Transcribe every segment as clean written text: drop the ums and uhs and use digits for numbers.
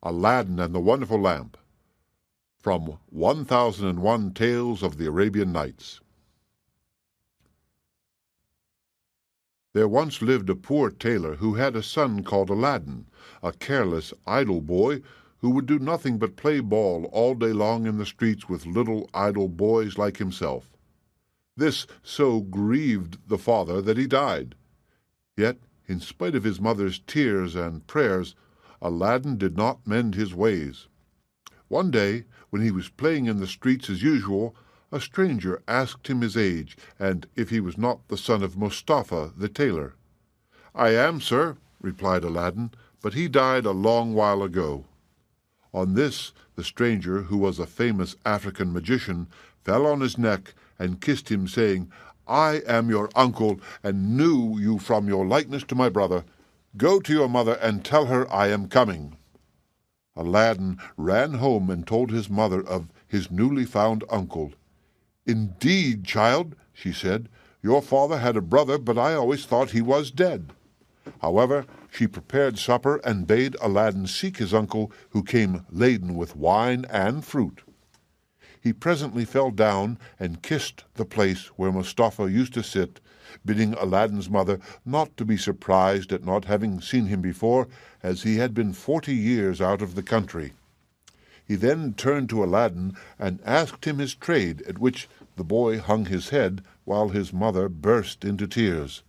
Aladdin and the Wonderful Lamp, from 1001 Tales of the Arabian Nights. There once lived a poor tailor who had a son called Aladdin, a careless, idle boy who would do nothing but play ball all day long in the streets with little idle boys like himself. This so grieved the father that he died. Yet, in spite of his mother's tears and prayers, Aladdin did not mend his ways. One day, when he was playing in the streets as usual, a stranger asked him his age, and if he was not the son of Mustafa the tailor. "I am, sir," replied Aladdin, "but he died a long while ago." On this, the stranger, who was a famous African magician, fell on his neck and kissed him, saying, "I am your uncle, and knew you from your likeness to my brother. Go to your mother and tell her I am coming." Aladdin ran home and told his mother of his newly found uncle. "Indeed, child," she said, "your father had a brother, but I always thought he was dead." However, she prepared supper and bade Aladdin seek his uncle, who came laden with wine and fruit. He presently fell down and kissed the place where Mustafa used to sit, bidding Aladdin's mother not to be surprised at not having seen him before, as he had been 40 years out of the country. He then turned to Aladdin and asked him his trade, at which the boy hung his head, while his mother burst into tears.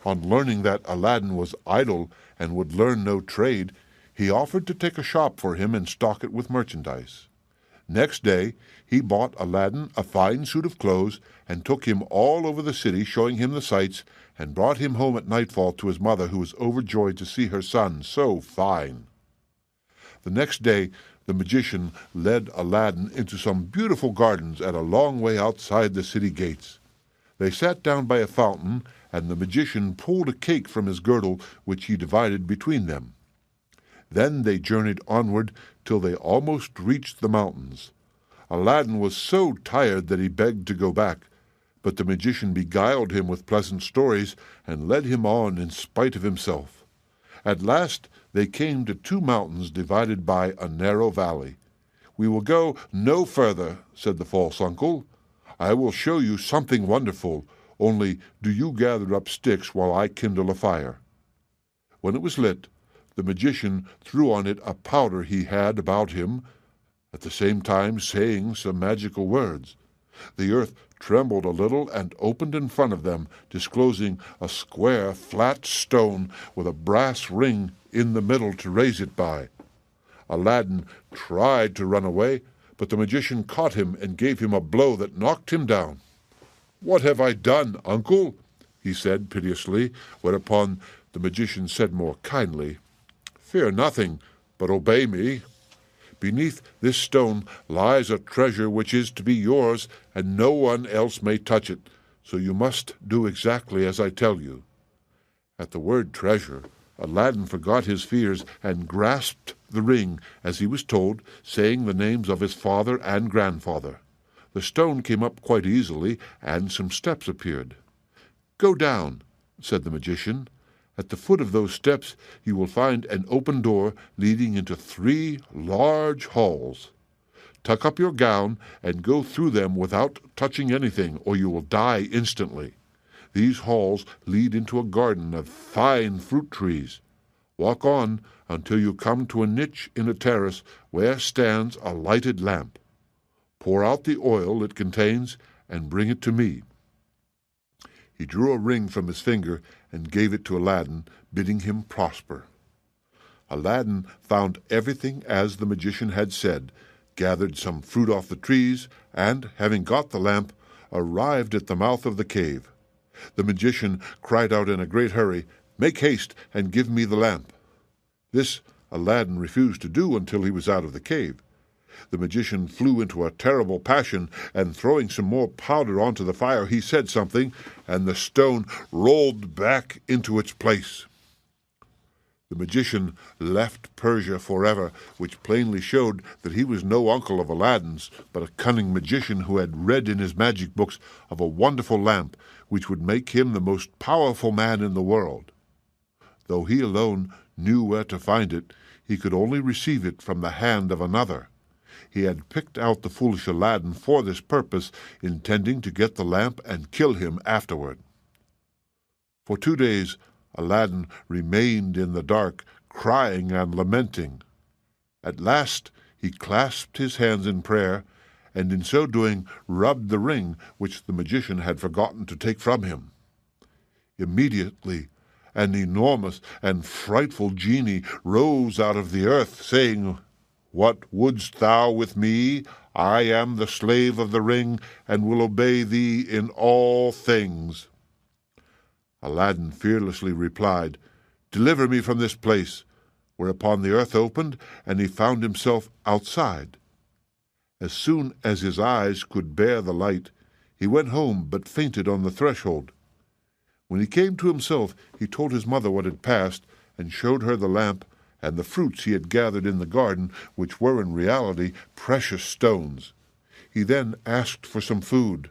On learning that Aladdin was idle and would learn no trade, he offered to take a shop for him and stock it with merchandise. Next day he bought Aladdin a fine suit of clothes and took him all over the city, showing him the sights, and brought him home at nightfall to his mother, who was overjoyed to see her son so fine. The next day the magician led Aladdin into some beautiful gardens at a long way outside the city gates. They sat down by a fountain, and the magician pulled a cake from his girdle, which he divided between them. Then they journeyed onward till they almost reached the mountains. Aladdin was so tired that he begged to go back, but the magician beguiled him with pleasant stories and led him on in spite of himself. At last they came to 2 mountains divided by a narrow valley. "We will go no further," said the false uncle. "I will show you something wonderful, only do you gather up sticks while I kindle a fire." When it was lit, the magician threw on it a powder he had about him, at the same time saying some magical words. The earth trembled a little and opened in front of them, disclosing a square, flat stone with a brass ring in the middle to raise it by. Aladdin tried to run away, but the magician caught him and gave him a blow that knocked him down. "What have I done, uncle?" he said piteously, whereupon the magician said more kindly, "Fear nothing, but obey me. Beneath this stone lies a treasure which is to be yours, and no one else may touch it, so you must do exactly as I tell you." At the word treasure, Aladdin forgot his fears and grasped the ring as he was told, saying the names of his father and grandfather. The stone came up quite easily, and some steps appeared. "Go down," said the magician. "At the foot of those steps you will find an open door leading into 3 large halls. Tuck up your gown and go through them without touching anything, or you will die instantly. These halls lead into a garden of fine fruit trees. Walk on until you come to a niche in a terrace where stands a lighted lamp. Pour out the oil it contains and bring it to me." He drew a ring from his finger and gave it to Aladdin, bidding him prosper. Aladdin found everything as the magician had said, gathered some fruit off the trees, and, having got the lamp, arrived at the mouth of the cave. The magician cried out in a great hurry, "Make haste and give me the lamp." This Aladdin refused to do until he was out of the cave. The magician flew into a terrible passion, and throwing some more powder onto the fire, he said something, and the stone rolled back into its place. The magician left Persia forever, which plainly showed that he was no uncle of Aladdin's, but a cunning magician who had read in his magic books of a wonderful lamp which would make him the most powerful man in the world. Though he alone knew where to find it, he could only receive it from the hand of another. He had picked out the foolish Aladdin for this purpose, intending to get the lamp and kill him afterward. For 2 days Aladdin remained in the dark, crying and lamenting. At last he clasped his hands in prayer, and in so doing rubbed the ring which the magician had forgotten to take from him. Immediately an enormous and frightful genie rose out of the earth, saying, "What wouldst thou with me? I am the slave of the ring, and will obey thee in all things." Aladdin fearlessly replied, "Deliver me from this place," whereupon the earth opened, and he found himself outside. As soon as his eyes could bear the light, he went home, but fainted on the threshold. When he came to himself, he told his mother what had passed, and showed her the lamp and the fruits he had gathered in the garden, which were in reality precious stones. He then asked for some food.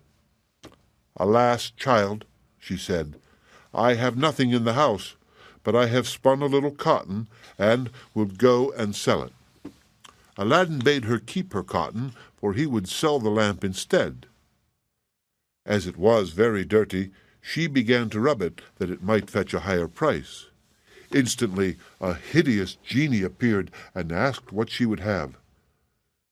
"Alas, child," she said, "I have nothing in the house, but I have spun a little cotton, and will go and sell it." Aladdin bade her keep her cotton, for he would sell the lamp instead. As it was very dirty, she began to rub it, that it might fetch a higher price. Instantly a hideous genie appeared, and asked what she would have.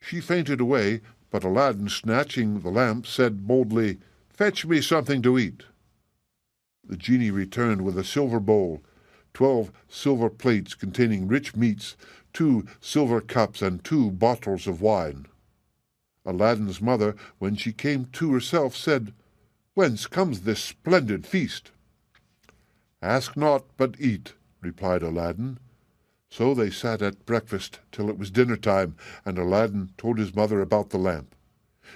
She fainted away, but Aladdin, snatching the lamp, said boldly, "Fetch me something to eat." The genie returned with a silver bowl, 12 silver plates containing rich meats, 2 silver cups, and 2 bottles of wine. Aladdin's mother, when she came to herself, said, "Whence comes this splendid feast?" "Ask naught, but eat," replied Aladdin. So they sat at breakfast till it was dinner time, and Aladdin told his mother about the lamp.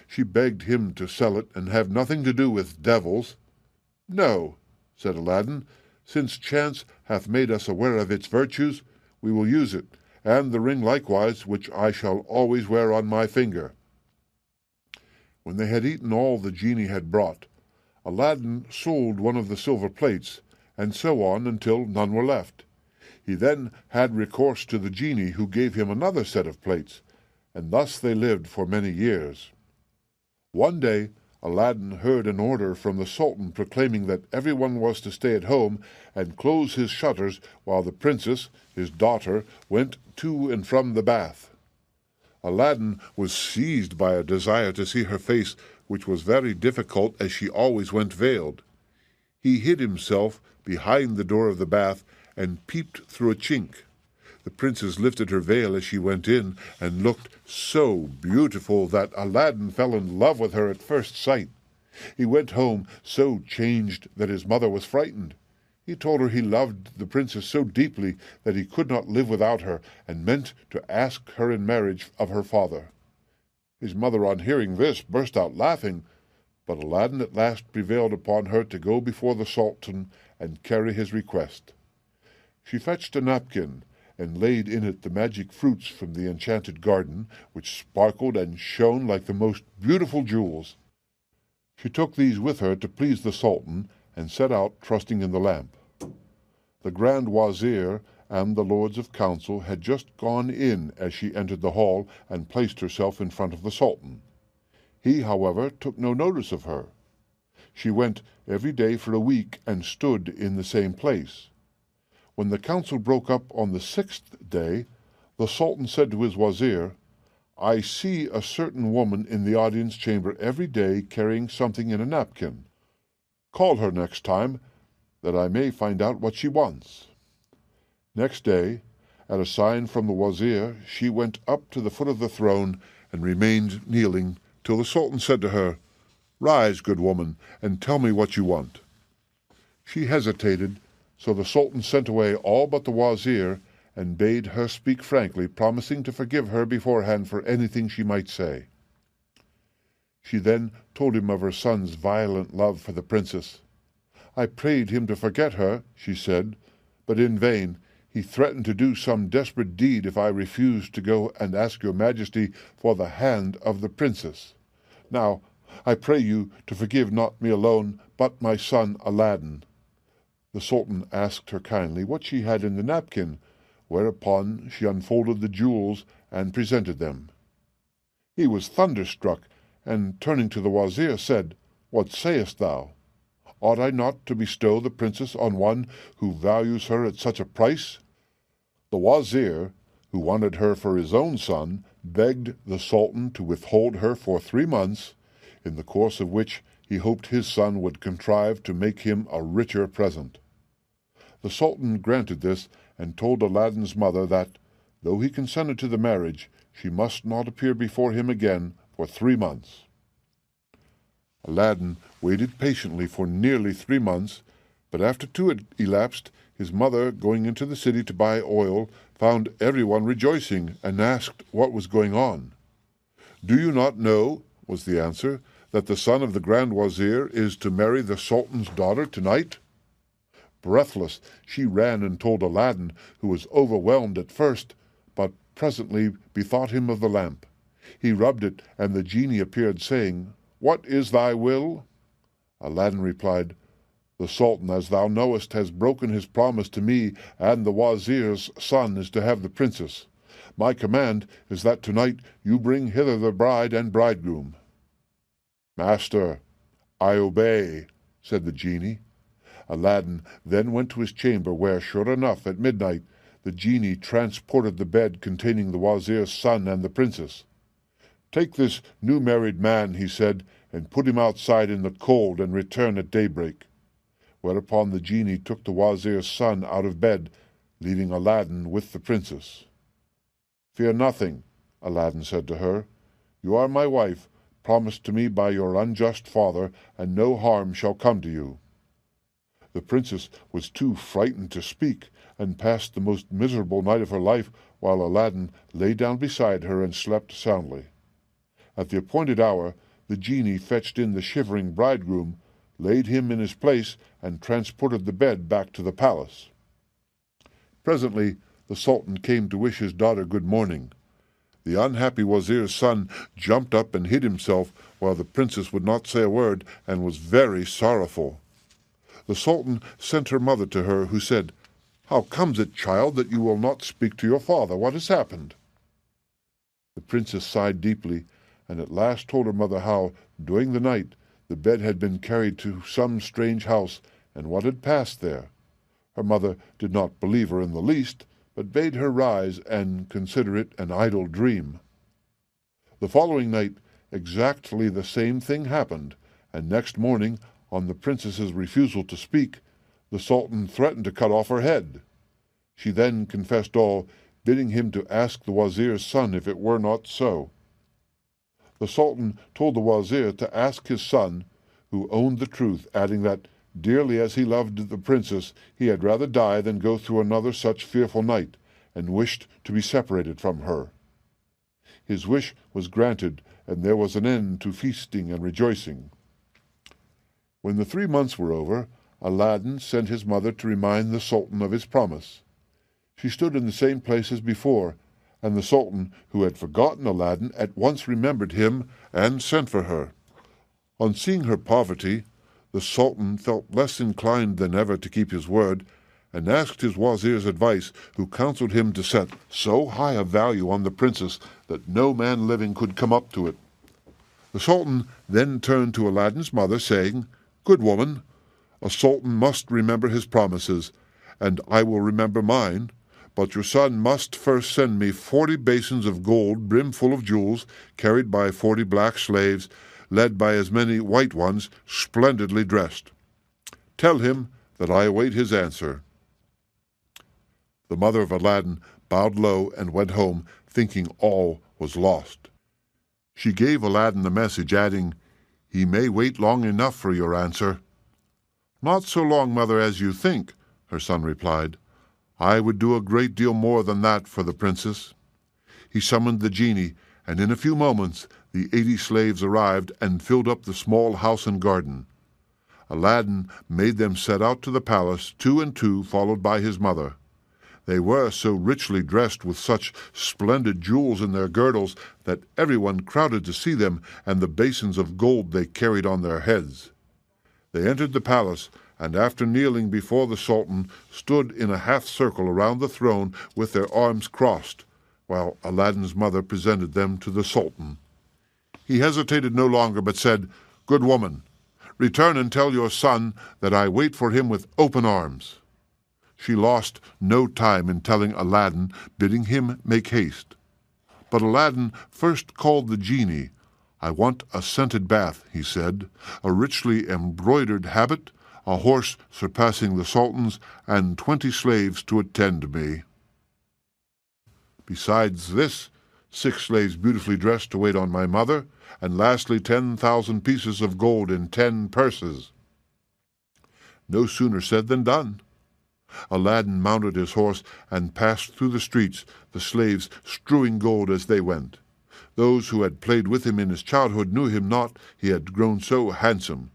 She begged him to sell it, and have nothing to do with devils. "No," said Aladdin, "since chance hath made us aware of its virtues, we will use it, and the ring likewise, which I shall always wear on my finger." When they had eaten all the genie had brought, Aladdin sold one of the silver plates, and so on until none were left. He then had recourse to the genie, who gave him another set of plates, and thus they lived for many years. One day Aladdin heard an order from the Sultan proclaiming that everyone was to stay at home and close his shutters while the princess, his daughter, went to and from the bath. Aladdin was seized by a desire to see her face, which was very difficult, as she always went veiled. He hid himself behind the door of the bath and peeped through a chink. The princess lifted her veil as she went in, and looked so beautiful that Aladdin fell in love with her at first sight. He went home so changed that his mother was frightened. He told her he loved the princess so deeply that he could not live without her, and meant to ask her in marriage of her father. His mother, on hearing this, burst out laughing, but Aladdin at last prevailed upon her to go before the Sultan and carry his request. She fetched a napkin, and laid in it the magic fruits from the enchanted garden, which sparkled and shone like the most beautiful jewels. She took these with her to please the Sultan, and set out, trusting in the lamp. The Grand Wazir and the Lords of Council had just gone in as she entered the hall, and placed herself in front of the Sultan. He, however, took no notice of her. She went every day for a week, and stood in the same place. When the council broke up on the 6th day, the Sultan said to his Wazir, "I see a certain woman in the audience chamber every day carrying something in a napkin. Call her next time, that I may find out what she wants." Next day, at a sign from the Wazir, she went up to the foot of the throne, and remained kneeling, till the Sultan said to her, "Rise, good woman, and tell me what you want." She hesitated, so the Sultan sent away all but the Wazir, and bade her speak frankly, promising to forgive her beforehand for anything she might say. She then told him of her son's violent love for the princess. "I prayed him to forget her," she said, "but in vain. He threatened to do some desperate deed if I refused to go and ask your majesty for the hand of the princess. Now, I pray you to forgive not me alone, but my son Aladdin." The Sultan asked her kindly what she had in the napkin, whereupon she unfolded the jewels and presented them. He was thunderstruck, and turning to the wazir said, "What sayest thou? Ought I not to bestow the princess on one who values her at such a price?" The wazir, who wanted her for his own son, begged the sultan to withhold her for 3 months, in the course of which he hoped his son would contrive to make him a richer present. The sultan granted this, and told Aladdin's mother that, though he consented to the marriage, she must not appear before him again for 3 months. Aladdin waited patiently for nearly 3 months, but after 2 had elapsed, his mother, going into the city to buy oil, found everyone rejoicing, and asked what was going on. "Do you not know," was the answer, "that the son of the Grand Wazir is to marry the Sultan's daughter tonight?" Breathless, she ran and told Aladdin, who was overwhelmed at first, but presently bethought him of the lamp. He rubbed it, and the genie appeared, saying, "What is thy will?" Aladdin replied, "The Sultan, as thou knowest, has broken his promise to me, and the Wazir's son is to have the princess. My command is that tonight you bring hither the bride and bridegroom." "Master, I obey," said the genie. Aladdin then went to his chamber, where, sure enough, at midnight, the genie transported the bed containing the Wazir's son and the princess. "Take this new-married man," he said, "and put him outside in the cold, and return at daybreak." Whereupon the genie took the Wazir's son out of bed, leaving Aladdin with the princess. "Fear nothing," Aladdin said to her. "You are my wife, promised to me by your unjust father, and no harm shall come to you." The princess was too frightened to speak, and passed the most miserable night of her life, while Aladdin lay down beside her and slept soundly. At the appointed hour, the genie fetched in the shivering bridegroom, laid him in his place, and transported the bed back to the palace. Presently the Sultan came to wish his daughter good morning. The unhappy Wazir's son jumped up and hid himself, while the princess would not say a word, and was very sorrowful. The Sultan sent her mother to her, who said, "How comes it, child, that you will not speak to your father? What has happened?" The princess sighed deeply, and at last told her mother how, during the night, the bed had been carried to some strange house, and what had passed there. Her mother did not believe her in the least, but bade her rise and consider it an idle dream. The following night exactly the same thing happened, and next morning, on the princess's refusal to speak, the Sultan threatened to cut off her head. She then confessed all, bidding him to ask the Wazir's son if it were not so. The Sultan told the Wazir to ask his son, who owned the truth, adding that, dearly as he loved the princess, he had rather die than go through another such fearful night, and wished to be separated from her. His wish was granted, and there was an end to feasting and rejoicing. When the 3 months were over, Aladdin sent his mother to remind the Sultan of his promise. She stood in the same place as before, and the Sultan, who had forgotten Aladdin, at once remembered him and sent for her. On seeing her poverty, the Sultan felt less inclined than ever to keep his word, and asked his Wazir's advice, who counseled him to set so high a value on the princess that no man living could come up to it. The Sultan then turned to Aladdin's mother, saying, "Good woman, a sultan must remember his promises, and I will remember mine, but your son must first send me 40 basins of gold brimful of jewels, carried by 40 black slaves, led by as many white ones, splendidly dressed. Tell him that I await his answer." The mother of Aladdin bowed low and went home, thinking all was lost. She gave Aladdin the message, adding, "He may wait long enough for your answer." "Not so long, mother, as you think," her son replied. "I would do a great deal more than that for the princess." He summoned the genie, and in a few moments the 80 slaves arrived and filled up the small house and garden. Aladdin made them set out to the palace, 2 and 2, followed by his mother. They were so richly dressed, with such splendid jewels in their girdles, that everyone crowded to see them and the basins of gold they carried on their heads. They entered the palace, and after kneeling before the Sultan, stood in a half-circle around the throne with their arms crossed, while Aladdin's mother presented them to the Sultan. He hesitated no longer, but said, "Good woman, return and tell your son that I wait for him with open arms." She lost no time in telling Aladdin, bidding him make haste. But Aladdin first called the genie. "I want a scented bath," he said, "a richly embroidered habit, a horse surpassing the Sultan's, and 20 slaves to attend me. Besides this, 6 slaves beautifully dressed to wait on my mother, and lastly 10,000 pieces of gold in 10 purses." No sooner said than done. Aladdin mounted his horse and passed through the streets, the slaves strewing gold as they went. Those who had played with him in his childhood knew him not, he had grown so handsome.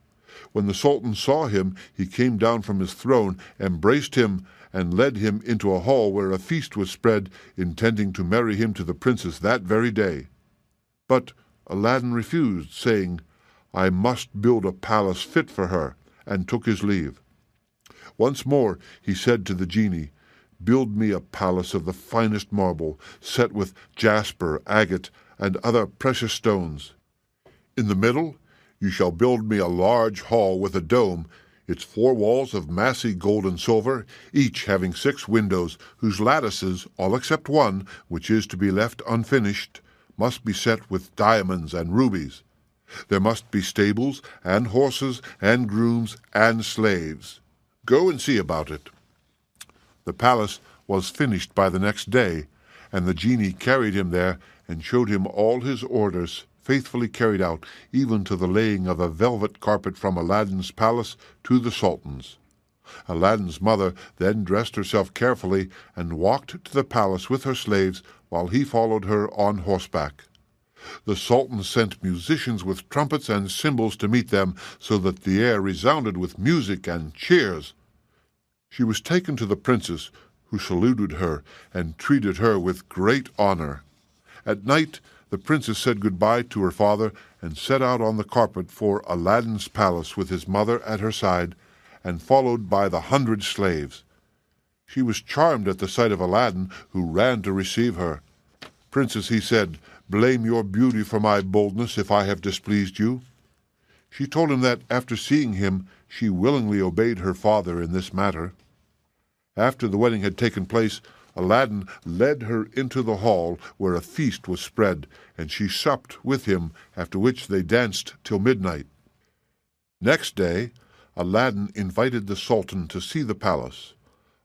When the Sultan saw him, he came down from his throne, embraced him, and led him into a hall where a feast was spread, intending to marry him to the princess that very day. But Aladdin refused, saying, "I must build a palace fit for her," and took his leave. Once more he said to the genie, "Build me a palace of the finest marble, set with jasper, agate, and other precious stones. In the middle you shall build me a large hall with a dome, its 4 walls of massy gold and silver, each having 6 windows, whose lattices, all except one, which is to be left unfinished, must be set with diamonds and rubies. There must be stables, and horses, and grooms, and slaves. Go and see about it." The palace was finished by the next day, and the genie carried him there and showed him all his orders faithfully carried out, even to the laying of a velvet carpet from Aladdin's palace to the Sultan's. Aladdin's mother then dressed herself carefully and walked to the palace with her slaves, while he followed her on horseback. The Sultan sent musicians with trumpets and cymbals to meet them, so that the air resounded with music and cheers. She was taken to the princess, who saluted her and treated her with great honor. At night the princess said goodbye to her father and set out on the carpet for Aladdin's palace with his mother at her side, and followed by the 100 slaves. She was charmed at the sight of Aladdin, who ran to receive her. "Princess," he said, "blame your beauty for my boldness if I have displeased you." She told him that, after seeing him, she willingly obeyed her father in this matter. After the wedding had taken place, Aladdin led her into the hall where a feast was spread, and she supped with him, after which they danced till midnight. Next day, Aladdin invited the Sultan to see the palace.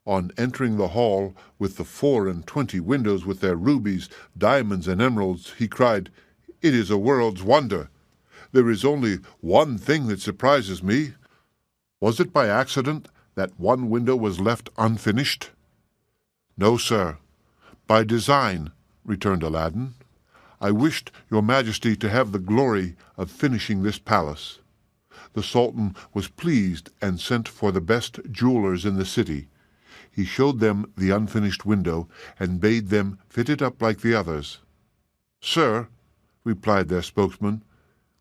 On entering the hall with the 24 windows with their rubies, diamonds, and emeralds, he cried, "It is a world's wonder. There is only one thing that surprises me. Was it by accident that one window was left unfinished?" "No, sir, by design," returned Aladdin. "I wished your Majesty to have the glory of finishing this palace." The Sultan was pleased and sent for the best jewelers in the city. He showed them the unfinished window and bade them fit it up like the others. "Sir," replied their spokesman,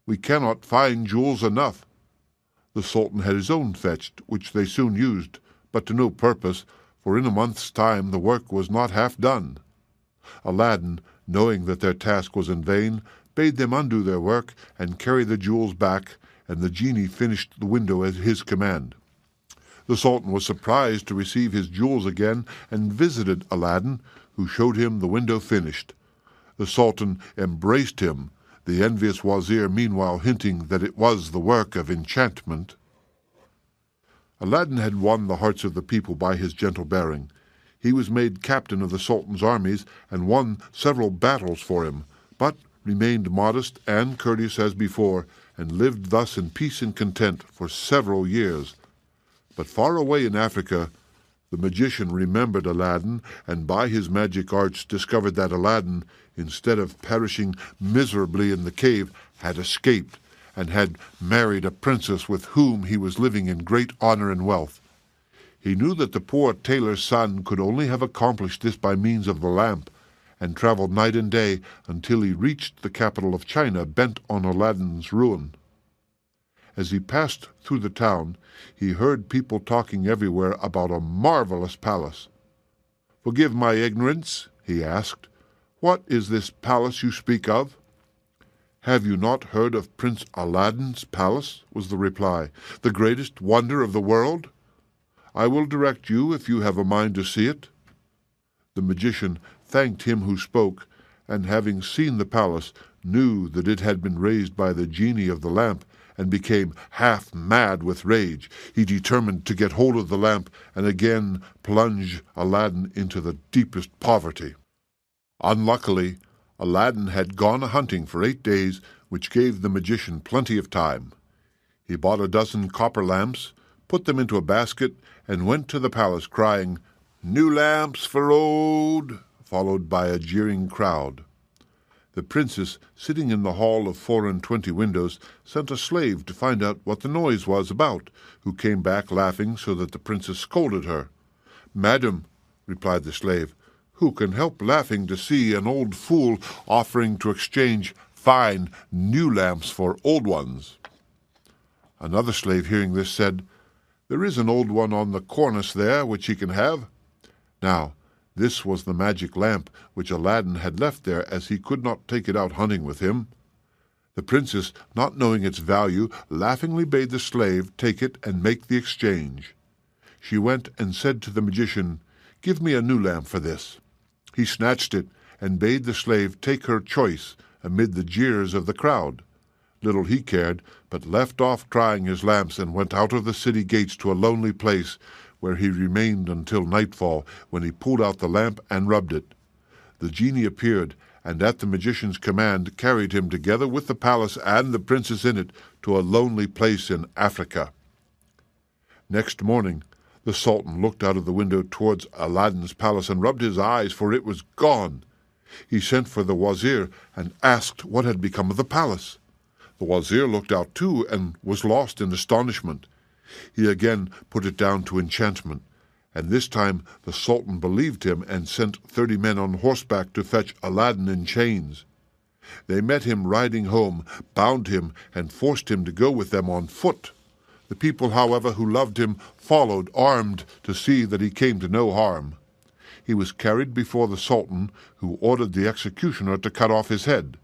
"we cannot find jewels enough." The Sultan had his own fetched, which they soon used, but to no purpose, for in a month's time the work was not half done. Aladdin, knowing that their task was in vain, bade them undo their work and carry the jewels back, and the genie finished the window at his command. The Sultan was surprised to receive his jewels again, and visited Aladdin, who showed him the window finished. The Sultan embraced him, the envious wazir meanwhile hinting that it was the work of enchantment. Aladdin had won the hearts of the people by his gentle bearing. He was made captain of the Sultan's armies, and won several battles for him, but remained modest and courteous as before, and lived thus in peace and content for several years. But far away in Africa, the magician remembered Aladdin, and by his magic arts discovered that Aladdin, instead of perishing miserably in the cave, had escaped, and had married a princess with whom he was living in great honor and wealth. He knew that the poor tailor's son could only have accomplished this by means of the lamp, and traveled night and day until he reached the capital of China, bent on Aladdin's ruin. As he passed through the town, he heard people talking everywhere about a marvelous palace. "Forgive my ignorance," he asked. "What is this palace you speak of?" "Have you not heard of Prince Aladdin's palace?" was the reply. "The greatest wonder of the world? I will direct you if you have a mind to see it." The magician thanked him who spoke, and having seen the palace, knew that it had been raised by the genie of the lamp, and became half mad with rage. He determined to get hold of the lamp and again plunge Aladdin into the deepest poverty. Unluckily, Aladdin had gone a-hunting for 8 days, which gave the magician plenty of time. He bought a dozen copper lamps, put them into a basket, and went to the palace crying, "New lamps for old," followed by a jeering crowd. The princess, sitting in the hall of 24 windows, sent a slave to find out what the noise was about, who came back laughing so that the princess scolded her. "Madam," replied the slave, "who can help laughing to see an old fool offering to exchange fine new lamps for old ones?" Another slave, hearing this, said, "There is an old one on the cornice there which he can have." Now, this was the magic lamp which Aladdin had left there, as he could not take it out hunting with him. The princess, not knowing its value, laughingly bade the slave take it and make the exchange. She went and said to the magician, "Give me a new lamp for this." He snatched it and bade the slave take her choice amid the jeers of the crowd. Little he cared, but left off trying his lamps and went out of the city gates to a lonely place, where he remained until nightfall, when he pulled out the lamp and rubbed it. The genie appeared, and at the magician's command carried him, together with the palace and the princess in it, to a lonely place in Africa. Next morning the sultan looked out of the window towards Aladdin's palace and rubbed his eyes, for it was gone. He sent for the wazir and asked what had become of the palace. The wazir looked out too and was lost in astonishment. He again put it down to enchantment, and this time the sultan believed him and sent 30 men on horseback to fetch Aladdin in chains. They met him riding home, bound him, and forced him to go with them on foot. The people, however, who loved him, followed armed to see that he came to no harm. He was carried before the sultan, who ordered the executioner to cut off his head.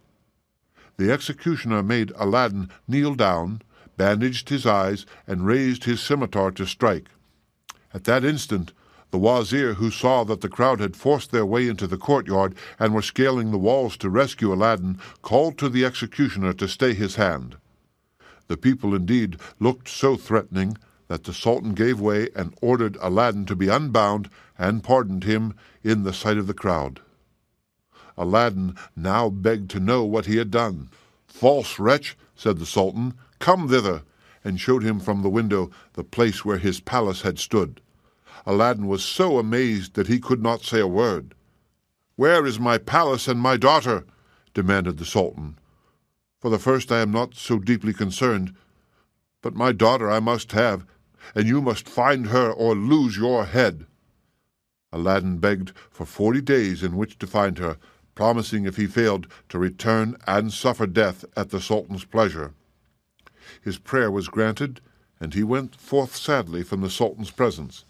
The executioner made Aladdin kneel down, bandaged his eyes, and raised his scimitar to strike. At that instant, the wazir, who saw that the crowd had forced their way into the courtyard and were scaling the walls to rescue Aladdin, called to the executioner to stay his hand. The people indeed looked so threatening that the sultan gave way and ordered Aladdin to be unbound, and pardoned him in the sight of the crowd. Aladdin now begged to know what he had done. "False wretch," said the sultan, "come thither," and showed him from the window the place where his palace had stood. Aladdin was so amazed that he could not say a word. "Where is my palace and my daughter?" demanded the sultan. "For the first I am not so deeply concerned, but my daughter I must have, and you must find her or lose your head." Aladdin begged for 40 days in which to find her, promising, if he failed, to return and suffer death at the sultan's pleasure. His prayer was granted, and he went forth sadly from the sultan's presence.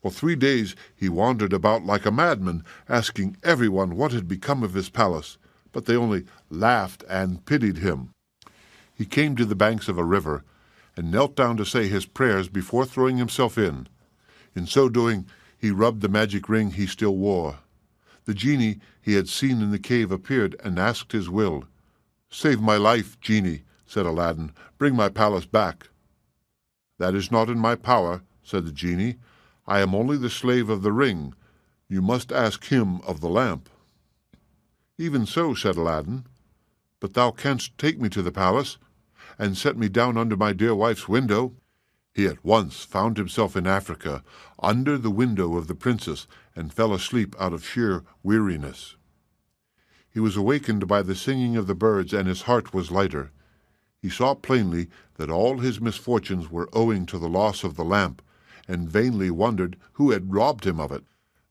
For 3 days he wandered about like a madman, asking everyone what had become of his palace, but they only laughed and pitied him. He came to the banks of a river, and knelt down to say his prayers before throwing himself in. In so doing, he rubbed the magic ring he still wore. The genie he had seen in the cave appeared and asked his will. "Save my life, genie," said Aladdin. "Bring my palace back." "That is not in my power," said the genie. "I am only the slave of the ring. You must ask him of the lamp." "Even so," said Aladdin, "but thou canst take me to the palace, and set me down under my dear wife's window." He at once found himself in Africa, under the window of the princess, and fell asleep out of sheer weariness. He was awakened by the singing of the birds, and his heart was lighter. He saw plainly that all his misfortunes were owing to the loss of the lamp, and vainly wondered who had robbed him of it.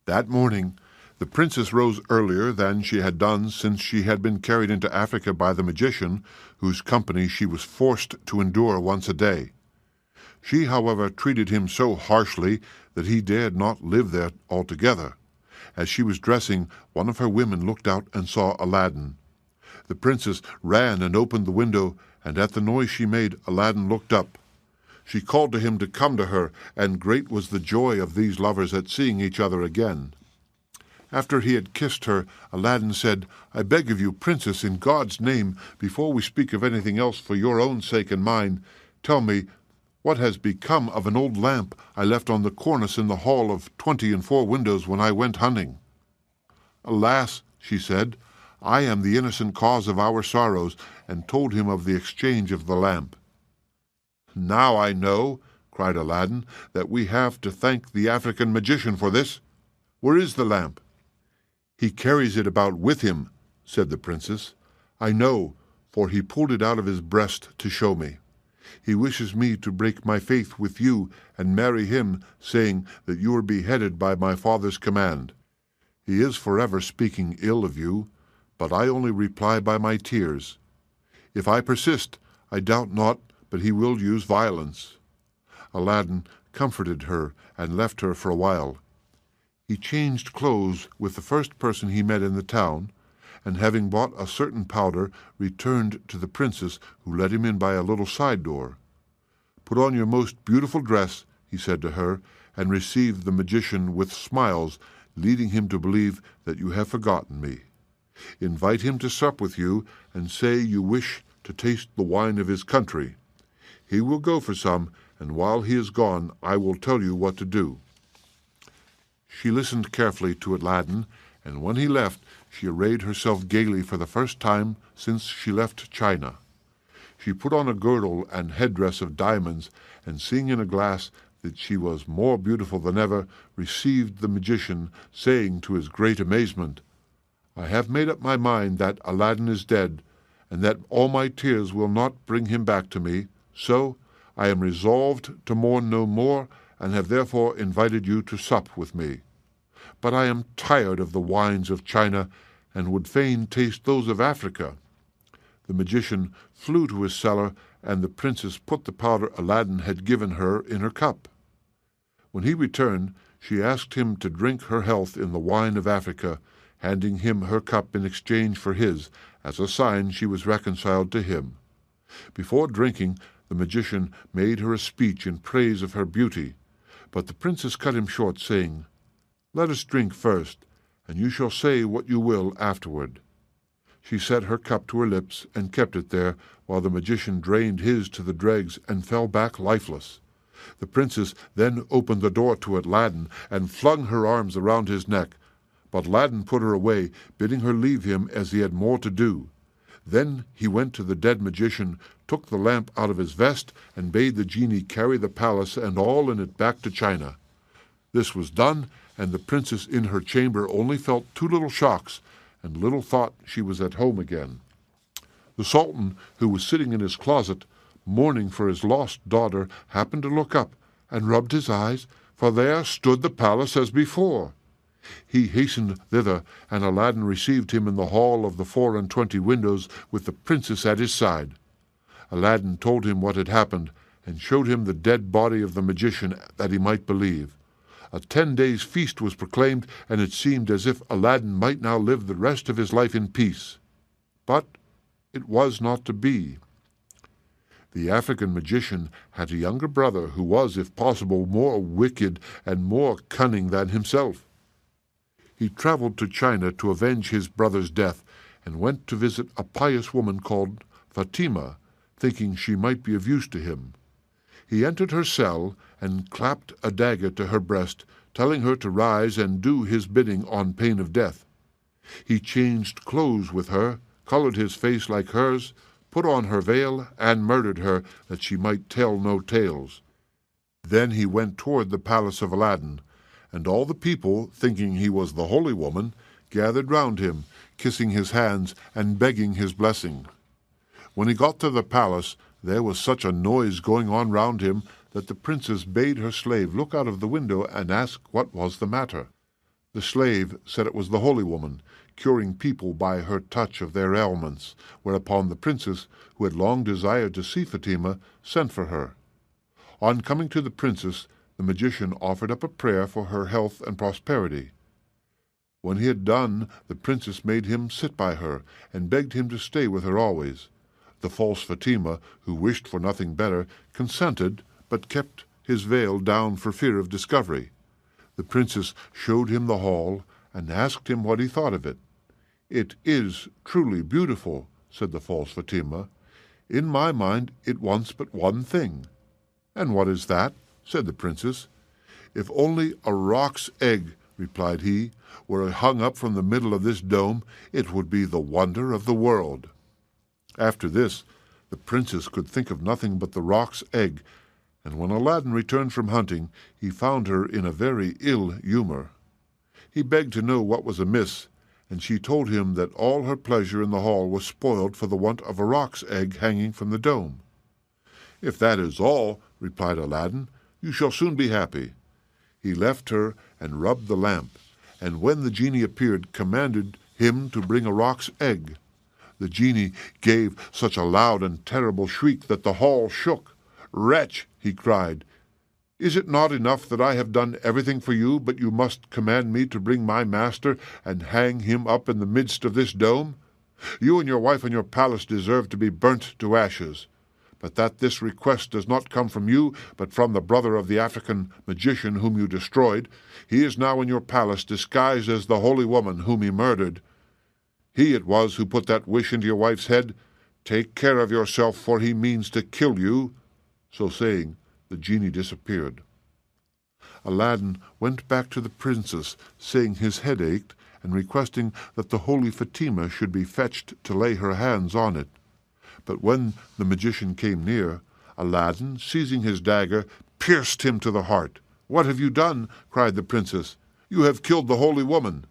That morning The princess rose earlier than she had done since she had been carried into Africa by the magician, whose company she was forced to endure once a day. She, however, treated him so harshly that he dared not live there altogether. As she was dressing, one of her women looked out and saw Aladdin. The princess ran and opened the window, and at the noise she made, Aladdin looked up. She called to him to come to her, and great was the joy of these lovers at seeing each other again. After he had kissed her, Aladdin said, "I beg of you, princess, in God's name, before we speak of anything else for your own sake and mine, tell me what has become of an old lamp I left on the cornice in the hall of 24 windows when I went hunting." "Alas," she said, "I am the innocent cause of our sorrows," and told him of the exchange of the lamp. "Now I know," cried Aladdin, "that we have to thank the African magician for this. Where is the lamp?" "He carries it about with him," said the princess. "I know, for he pulled it out of his breast to show me. He wishes me to break my faith with you and marry him, saying that you were beheaded by my father's command. He is forever speaking ill of you, but I only reply by my tears. If I persist, I doubt not but he will use violence." Aladdin comforted her and left her for a while. He changed clothes with the first person he met in the town, and having bought a certain powder, returned to the princess, who let him in by a little side door. "Put on your most beautiful dress," he said to her, "and receive the magician with smiles, leading him to believe that you have forgotten me. Invite him to sup with you, and say you wish to taste the wine of his country. He will go for some, and while he is gone, I will tell you what to do." She listened carefully to Aladdin, and when he left, she arrayed herself gaily for the first time since she left China. She put on a girdle and headdress of diamonds, and seeing in a glass that she was more beautiful than ever, received the magician, saying to his great amazement, "I have made up my mind that Aladdin is dead, and that all my tears will not bring him back to me, so I am resolved to mourn no more, and have therefore invited you to sup with me. But I am tired of the wines of China, and would fain taste those of Africa." The magician flew to his cellar, and the princess put the powder Aladdin had given her in her cup. When he returned, she asked him to drink her health in the wine of Africa, handing him her cup in exchange for his, as a sign she was reconciled to him. Before drinking, the magician made her a speech in praise of her beauty, but the princess cut him short, saying, "Let us drink first, and you shall say what you will afterward." She set her cup to her lips and kept it there, while the magician drained his to the dregs and fell back lifeless. The princess then opened the door to Aladdin and flung her arms around his neck, but Aladdin put her away, bidding her leave him, as he had more to do. Then he went to the dead magician, took the lamp out of his vest, and bade the genie carry the palace and all in it back to China. This was done, and the princess in her chamber only felt 2 little shocks, and little thought she was at home again. The sultan, who was sitting in his closet, mourning for his lost daughter, happened to look up, and rubbed his eyes, for there stood the palace as before. He hastened thither, and Aladdin received him in the hall of the 24 windows, with the princess at his side. Aladdin told him what had happened, and showed him the dead body of the magician, that he might believe. A 10 days' feast was proclaimed, and it seemed as if Aladdin might now live the rest of his life in peace. But it was not to be. The African magician had a younger brother who was, if possible, more wicked and more cunning than himself. He traveled to China to avenge his brother's death, and went to visit a pious woman called Fatima, thinking she might be of use to him. He entered her cell and clapped a dagger to her breast, telling her to rise and do his bidding on pain of death. He changed clothes with her, colored his face like hers, put on her veil, and murdered her, that she might tell no tales. Then he went toward the palace of Aladdin, and all the people, thinking he was the holy woman, gathered round him, kissing his hands and begging his blessing. When he got to the palace, there was such a noise going on round him that the princess bade her slave look out of the window and ask what was the matter. The slave said it was the holy woman, curing people by her touch of their ailments, whereupon the princess, who had long desired to see Fatima, sent for her. On coming to the princess, the magician offered up a prayer for her health and prosperity. When he had done, the princess made him sit by her, and begged him to stay with her always. The false Fatima, who wished for nothing better, consented, but kept his veil down for fear of discovery. The princess showed him the hall, and asked him what he thought of it. "It is truly beautiful," said the false Fatima. "In my mind it wants but one thing." "And what is that?" said the princess. "If only a roc's egg," replied he, "were hung up from the middle of this dome, it would be the wonder of the world." After this, the princess could think of nothing but the roc's egg, and when Aladdin returned from hunting, he found her in a very ill humor. He begged to know what was amiss, and she told him that all her pleasure in the hall was spoiled for the want of a roc's egg hanging from the dome. "If that is all," replied Aladdin, "you shall soon be happy." He left her and rubbed the lamp, and when the genie appeared, commanded him to bring a roc's egg. The genie gave such a loud and terrible shriek that the hall shook. "Wretch!" he cried, "is it not enough that I have done everything for you, but you must command me to bring my master and hang him up in the midst of this dome? You and your wife and your palace deserve to be burnt to ashes. But that this request does not come from you, but from the brother of the African magician whom you destroyed. He is now in your palace, disguised as the holy woman whom he murdered. He it was who put that wish into your wife's head. Take care of yourself, for he means to kill you." So saying, the genie disappeared. Aladdin went back to the princess, saying his head ached, and requesting that the holy Fatima should be fetched to lay her hands on it. But when the magician came near, Aladdin, seizing his dagger, pierced him to the heart. "What have you done?" cried the princess. "You have killed the holy woman."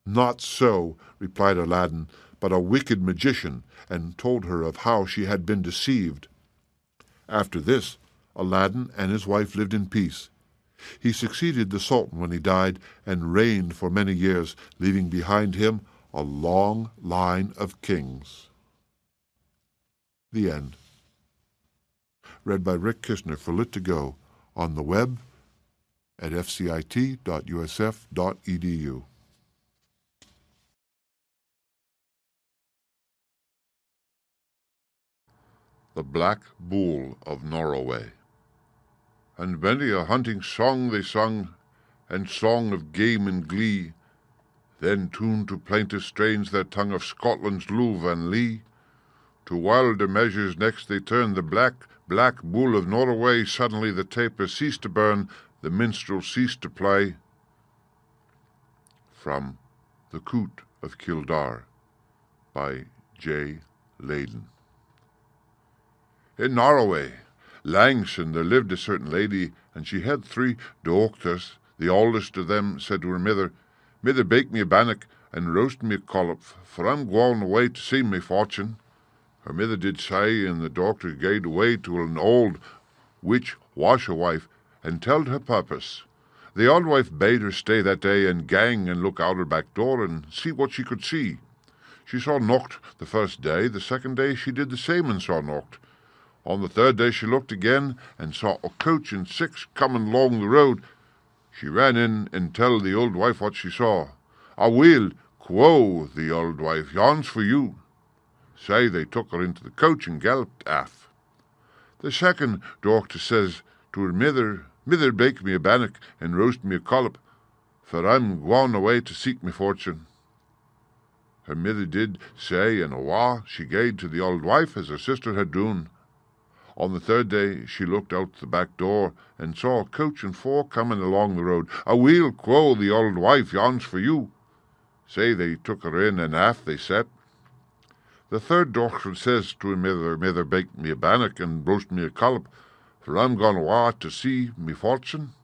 "Not so," replied Aladdin, "but a wicked magician," and told her of how she had been deceived. After this, Aladdin and his wife lived in peace. He succeeded the Sultan when he died, and reigned for many years, leaving behind him a long line of kings. The end. Read by Rick Kishner for Lit2Go, on the web at fcit.usf.edu. The Black Bull of Norway. And many a hunting song they sung, and song of game and glee, then tuned to plaintive strains their tongue of Scotland's Love and Lee. To wilder measures next they turned the black bull of Norway. Suddenly the taper ceased to burn, the minstrel ceased to play. From The Coot of Kildare by J. Leyden. In Norway, Langston, there lived a certain lady, and she had 3 daughters. The oldest of them said to her mither, "Mither, bake me a bannock, and roast me a collop, for I'm going away to see my fortune." Her mither did say, and the doctor gaed away to an old witch washerwife, and telled her purpose. The old wife bade her stay that day, and gang and look out her back door, and see what she could see. She saw nocht the first day, the second day she did the same, and saw nocht. On the third day she looked again, and saw a coach and 6 coming along the road. She ran in and telled the old wife what she saw. "Aweel, quo," the old wife, "yon's for you." Say they took her into the coach and galloped aff. The second daughter says to her mither, "Mither, bake me a bannock, and roast me a collop, for I'm gone away to seek me fortune." Her mither did say, and awa she gaed to the old wife as her sister had done. On the third day she looked out the back door, and saw a coach and 4 coming along the road. "Aweel, quo the old wife, yon's for you." Say they took her in, and aff they set. The third daughter says to her mither, "Mither, bake me a bannock, and roast me a collop, for I'm gone awa to see me fortune."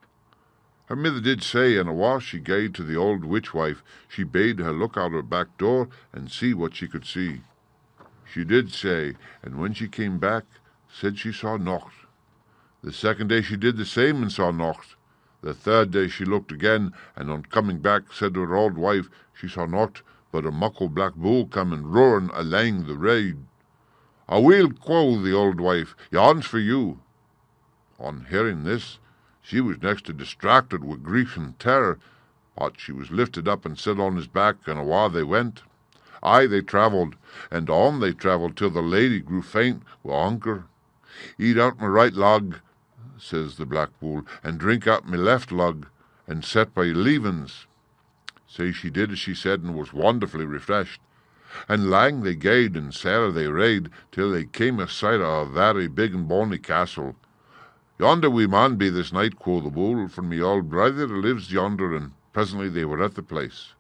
Her mither did say, and awa she gaed to the old witch wife. She bade her look out her back door, and see what she could see. She did say, and when she came back, said she saw nocht. The second day she did the same, and saw nocht. The third day she looked again, and on coming back said to her old wife she saw nought but a muckle black bull coming roaring alang the road. "Aweel," quo' the old wife, "yon's for you." On hearing this, she was next to distracted with grief and terror, but she was lifted up and set on his back, and awa they went. Aye, they travelled, and on they travelled till the lady grew faint wi' hunger. "Eat out my right lug," says the black bull, "and drink out my left lug, and set by leavings." Say she did as she said, and was wonderfully refreshed. And lang they gaed, and sair they rade, till they came a sight of a very big and bonny castle. "Yonder we maun be this night," quo' the bull, "for me old brother lives yonder," and presently they were at the place.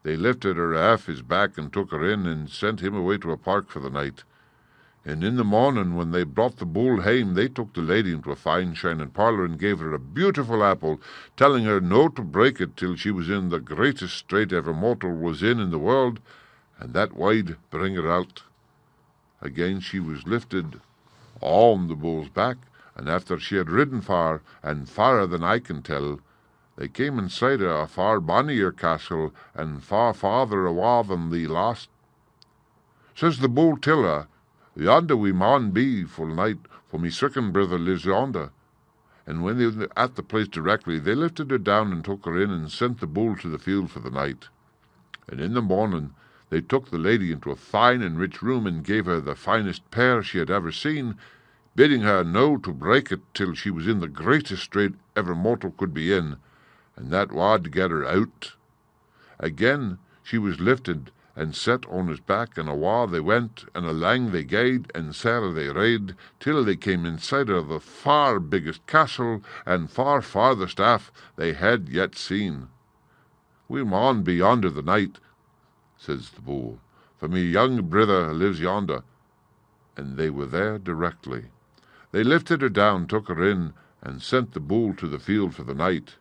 They lifted her aff his back and took her in, and sent him away to a park for the night. And in the morning, when they brought the bull hame, they took the lady into a fine shining parlour and gave her a beautiful apple, telling her no to break it till she was in the greatest strait ever mortal was in the world, and that wide bring her out. Again she was lifted on the bull's back, and after she had ridden far, and farrer than I can tell, they came in sight of a far bonnier castle, and far farther awa than the last. Says the bull till her, "Yonder we maun be full night, for me second brother lives yonder." And when they were at the place directly, they lifted her down and took her in, and sent the bull to the field for the night. And in the morning they took the lady into a fine and rich room, and gave her the finest pear she had ever seen, bidding her no to break it till she was in the greatest strait ever mortal could be in, and that wad to get her out. Again she was lifted and set on his back, and awa they went, and alang they gaed, and sair they rade, till they came in sight of the far biggest castle, and far farthest aff they had yet seen. "We maun be yonder the night," says the bull, "for me young brither lives yonder." And they were there directly. They lifted her down, took her in, and sent the bull to the field for the night.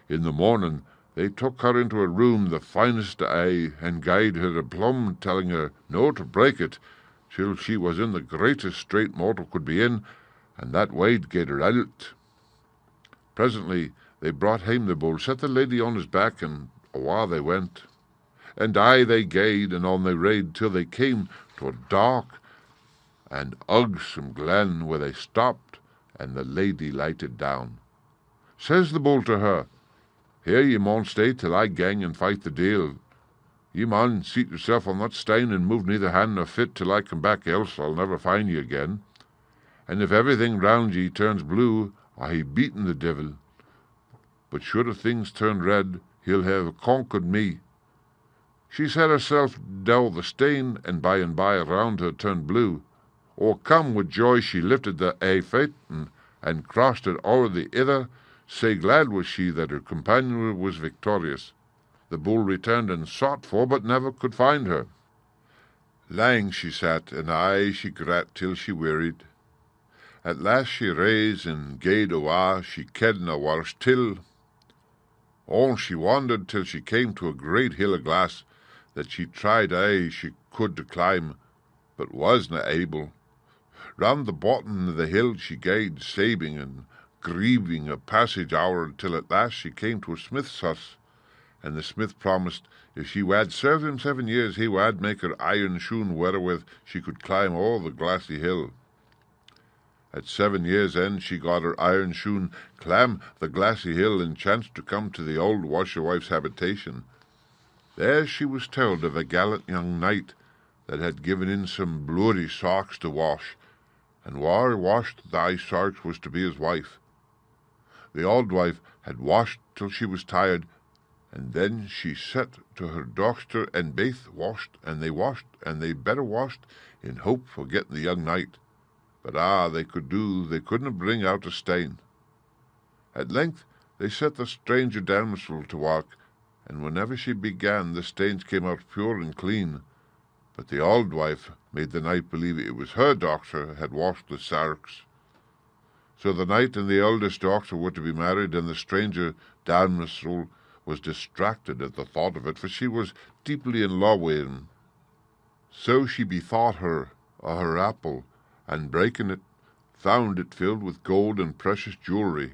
In the morning they took her into a room the finest aye, and gaed her a plum, telling her no to break it till she was in the greatest strait mortal could be in, and that wade gaed her out. Presently they brought hame the bull, set the lady on his back, and awa they went. And aye they gaed, and on they rade, till they came to a dark and ugsome glen, where they stopped, and the lady lighted down. Says the bull to her, "Here ye maun stay till I gang and fight the deil. Ye maun seat yourself on that stane, and move neither hand nor foot till I come back, else I'll never find ye again. And if everything round ye turns blue, I hae beaten the devil. But should a things turn red, he'll have conquered me." She set herself down the stane, and by around her turned blue. O'ercome with joy she lifted the ae foot, and crossed it o'er the ither. Sae glad was she that her companion was victorious. The bull returned and sought for, but never could find her. Lang she sat, and aye she grat till she wearied. At last she rase and gaed awa, she kedna whars till. On she wandered till she came to a great hill of glass, that she tried aye she could to climb, but wasna able. Round the bottom of the hill she gaed, sabing and grieving a passage hour, till at last she came to a smith's house, and the smith promised if she wad serve him 7 years, he wad make her iron shoon wherewith she could climb all the glassy hill. At 7 years' end she got her iron shoon, clamb the glassy hill, and chanced to come to the old washerwife's habitation. There she was told of a gallant young knight that had given in some bloody sarks to wash, and whar washed thy sarks was to be his wife. The old wife had washed till she was tired, and then she set to her dochter, and baith washed, and they better washed, in hope for getting the young knight. But they couldna bring out a stain. At length they set the stranger damsel to work, and whenever she began, the stains came out pure and clean. But the old wife made the knight believe it was her doctor had washed the sarks. So the knight and the eldest doctor were to be married, and the stranger damsel was distracted at the thought of it, for she was deeply in love with him. So she bethought her of her apple, and breaking it, found it filled with gold and precious jewellery,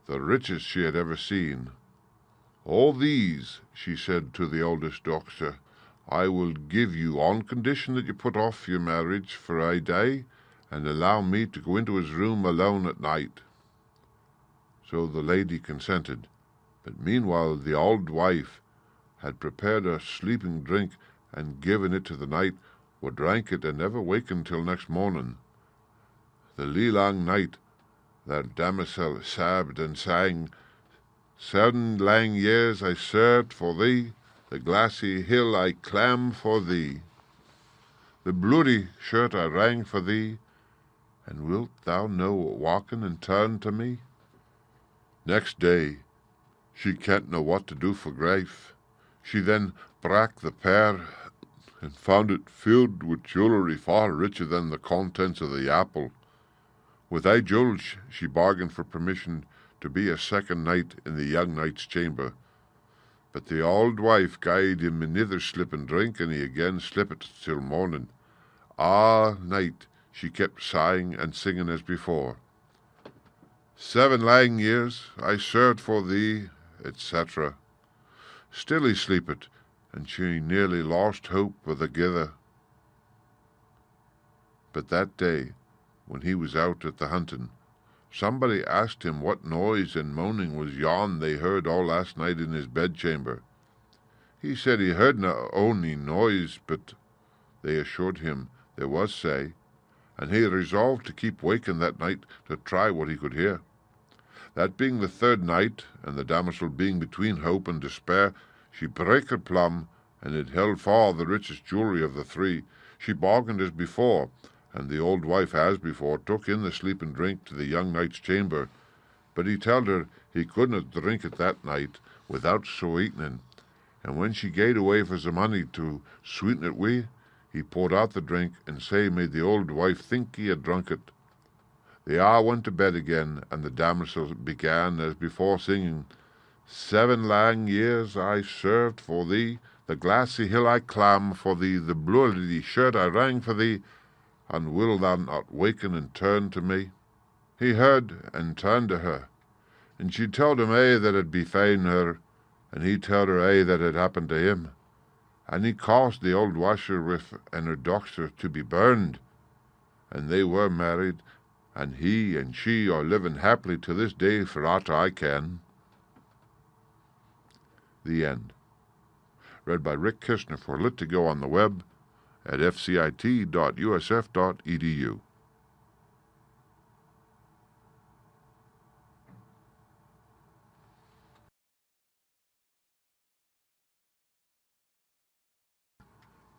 the richest she had ever seen. "All these," she said to the oldest daughter, "I will give you on condition that you put off your marriage for a day and allow me to go into his room alone at night." So the lady consented, but meanwhile the old wife had prepared a sleeping drink and given it to the knight, who drank it and never wakened till next morning. The livelong night that damosel sobbed and sang, "7 lang years I served for thee, the glassy hill I clamb for thee, the bloody shirt I rang for thee, and wilt thou no waken and turn to me?" Next day she kent know what to do for grief. She then brak the pear and found it filled with jewellery far richer than the contents of the apple. With thy jewels she bargained for permission to be a second night in the young knight's chamber. But the auld wife gaed him anither slip and drink, and he again slipped till morning. All night she kept sighing and singing as before. "7 lang years I served for thee," etc. Still he sleeped, and she nearly lost hope of the gither. But that day, when he was out at the hunting, somebody asked him what noise and moaning was yon they heard all last night in his bedchamber. He said he heard no ony noise, but they assured him there was sae, and he resolved to keep waking that night to try what he could hear. That being the 3rd night, and the damosel being between hope and despair, she brake her plum, and it held far the richest jewellery of the 3. She bargained as before, and the old wife as before took in the sleeping drink to the young knight's chamber, but he told her he couldna drink it that night without sweetening, and when she gaed away for the money to sweeten it wi', he poured out the drink, and sae made the old wife think he had drunk it. They all went to bed again, and the damosel began as before, singing, "7 lang years I served for thee, the glassy hill I clamb for thee, the bloody shirt I rang for thee, and will thou not waken and turn to me?" He heard and turned to her, and she told him aye that had befallen her, and he told her aye that had happened to him, and he caused the old washerwife and her doctor to be burned, and they were married, and he and she are living happily to this day for aught I ken. The end. Read by Rick Kishner for Lit to Go on the web at fcit.usf.edu.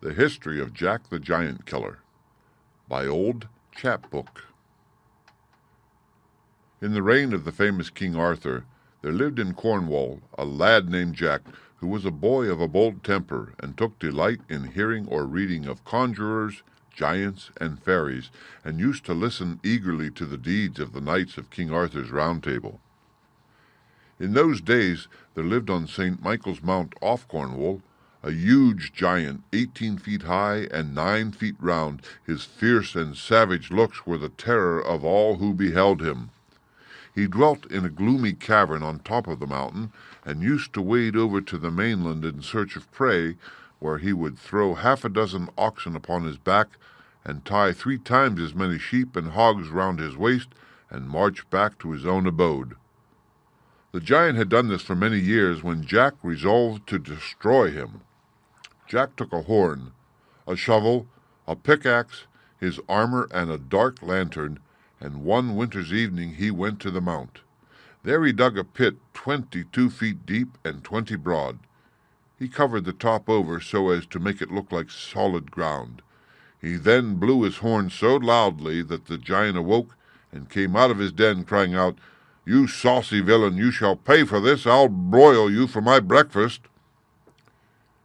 The History of Jack the Giant Killer by Old Chapbook. In the reign of the famous King Arthur, there lived in Cornwall a lad named Jack, who was a boy of a bold temper, and took delight in hearing or reading of conjurers, giants, and fairies, and used to listen eagerly to the deeds of the knights of King Arthur's Round Table. In those days there lived on St. Michael's Mount off Cornwall a huge giant, 18 feet high and 9 feet round. His fierce and savage looks were the terror of all who beheld him. He dwelt in a gloomy cavern on top of the mountain, and used to wade over to the mainland in search of prey, where he would throw 6 oxen upon his back, and tie 3 times as many sheep and hogs round his waist, and march back to his own abode. The giant had done this for many years, when Jack resolved to destroy him. Jack took a horn, a shovel, a pickaxe, his armor, and a dark lantern, and one winter's evening he went to the mount. There he dug a pit 22 feet deep and 20 broad. He covered the top over so as to make it look like solid ground. He then blew his horn so loudly that the giant awoke and came out of his den, crying out, "You saucy villain, you shall pay for this. I'll broil you for my breakfast."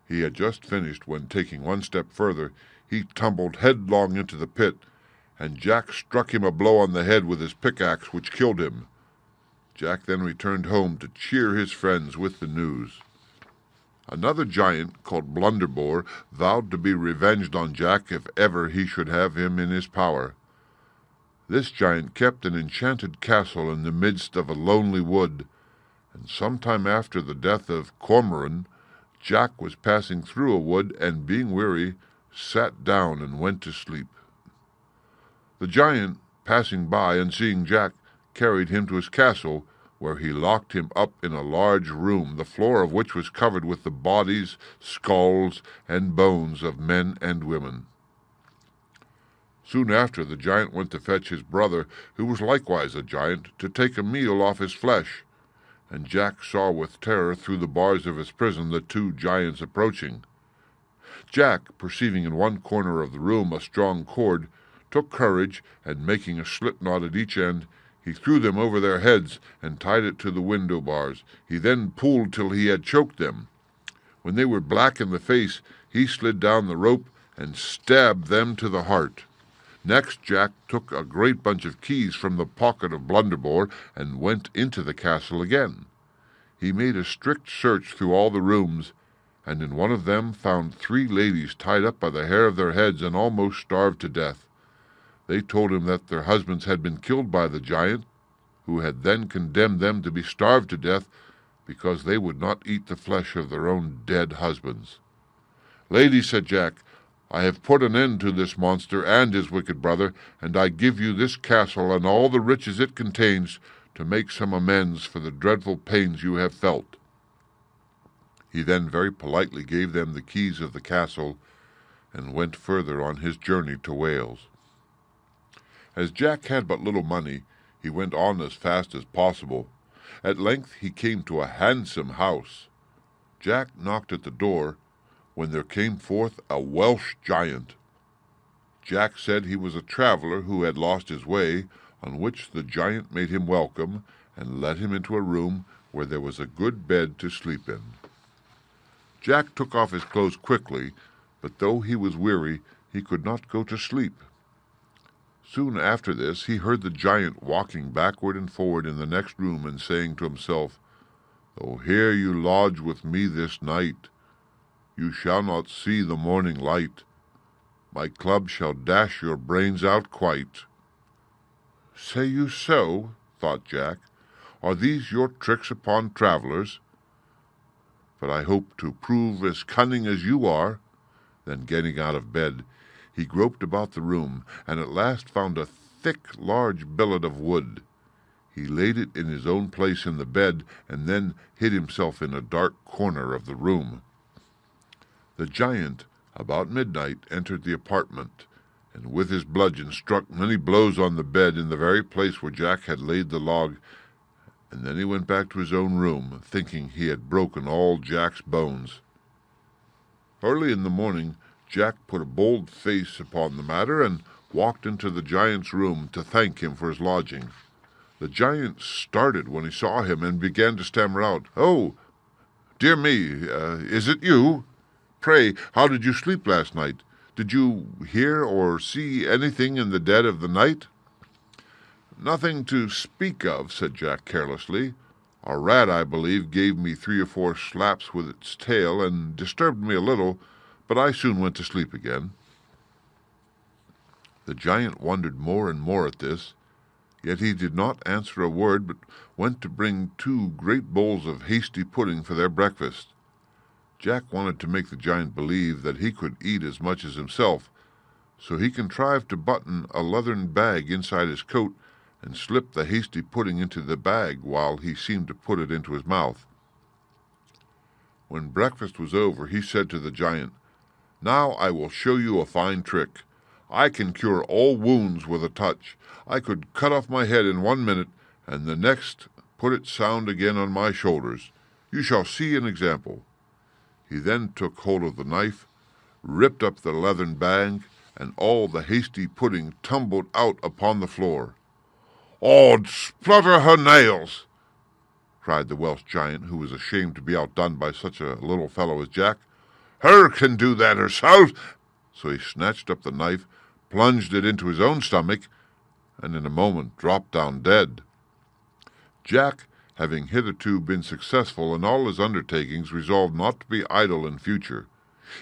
He had just finished when, taking one step further, he tumbled headlong into the pit, and Jack struck him a blow on the head with his pickaxe, which killed him. Jack then returned home to cheer his friends with the news. Another giant, called Blunderbore, vowed to be revenged on Jack if ever he should have him in his power. This giant kept an enchanted castle in the midst of a lonely wood, and some time after the death of Cormoran, Jack was passing through a wood, and being weary, sat down and went to sleep. The giant, passing by and seeing Jack, carried him to his castle, where he locked him up in a large room, the floor of which was covered with the bodies, skulls, and bones of men and women. Soon after, the giant went to fetch his brother, who was likewise a giant, to take a meal off his flesh, and Jack saw with terror through the bars of his prison the two giants approaching. Jack, perceiving in one corner of the room a strong cord, took courage, and making a slip knot at each end, he threw them over their heads and tied it to the window bars. He then pulled till he had choked them. When they were black in the face, he slid down the rope and stabbed them to the heart. Next, Jack took a great bunch of keys from the pocket of Blunderbore and went into the castle again. He made a strict search through all the rooms, and in one of them found 3 ladies tied up by the hair of their heads and almost starved to death. They told him that their husbands had been killed by the giant, who had then condemned them to be starved to death because they would not eat the flesh of their own dead husbands. "Ladies," said Jack, "I have put an end to this monster and his wicked brother, and I give you this castle and all the riches it contains to make some amends for the dreadful pains you have felt." He then very politely gave them the keys of the castle and went further on his journey to Wales. As Jack had but little money, he went on as fast as possible. At length he came to a handsome house. Jack knocked at the door, when there came forth a Welsh giant. Jack said he was a traveller who had lost his way, on which the giant made him welcome, and led him into a room where there was a good bed to sleep in. Jack took off his clothes quickly, but though he was weary, he could not go to sleep. Soon after this he heard the giant walking backward and forward in the next room, and saying to himself, "Though here you lodge with me this night, you shall not see the morning light. My club shall dash your brains out quite." "Say you so?" thought Jack. "Are these your tricks upon travellers? But I hope to prove as cunning as you are." Then getting out of bed, he groped about the room, and at last found a thick, large billet of wood. He laid it in his own place in the bed, and then hid himself in a dark corner of the room. The giant, about midnight, entered the apartment, and with his bludgeon struck many blows on the bed in the very place where Jack had laid the log, and then he went back to his own room, thinking he had broken all Jack's bones. Early in the morning, Jack put a bold face upon the matter, and walked into the giant's room to thank him for his lodging. The giant started when he saw him, and began to stammer out, "Oh, dear me, is it you? Pray, how did you sleep last night? Did you hear or see anything in the dead of the night?" "Nothing to speak of," said Jack carelessly. "A rat, I believe, gave me 3 or 4 slaps with its tail, and disturbed me a little, but I soon went to sleep again." The giant wondered more and more at this, yet he did not answer a word, but went to bring 2 great bowls of hasty pudding for their breakfast. Jack wanted to make the giant believe that he could eat as much as himself, so he contrived to button a leathern bag inside his coat, and slipped the hasty pudding into the bag while he seemed to put it into his mouth. When breakfast was over, he said to the giant, "Now I will show you a fine trick. I can cure all wounds with a touch. I could cut off my head in 1 minute, and the next put it sound again on my shoulders. You shall see an example." He then took hold of the knife, ripped up the leathern bag, and all the hasty pudding tumbled out upon the floor. "Od splutter her nails!" cried the Welsh giant, who was ashamed to be outdone by such a little fellow as Jack. "Her can do that herself." So he snatched up the knife, plunged it into his own stomach, and in a moment dropped down dead. Jack, having hitherto been successful in all his undertakings, resolved not to be idle in future.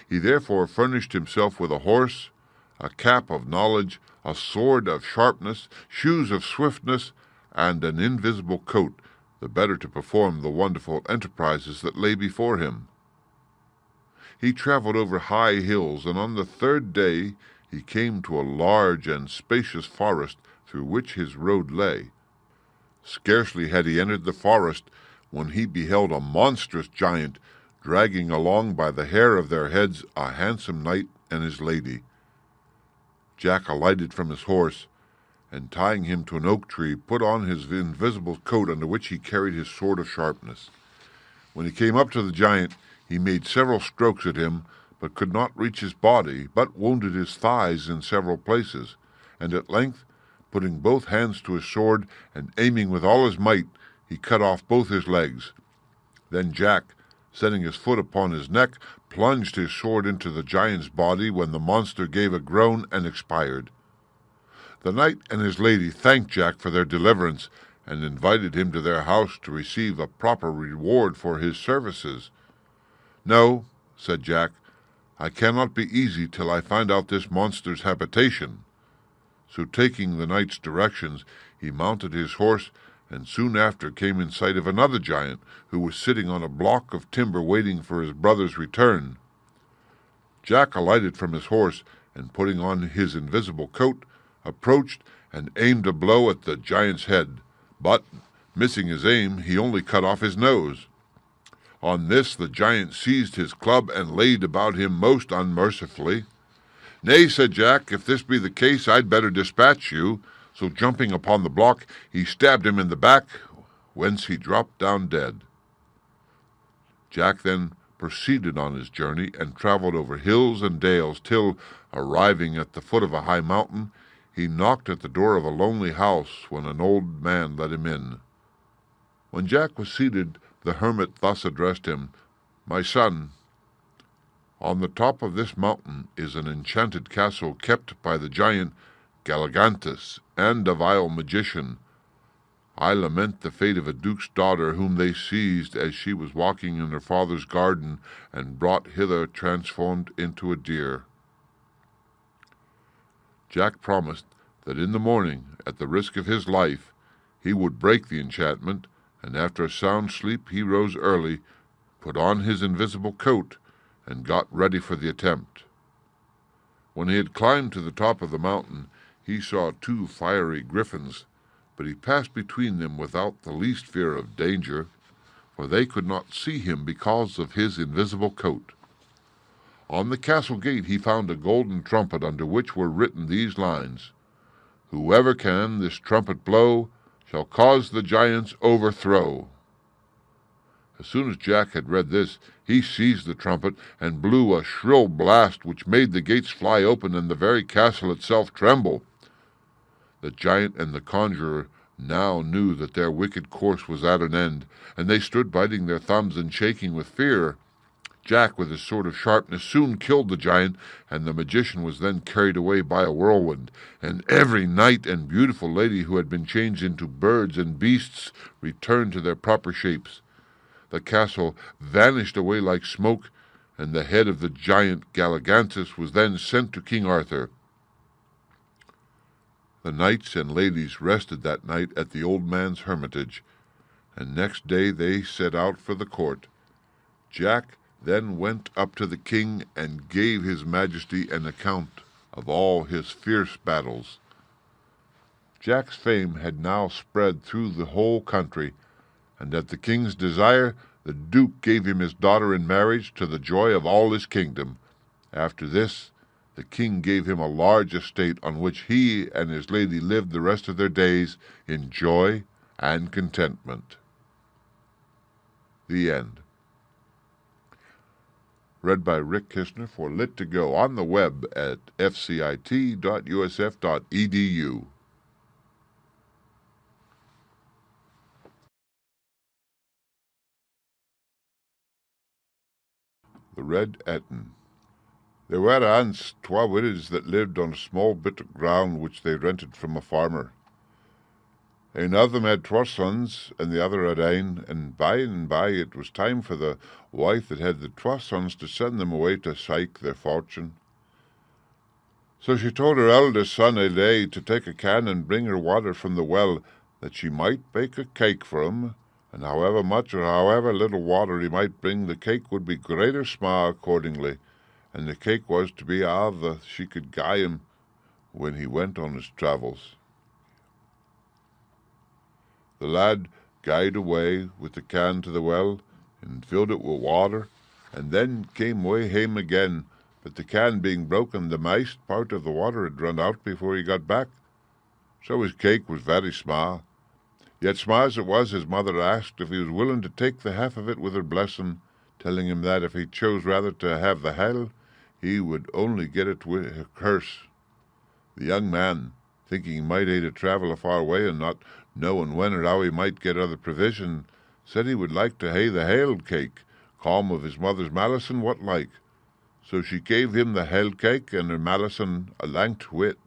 He therefore furnished himself with a horse, a cap of knowledge, a sword of sharpness, shoes of swiftness, and an invisible coat, the better to perform the wonderful enterprises that lay before him. He travelled over high hills, and on the third day he came to a large and spacious forest through which his road lay. Scarcely had he entered the forest when he beheld a monstrous giant dragging along by the hair of their heads a handsome knight and his lady. Jack alighted from his horse, and tying him to an oak tree, put on his invisible coat, under which he carried his sword of sharpness. When he came up to the giant, he made several strokes at him, but could not reach his body, but wounded his thighs in several places, and at length, putting both hands to his sword, and aiming with all his might, he cut off both his legs. Then Jack, setting his foot upon his neck, plunged his sword into the giant's body, when the monster gave a groan and expired. The knight and his lady thanked Jack for their deliverance, and invited him to their house to receive a proper reward for his services. "No," said Jack, "I cannot be easy till I find out this monster's habitation." So taking the knight's directions, he mounted his horse, and soon after came in sight of another giant, who was sitting on a block of timber waiting for his brother's return. Jack alighted from his horse, and putting on his invisible coat, approached and aimed a blow at the giant's head, but, missing his aim, he only cut off his nose. On this the giant seized his club and laid about him most unmercifully. "Nay," said Jack, "if this be the case, I'd better dispatch you." So jumping upon the block, he stabbed him in the back, whence he dropped down dead. Jack then proceeded on his journey, and travelled over hills and dales, till, arriving at the foot of a high mountain, he knocked at the door of a lonely house, when an old man let him in. When Jack was seated, the hermit thus addressed him: "My son, on the top of this mountain is an enchanted castle kept by the giant Galligantus and a vile magician. I lament the fate of a duke's daughter, whom they seized as she was walking in her father's garden, and brought hither transformed into a deer." Jack promised that in the morning, at the risk of his life, he would break the enchantment, and after a sound sleep he rose early, put on his invisible coat, and got ready for the attempt. When he had climbed to the top of the mountain, he saw 2 fiery griffins, but he passed between them without the least fear of danger, for they could not see him because of his invisible coat. On the castle gate he found a golden trumpet, under which were written these lines: "Whoever can this trumpet blow shall cause the giant's overthrow." As soon as Jack had read this, he seized the trumpet and blew a shrill blast, which made the gates fly open and the very castle itself tremble. The giant and the conjurer now knew that their wicked course was at an end, and they stood biting their thumbs and shaking with fear. Jack, with his sword of sharpness, soon killed the giant, and the magician was then carried away by a whirlwind, and every knight and beautiful lady who had been changed into birds and beasts returned to their proper shapes. The castle vanished away like smoke, and the head of the giant Galligantus was then sent to King Arthur. The knights and ladies rested that night at the old man's hermitage, and next day they set out for the court. Jack then went up to the king and gave his majesty an account of all his fierce battles. Jack's fame had now spread through the whole country, and at the king's desire the duke gave him his daughter in marriage, to the joy of all his kingdom. After this the king gave him a large estate, on which he and his lady lived the rest of their days in joy and contentment. The end. Read by Rick Kishner for Lit2Go, on the web at fcit.usf.edu. The Red Etin. There were ance 2 widows that lived on a small bit of ground which they rented from a farmer. Ane of them had 2 sons, and the other had ane, and by it was time for the wife that had the 2 sons to send them away to seek their fortune. So she told her eldest son a day to take a can and bring her water from the well, that she might bake a cake for him, and however much or however little water he might bring, the cake would be great or small accordingly, and the cake was to be all that she could gie him when he went on his travels. The lad gied away with the can to the well, and filled it with water, and then came way hame again, but the can being broken, the maist part of the water had run out before he got back. So his cake was very small. Yet small as it was, his mother asked if he was willing to take the half of it with her blessing, telling him that if he chose rather to have the hale, he would only get it with her curse. The young man, thinking he might aid to travel a far way, and not knowing when or how he might get other provision, said he would like to hae the hale cake, calm of his mother's malison what like. So she gave him the hale cake and her malison a langt wit.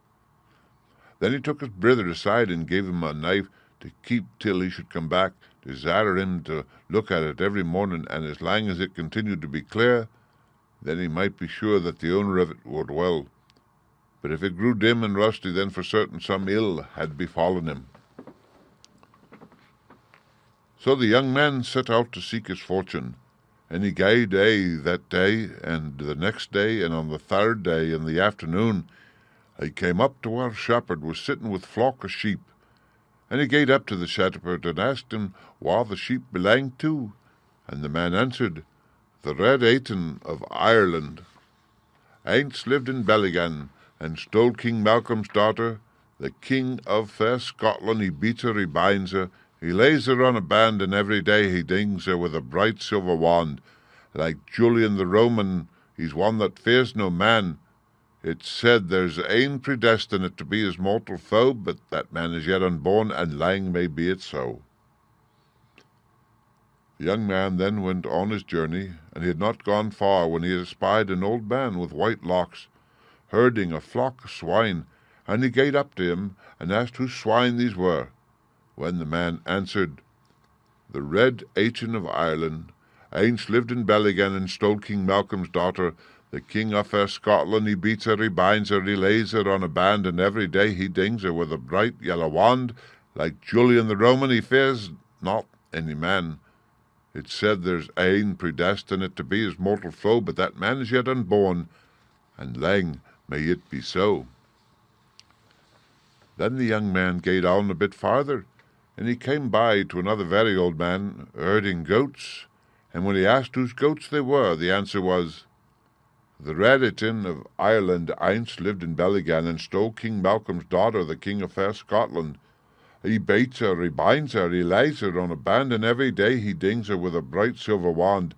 Then he took his brother aside and gave him a knife to keep till he should come back, desiring him to look at it every morning, and as long as it continued to be clear, then he might be sure that the owner of it would well. But if it grew dim and rusty, then for certain some ill had befallen him. So the young man set out to seek his fortune, and he gaed that day, and the next day, and on the third day in the afternoon, he came up to where a shepherd was sitting with flock of sheep, and he gaed up to the shepherd and asked him wha the sheep belonged to, and the man answered, "The red etin of Ireland. Aince lived in Belligan, and stole King Malcolm's daughter, the king of fair Scotland. He beats her, he binds her, he lays her on a band, and every day he dings her with a bright silver wand. Like Julian the Roman, he's one that fears no man. It's said there's ane predestinate to be his mortal foe, but that man is yet unborn, and lang may be it so." The young man then went on his journey, and he had not gone far when he had espied an old man with white locks, herding a flock of swine, and he gaed up to him, and asked whose swine these were, when the man answered, "The red etin of Ireland, aince lived in Belligan, and stole King Malcolm's daughter, the king of fair Scotland. He beats her, he binds her, he lays her on a band, and every day he dings her with a bright yellow wand. Like Julian the Roman, he fears not any man. It's said there's ane predestinate to be his mortal foe, but that man is yet unborn, and lang may it be so." Then the young man gaed on a bit farther, and he came by to another very old man herding goats, and when he asked whose goats they were, the answer was, "The red etin of Ireland aince lived in Belligan, and stole King Malcolm's daughter, the king of fair Scotland. He baits her, he binds her, he lays her on a band, and every day he dings her with a bright silver wand.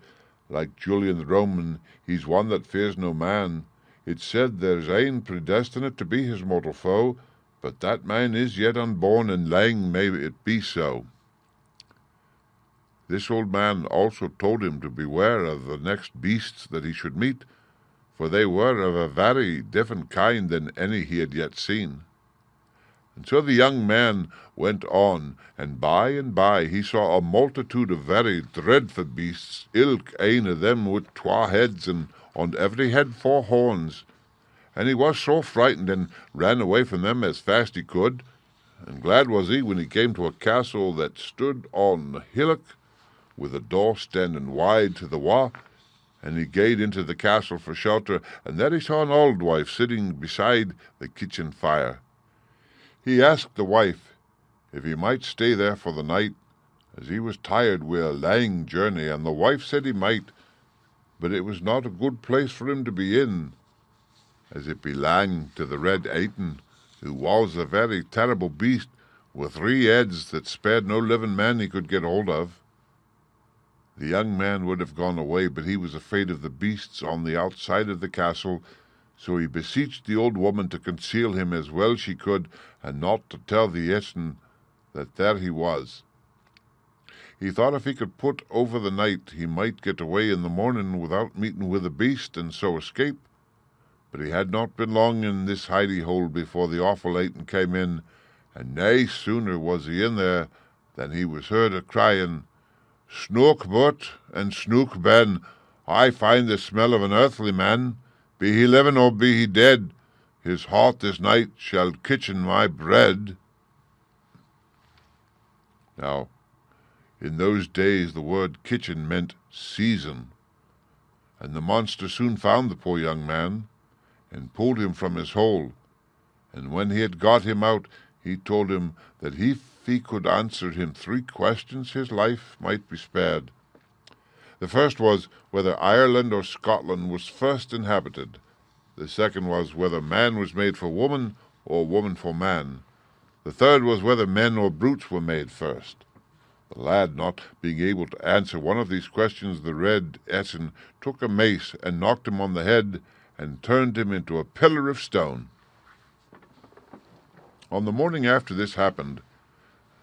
Like Julian the Roman, he's one that fears no man. It's said there's ane predestinate to be his mortal foe, but that man is yet unborn, and lang may it be so." This old man also told him to beware of the next beasts that he should meet, for they were of a very different kind than any he had yet seen. And so the young man went on, and by he saw a multitude of very dreadful beasts, ilk ane of them with twa heads, and on every head 4 horns. And he was so frightened, and ran away from them as fast he could. And glad was he when he came to a castle that stood on a hillock, with a door standing wide to the wa, and he gaed into the castle for shelter, and there he saw an old wife sitting beside the kitchen fire. He asked the wife if he might stay there for the night, as he was tired with a lang journey, and the wife said he might, but it was not a good place for him to be in, as it belonged to the red etin, who was a very terrible beast, with 3 heads that spared no living man he could get hold of. The young man would have gone away, but he was afraid of the beasts on the outside of the castle, so he beseeched the old woman to conceal him as well she could, and not to tell the etin that there he was. He thought if he could put over the night, he might get away in the morning without meeting with a beast, and so escape. But he had not been long in this hidey-hole before the awful etin came in, and nae sooner was he in there than he was heard a-crying, "Snook but and snook ben, I find the smell of an earthly man. Be he living or be he dead, his heart this night shall kitchen my bread. Now, in those days the word kitchen meant season, and the monster soon found the poor young man, and pulled him from his hole, and when he had got him out, he told him that if he could answer him 3 questions, his life might be spared. The first was whether Ireland or Scotland was first inhabited. The second was whether man was made for woman or woman for man. The third was whether men or brutes were made first. The lad not being able to answer one of these questions, the red etin took a mace and knocked him on the head and turned him into a pillar of stone. On the morning after this happened,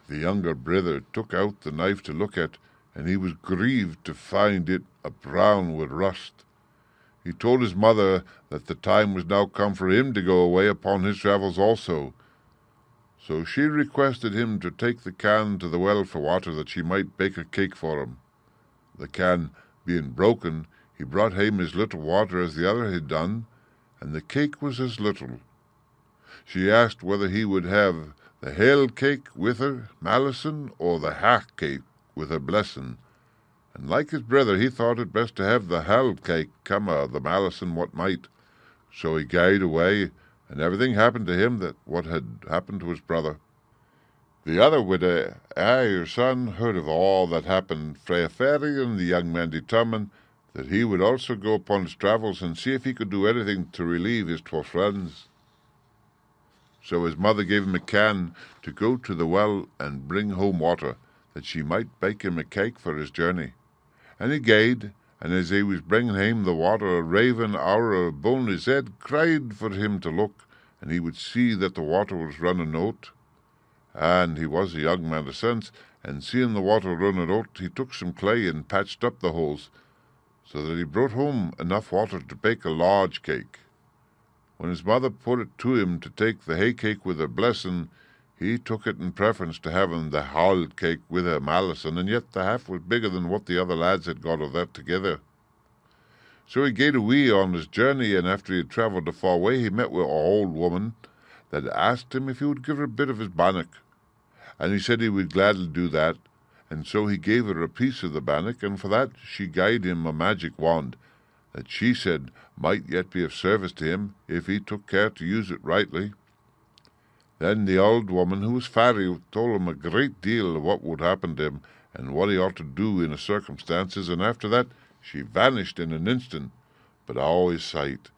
the younger brother took out the knife to look at, and he was grieved to find it a brown with rust. He told his mother that the time was now come for him to go away upon his travels also. So she requested him to take the can to the well for water, that she might bake a cake for him. The can being broken, he brought home as little water as the other had done, and the cake was as little. She asked whether he would have the hale cake with her malison, or the half cake with her blessing. And like his brother, he thought it best to have the hale cake, come the malison what might. So he gaed away, and everything happened to him that what had happened to his brother. The other widow, her son, heard of all that happened frae a fairy, and the young man determined that he would also go upon his travels and see if he could do anything to relieve his 2 friends. So his mother gave him a can to go to the well and bring home water, that she might bake him a cake for his journey. And he gaed, and as he was bringing home the water, a raven ower abone his head cried for him to look, and he would see that the water was running out. And he was a young man of sense, and seeing the water running out, he took some clay and patched up the holes, so that he brought home enough water to bake a large cake. When his mother put it to him to take the hay cake with her blessing, he took it in preference to having the whole cake with her malison, and yet the half was bigger than what the other lads had got of that together. So he gaed away on his journey, and after he had travelled a far way, he met with an old woman that asked him if he would give her a bit of his bannock, and he said he would gladly do that, and so he gave her a piece of the bannock, and for that she gave him a magic wand, that she said might yet be of service to him if he took care to use it rightly. Then the old woman, who was fairy, told him a great deal of what would happen to him, and what he ought to do in the circumstances, and after that she vanished in an instant, but out of his sight.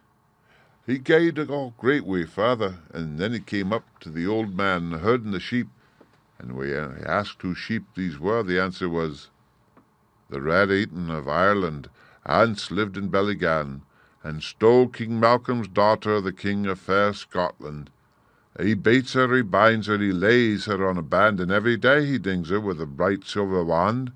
He gaed a great way farther, and then he came up to the old man herding the sheep, and when he asked whose sheep these were, the answer was, "The Red Etin of Ireland, ance lived in Bellygan, and stole King Malcolm's daughter, the King of fair Scotland. He beats her, he binds her, he lays her on a band, and every day he dings her with a bright silver wand.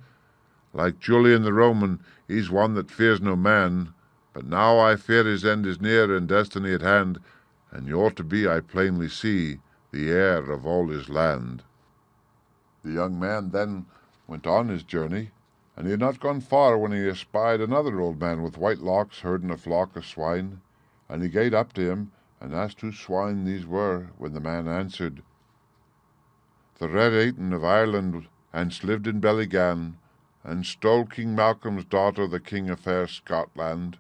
Like Julian the Roman, he's one that fears no man, but now I fear his end is near, and destiny at hand, and you're to be, I plainly see, the heir of all his land." The young man then went on his journey, and he had not gone far when he espied another old man with white locks herding a flock of swine, and he gaed up to him, and asked whose swine these were, when the man answered, "The Red Etin of Ireland, ance lived in Bellygan, and stole King Malcolm's daughter, the King of fair Scotland.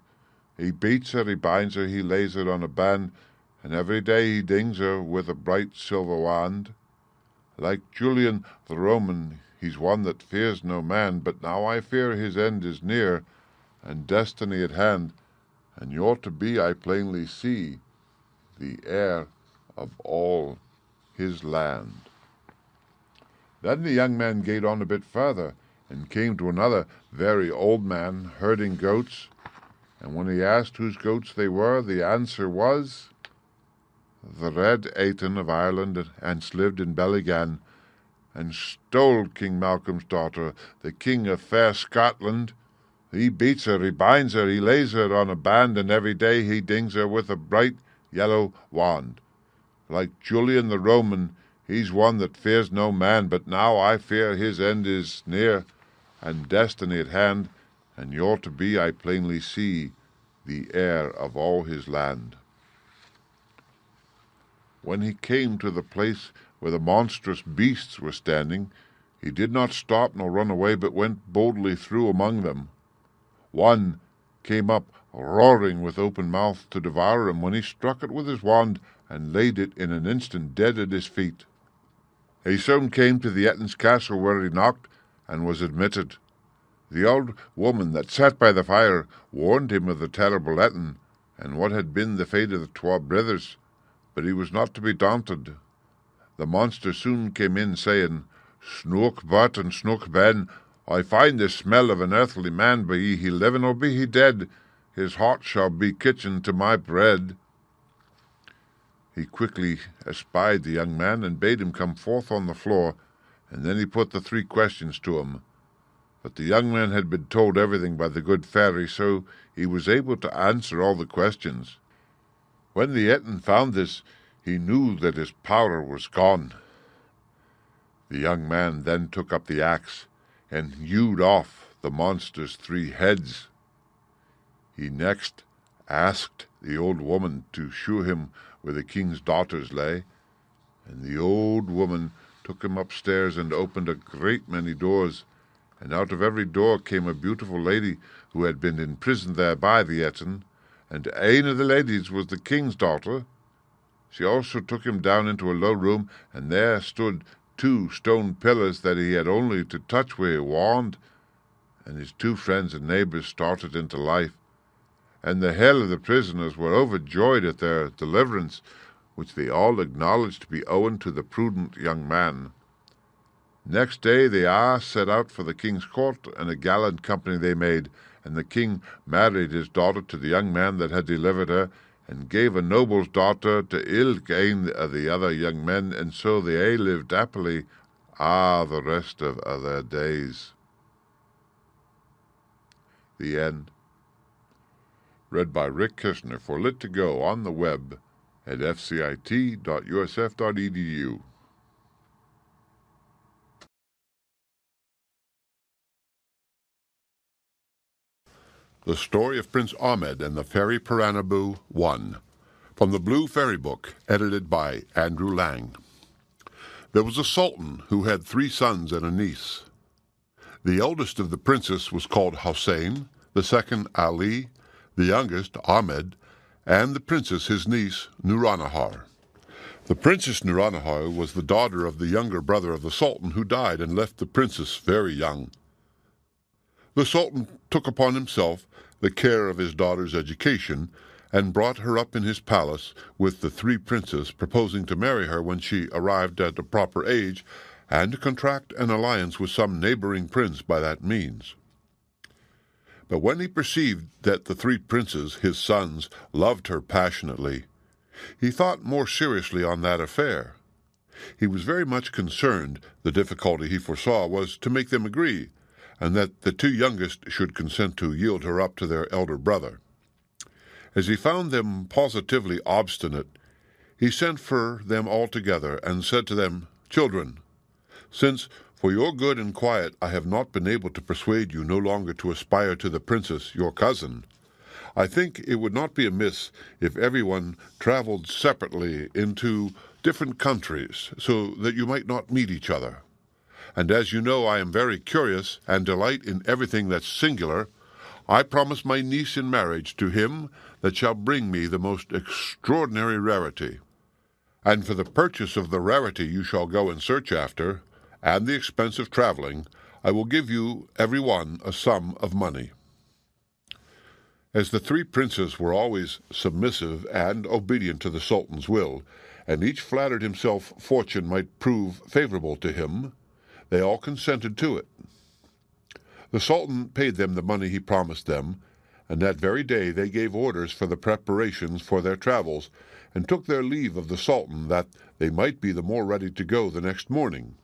He beats her, he binds her, he lays her on a band, and every day he dings her with a bright silver wand. Like Julian the Roman, he's one that fears no man, but now I fear his end is near, and destiny at hand, and you're to be, I plainly see, the heir of all his land." Then the young man gaed on a bit further, and came to another very old man herding goats, and when he asked whose goats they were, the answer was, "The Red Etin of Ireland, ance lived in Bellygan, and stole King Malcolm's daughter, the King of fair Scotland. He beats her, he binds her, he lays her on a band, and every day he dings her with a bright yellow wand. Like Julian the Roman, he's one that fears no man, but now I fear his end is near, and destiny at hand, and you're to be, I plainly see, the heir of all his land." When he came to the place where the monstrous beasts were standing, he did not stop nor run away, but went boldly through among them. One came up roaring with open mouth to devour him, when he struck it with his wand and laid it in an instant dead at his feet. He soon came to the etin's castle, where he knocked and was admitted. The old woman that sat by the fire warned him of the terrible etin, and what had been the fate of the twa brothers, but he was not to be daunted. The monster soon came in, saying, "Snook but and snook ben, I find the smell of an earthly man, be he living or be he dead. His heart shall be kitchen to my bread." He quickly espied the young man, and bade him come forth on the floor, and then he put the 3 questions to him. But the young man had been told everything by the good fairy, so he was able to answer all the questions. When the etin found this, he knew that his power was gone. The young man then took up the axe and hewed off the monster's 3 heads. He next asked the old woman to shew him where the king's daughters lay, and the old woman took him upstairs and opened a great many doors, and out of every door came a beautiful lady who had been imprisoned there by the etin, and ane of the ladies was the king's daughter. She also took him down into a low room, and there stood 2 stone pillars that he had only to touch with a wand, and his 2 friends and neighbours started into life, and the hell of the prisoners were overjoyed at their deliverance, which they all acknowledged to be owing to the prudent young man. Next day they a' set out for the king's court, and a gallant company they made, and the king married his daughter to the young man that had delivered her, and gave a noble's daughter to ilk ane of the other young men, and so they a' lived happily the rest of their days. The end. Read by Rick Kishner for Lit2Go on the web at fcit.usf.edu. The Story of Prince Ahmed and the Fairy Paranaboo 1, from the Blue Fairy Book, edited by Andrew Lang. There was a sultan who had 3 sons and a niece. The eldest of the princes was called Hussein, the second Ali, the youngest Ahmed, and the princess his niece Nuranahar. The Princess Nuranahar was the daughter of the younger brother of the sultan, who died and left the princess very young. The sultan took upon himself the care of his daughter's education, and brought her up in his palace with the 3 princes, proposing to marry her when she arrived at a proper age, and to contract an alliance with some neighboring prince by that means. But when he perceived that the 3 princes, his sons, loved her passionately, he thought more seriously on that affair. He was very much concerned. The difficulty he foresaw was to make them agree, and that the 2 youngest should consent to yield her up to their elder brother. As he found them positively obstinate, he sent for them all together, and said to them, "Children, since for your good and quiet I have not been able to persuade you no longer to aspire to the princess, your cousin, I think it would not be amiss if everyone traveled separately into different countries, so that you might not meet each other. And as you know I am very curious, and delight in everything that's singular, I promise my niece in marriage to him that shall bring me the most extraordinary rarity. And for the purchase of the rarity you shall go in search after, and the expense of traveling, I will give you every one a sum of money." As the 3 princes were always submissive and obedient to the sultan's will, and each flattered himself fortune might prove favorable to him, they all consented to it. The sultan paid them the money he promised them, and that very day they gave orders for the preparations for their travels, and took their leave of the sultan, that they might be the more ready to go the next morning.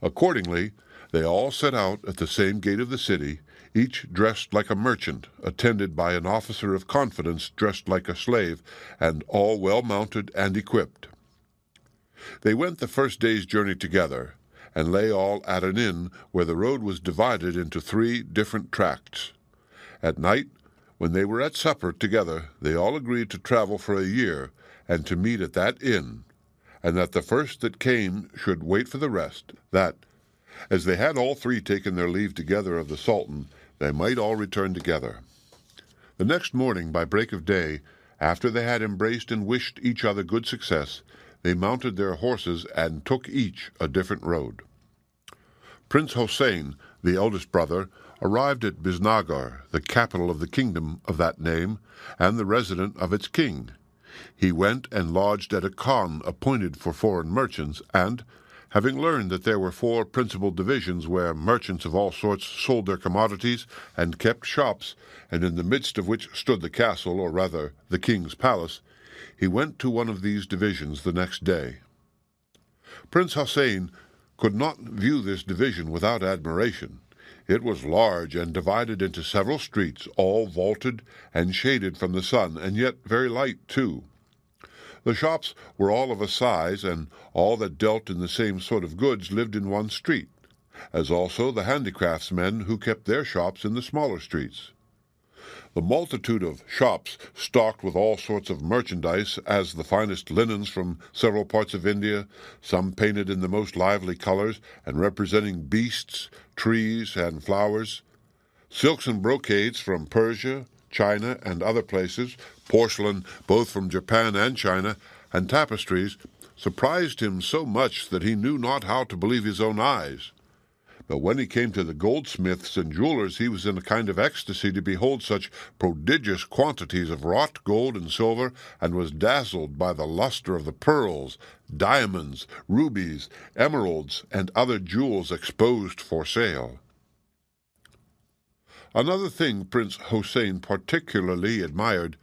Accordingly, they all set out at the same gate of the city, each dressed like a merchant, attended by an officer of confidence dressed like a slave, and all well mounted and equipped. They went the first day's journey together, and lay all at an inn where the road was divided into 3 different tracts. At night, when they were at supper together, they all agreed to travel for a year, and to meet at that inn, and that the first that came should wait for the rest, that, as they had all three taken their leave together of the Sultan, they might all return together. The next morning, by break of day, after they had embraced and wished each other good success, they mounted their horses and took each a different road. Prince Hossein, the eldest brother, arrived at Biznagar, the capital of the kingdom of that name, and the resident of its king. He went and lodged at a khan appointed for foreign merchants, and, having learned that there were 4 principal divisions where merchants of all sorts sold their commodities and kept shops, and in the midst of which stood the castle, or rather the king's palace, he went to one of these divisions the next day. Prince Hossein could not view this division without admiration. It was large and divided into several streets, all vaulted and shaded from the sun, and yet very light too. The shops were all of a size, and all that dealt in the same sort of goods lived in one street, as also the handicraftsmen who kept their shops in the smaller streets. The multitude of shops stocked with all sorts of merchandise, as the finest linens from several parts of India, some painted in the most lively colors and representing beasts, trees, and flowers, silks and brocades from Persia, China, and other places, porcelain both from Japan and China, and tapestries, surprised him so much that he knew not how to believe his own eyes. But when he came to the goldsmiths and jewelers, he was in a kind of ecstasy to behold such prodigious quantities of wrought gold and silver, and was dazzled by the luster of the pearls, diamonds, rubies, emeralds, and other jewels exposed for sale. Another thing Prince Hossein particularly admired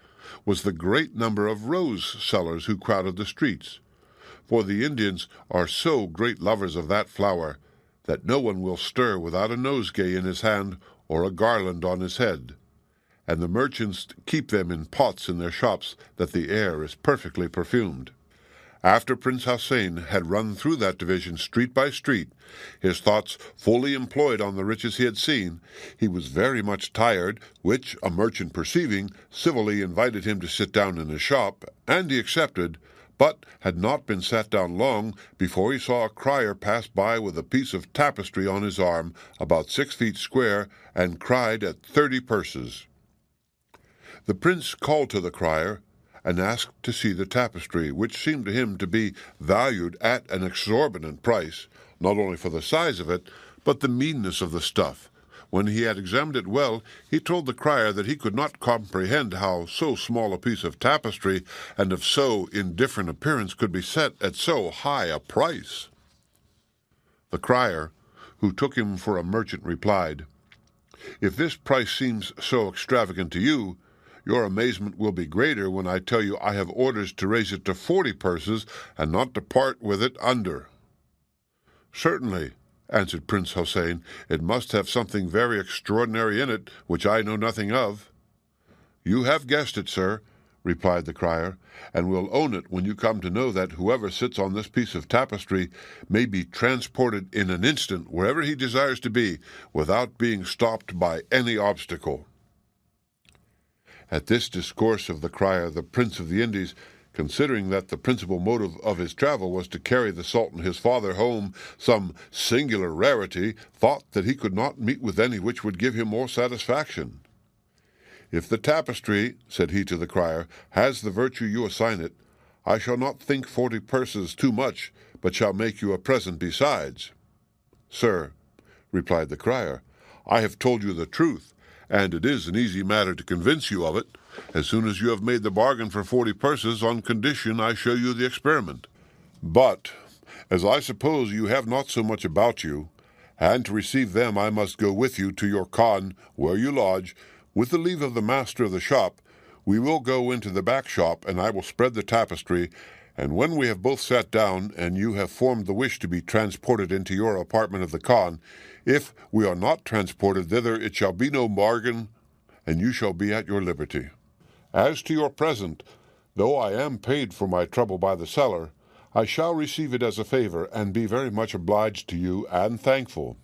was the great number of rose sellers who crowded the streets, for the Indians are so great lovers of that flower that no one will stir without a nosegay in his hand or a garland on his head, and the merchants keep them in pots in their shops, that the air is perfectly perfumed. After Prince Hossein had run through that division street by street, his thoughts fully employed on the riches he had seen, he was very much tired, which, a merchant perceiving, civilly invited him to sit down in his shop, and he accepted, but had not been sat down long before he saw a crier pass by with a piece of tapestry on his arm, about 6 feet square, and cried at 30 purses. The prince called to the crier, and asked to see the tapestry, which seemed to him to be valued at an exorbitant price, not only for the size of it, but the meanness of the stuff. When he had examined it well, he told the crier that he could not comprehend how so small a piece of tapestry and of so indifferent appearance could be set at so high a price. The crier, who took him for a merchant, replied, "If this price seems so extravagant to you, your amazement will be greater when I tell you I have orders to raise it to 40 purses, and not to part with it under." "Certainly," answered Prince Hossein, "it must have something very extraordinary in it, which I know nothing of." "You have guessed it, sir," replied the crier, "and will own it when you come to know that whoever sits on this piece of tapestry may be transported in an instant wherever he desires to be, without being stopped by any obstacle." At this discourse of the crier, the Prince of the Indies, considering that the principal motive of his travel was to carry the Sultan his father home some singular rarity, thought that he could not meet with any which would give him more satisfaction. "If the tapestry," said he to the crier, "has the virtue you assign it, I shall not think 40 purses too much, but shall make you a present besides." "Sir," replied the crier, "I have told you the truth, and it is an easy matter to convince you of it, as soon as you have made the bargain for 40 purses, on condition I show you the experiment. But, as I suppose you have not so much about you, and to receive them I must go with you to your khan, where you lodge, with the leave of the master of the shop, we will go into the back shop, and I will spread the tapestry, and when we have both sat down, and you have formed the wish to be transported into your apartment of the khan, if we are not transported thither, it shall be no bargain, and you shall be at your liberty. As to your present, though I am paid for my trouble by the seller, I shall receive it as a favor, and be very much obliged to you, and thankful."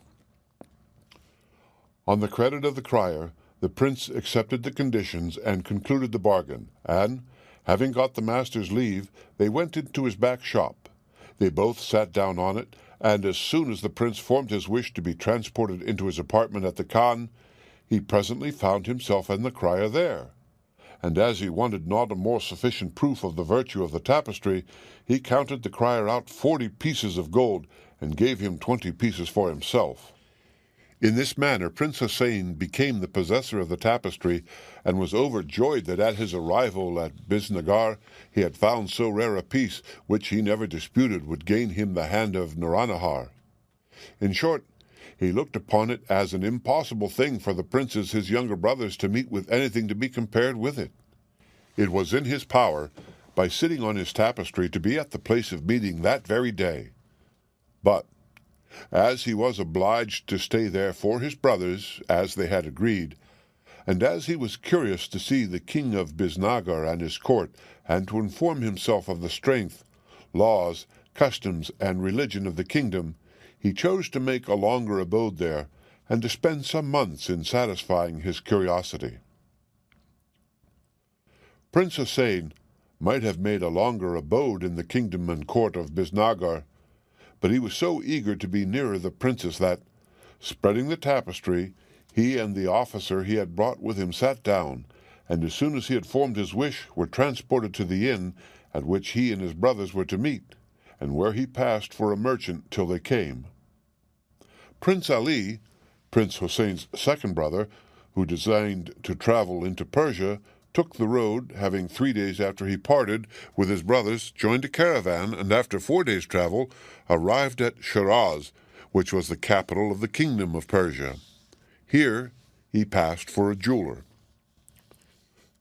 On the credit of the crier, the prince accepted the conditions and concluded the bargain, and, Having got the master's leave, they went into his back shop. They both sat down on it, and as soon as the prince formed his wish to be transported into his apartment at the Khan, he presently found himself and the crier there. And as he wanted not a more sufficient proof of the virtue of the tapestry, he counted the crier out 40 pieces of gold, and gave him 20 pieces for himself. In this manner Prince Hussein became the possessor of the tapestry, and was overjoyed that at his arrival at Biznagar he had found so rare a piece, which he never disputed would gain him the hand of Nuranahar. In short, he looked upon it as an impossible thing for the princes his younger brothers to meet with anything to be compared with it. It was in his power, by sitting on his tapestry, to be at the place of meeting that very day. But as he was obliged to stay there for his brothers, as they had agreed, and as he was curious to see the king of Biznagar and his court, and to inform himself of the strength, laws, customs, and religion of the kingdom, he chose to make a longer abode there, and to spend some months in satisfying his curiosity. Prince Hussein might have made a longer abode in the kingdom and court of Biznagar, but he was so eager to be nearer the princess that, spreading the tapestry, he and the officer he had brought with him sat down, and as soon as he had formed his wish, were transported to the inn at which he and his brothers were to meet, and where he passed for a merchant till they came. Prince Ali, Prince Hussein's second brother, who designed to travel into Persia, took the road, having 3 days after he parted with his brothers, joined a caravan, and after 4 days' travel, arrived at Shiraz, which was the capital of the kingdom of Persia. Here he passed for a jeweler.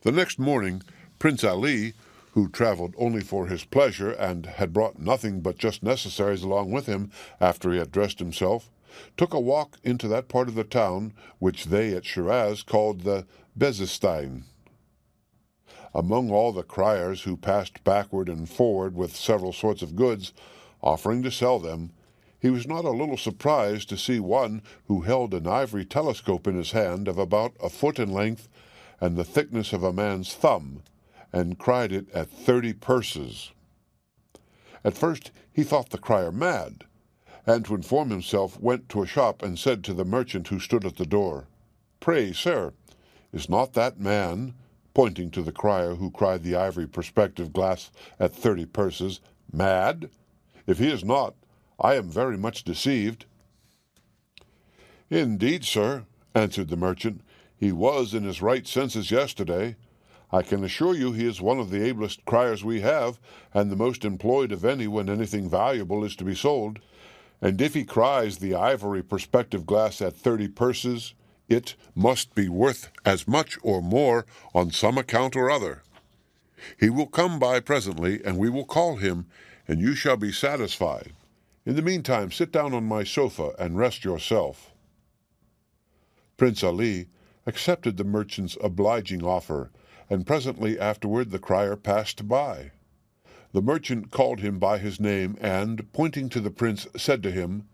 The next morning, Prince Ali, who traveled only for his pleasure, and had brought nothing but just necessaries along with him after he had dressed himself, took a walk into that part of the town which they at Shiraz called the Bezestein. Among all the criers who passed backward and forward with several sorts of goods, offering to sell them, he was not a little surprised to see one who held an ivory telescope in his hand of about a foot in length and the thickness of a man's thumb, and cried it at 30 purses. At first he thought the crier mad, and to inform himself went to a shop and said to the merchant who stood at the door, "Pray, sir, is not that man," pointing to the crier who cried the ivory perspective glass at 30 purses, "mad? If he is not, I am very much deceived." "Indeed, sir," answered the merchant, "he was in his right senses yesterday. I can assure you he is one of the ablest criers we have, and the most employed of any when anything valuable is to be sold. And if he cries the ivory perspective glass at 30 purses, it must be worth as much or more on some account or other. He will come by presently, and we will call him, and you shall be satisfied. In the meantime, sit down on my sofa and rest yourself." Prince Ali accepted the merchant's obliging offer, and presently afterward the crier passed by. The merchant called him by his name, and, pointing to the prince, said to him,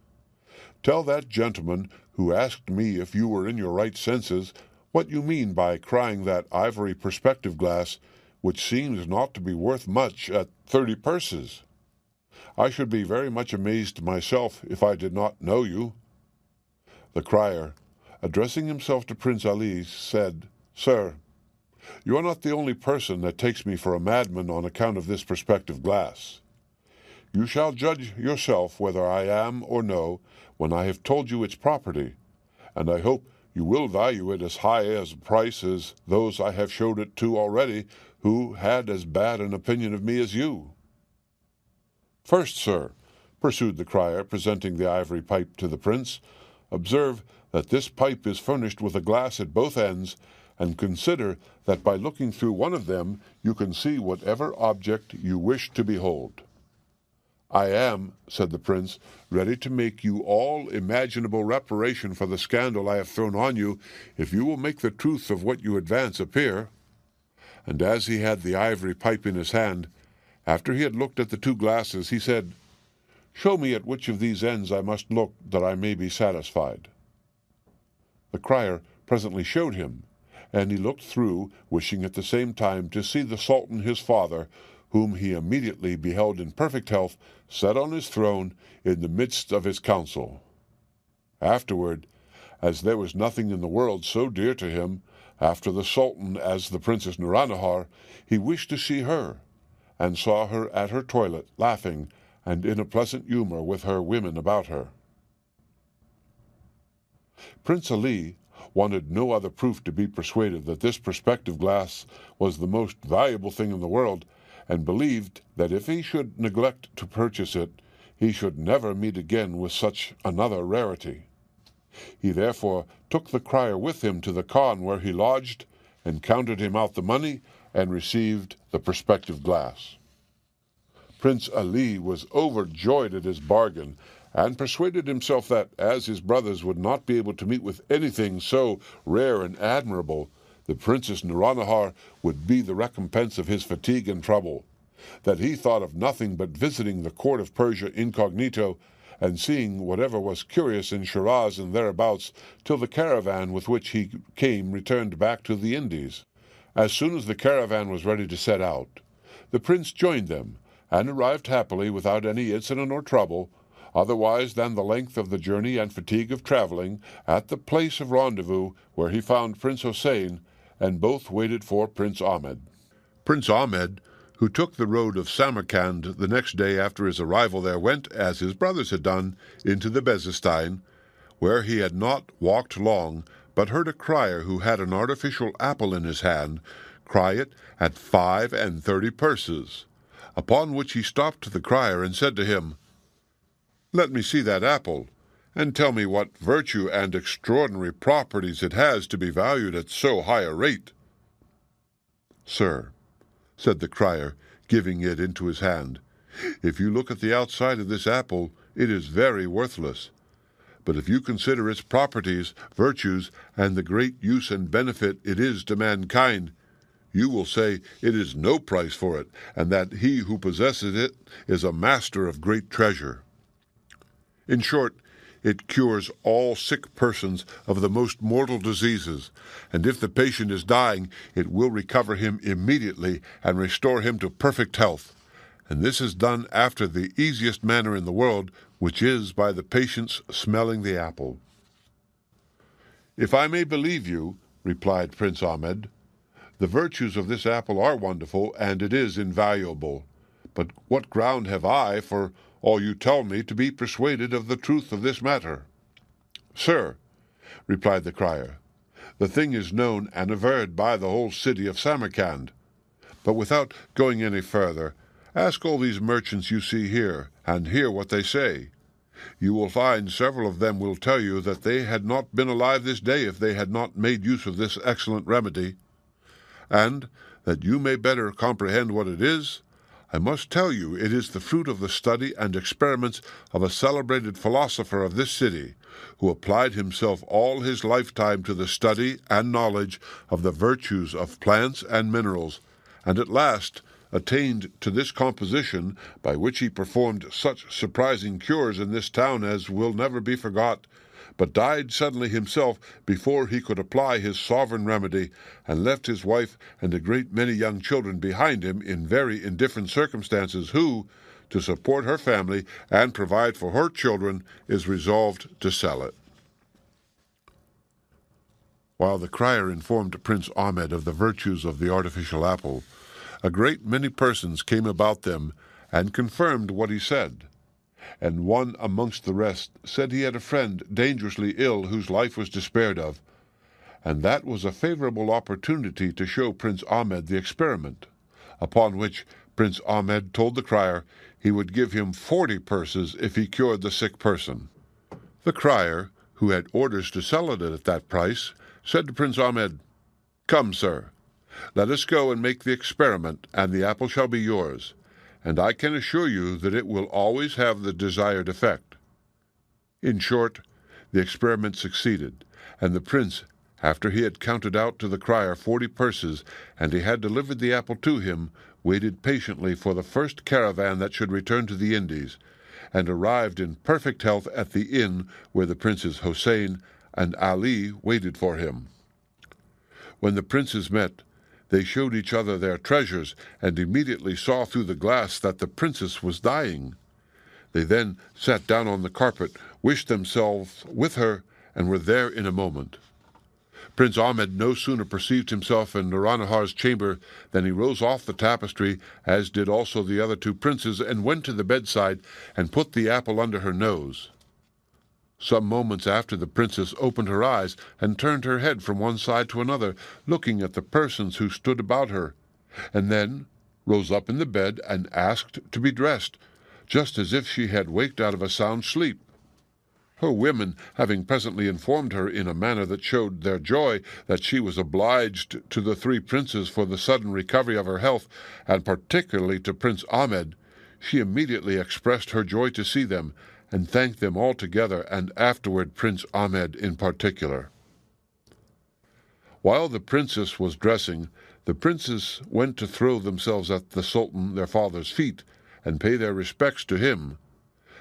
"Tell that gentleman who asked me if you were in your right senses what you mean by crying that ivory perspective glass, which seems not to be worth much, at 30 purses. I should be very much amazed myself if I did not know you." The crier, addressing himself to Prince Ali, said, "Sir, you are not the only person that takes me for a madman on account of this perspective glass. You shall judge yourself whether I am or no when I have told you its property, and I hope you will value it as high as a price as those I have showed it to already, who had as bad an opinion of me as you." "First, sir," pursued the crier, presenting the ivory pipe to the prince, "observe that this pipe is furnished with a glass at both ends, and consider that by looking through one of them you can see whatever object you wish to behold." "I am," said the prince, "ready to make you all imaginable reparation for the scandal I have thrown on you, if you will make the truth of what you advance appear." And as he had the ivory pipe in his hand, after he had looked at the 2 glasses, he said, "Show me at which of these ends I must look, that I may be satisfied." The crier presently showed him, and he looked through, wishing at the same time to see the Sultan his father, whom he immediately beheld in perfect health, set on his throne in the midst of his council. Afterward, as there was nothing in the world so dear to him, after the Sultan as the Princess Nuranihar, he wished to see her, and saw her at her toilet, laughing, and in a pleasant humour with her women about her. Prince Ali wanted no other proof to be persuaded that this perspective glass was the most valuable thing in the world, and believed that if he should neglect to purchase it, he should never meet again with such another rarity. He therefore took the crier with him to the khan where he lodged, and counted him out the money, and received the perspective glass. Prince Ali was overjoyed at his bargain, and persuaded himself that, as his brothers would not be able to meet with anything so rare and admirable, the Princess Nuranihar would be the recompense of his fatigue and trouble, that he thought of nothing but visiting the court of Persia incognito, and seeing whatever was curious in Shiraz and thereabouts, till the caravan with which he came returned back to the Indies. As soon as the caravan was ready to set out, the prince joined them, and arrived happily without any incident or trouble, otherwise than the length of the journey and fatigue of travelling, at the place of rendezvous, where he found Prince Hussein, and both waited for Prince Ahmed. Prince Ahmed, who took the road of Samarkand the next day after his arrival there, went, as his brothers had done, into the Bezestein, where he had not walked long, but heard a crier who had an artificial apple in his hand cry it at 35 purses, upon which he stopped the crier and said to him, "Let me see that apple, and tell me what virtue and extraordinary properties it has to be valued at so high a rate." "Sir," said the crier, giving it into his hand, "if you look at the outside of this apple, it is very worthless. But if you consider its properties, virtues, and the great use and benefit it is to mankind, you will say it is no price for it, and that he who possesses it is a master of great treasure. In short, it cures all sick persons of the most mortal diseases, and if the patient is dying, it will recover him immediately and restore him to perfect health. And this is done after the easiest manner in the world, which is by the patient's smelling the apple." "If I may believe you," replied Prince Ahmed, "the virtues of this apple are wonderful, and it is invaluable. But what ground have I, for all you tell me, to be persuaded of the truth of this matter?" "Sir," replied the crier, "the thing is known and averred by the whole city of Samarkand. But without going any further, ask all these merchants you see here, and hear what they say. You will find several of them will tell you that they had not been alive this day if they had not made use of this excellent remedy. And, that you may better comprehend what it is, I must tell you it is the fruit of the study and experiments of a celebrated philosopher of this city, who applied himself all his lifetime to the study and knowledge of the virtues of plants and minerals, and at last attained to this composition, by which he performed such surprising cures in this town as will never be forgot, but died suddenly himself before he could apply his sovereign remedy, and left his wife and a great many young children behind him in very indifferent circumstances, who, to support her family and provide for her children, is resolved to sell it." While the crier informed Prince Ahmed of the virtues of the artificial apple, a great many persons came about them and confirmed what he said. And one amongst the rest said he had a friend dangerously ill whose life was despaired of, and that was a favorable opportunity to show Prince Ahmed the experiment, upon which Prince Ahmed told the crier he would give him 40 purses if he cured the sick person. The crier, who had orders to sell it at that price, said to Prince Ahmed, "Come, sir, let us go and make the experiment, and the apple shall be yours, and I can assure you that it will always have the desired effect." In short, the experiment succeeded, and the prince, after he had counted out to the crier 40 purses, and he had delivered the apple to him, waited patiently for the first caravan that should return to the Indies, and arrived in perfect health at the inn where the Princes Hussein and Ali waited for him. When the princes met, they showed each other their treasures, and immediately saw through the glass that the princess was dying. They then sat down on the carpet, wished themselves with her, and were there in a moment. Prince Ahmed no sooner perceived himself in Naranahar's chamber than he rose off the tapestry, as did also the other two princes, and went to the bedside and put the apple under her nose. Some moments after, the princess opened her eyes and turned her head from one side to another, looking at the persons who stood about her, and then rose up in the bed and asked to be dressed, just as if she had waked out of a sound sleep. Her women having presently informed her in a manner that showed their joy that she was obliged to the three princes for the sudden recovery of her health, and particularly to Prince Ahmed, she immediately expressed her joy to see them, and thanked them all together, and afterward Prince Ahmed in particular. While the princess was dressing, the princes went to throw themselves at the Sultan their father's feet, and pay their respects to him.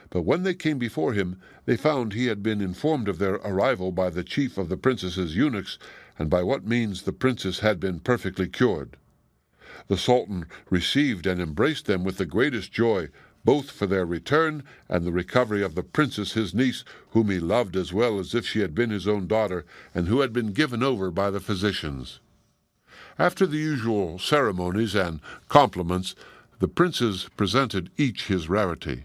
But when they came before him, they found he had been informed of their arrival by the chief of the princess's eunuchs, and by what means the princess had been perfectly cured. The Sultan received and embraced them with the greatest joy, both for their return and the recovery of the princess his niece, whom he loved as well as if she had been his own daughter, and who had been given over by the physicians. After the usual ceremonies and compliments, the princes presented each his rarity.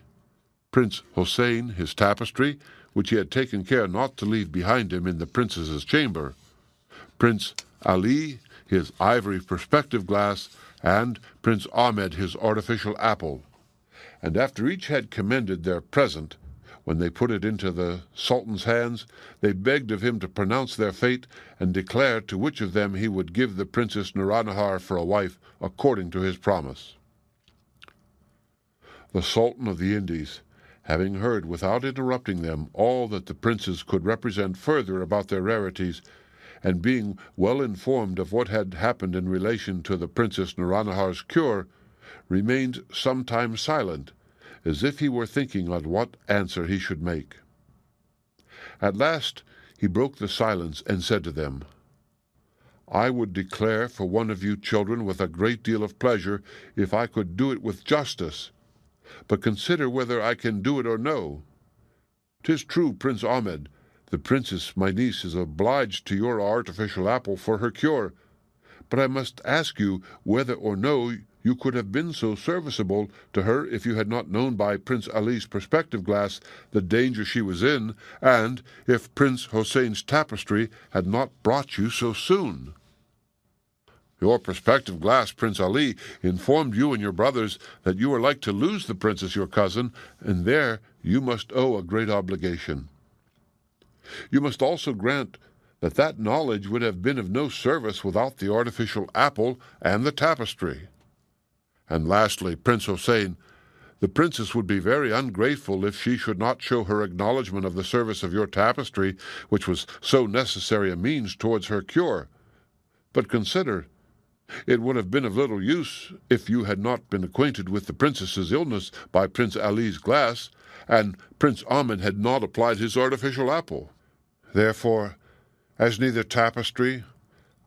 Prince Hossein his tapestry, which he had taken care not to leave behind him in the princess's chamber, Prince Ali his ivory perspective glass, and Prince Ahmed his artificial apple. And after each had commended their present, when they put it into the Sultan's hands, they begged of him to pronounce their fate, and declare to which of them he would give the Princess Nuranihar for a wife, according to his promise. The Sultan of the Indies, having heard without interrupting them all that the princes could represent further about their rarities, and being well informed of what had happened in relation to the Princess Nuranihar's cure, remained some time silent, as if he were thinking on what answer he should make. At last he broke the silence and said to them, "I would declare for one of you children with a great deal of pleasure, if I could do it with justice. But consider whether I can do it or no. 'Tis true, Prince Ahmed, the princess my niece is obliged to your artificial apple for her cure, but I must ask you whether or no you could have been so serviceable to her if you had not known by Prince Ali's perspective glass the danger she was in, and if Prince Hossein's tapestry had not brought you so soon. Your perspective glass, Prince Ali, informed you and your brothers that you were like to lose the princess your cousin, and there you must owe a great obligation. You must also grant that that knowledge would have been of no service without the artificial apple and the tapestry. And lastly, Prince Hossein, the princess would be very ungrateful if she should not show her acknowledgment of the service of your tapestry, which was so necessary a means towards her cure. But consider, it would have been of little use if you had not been acquainted with the princess's illness by Prince Ali's glass, and Prince Ahmed had not applied his artificial apple. Therefore, as neither tapestry,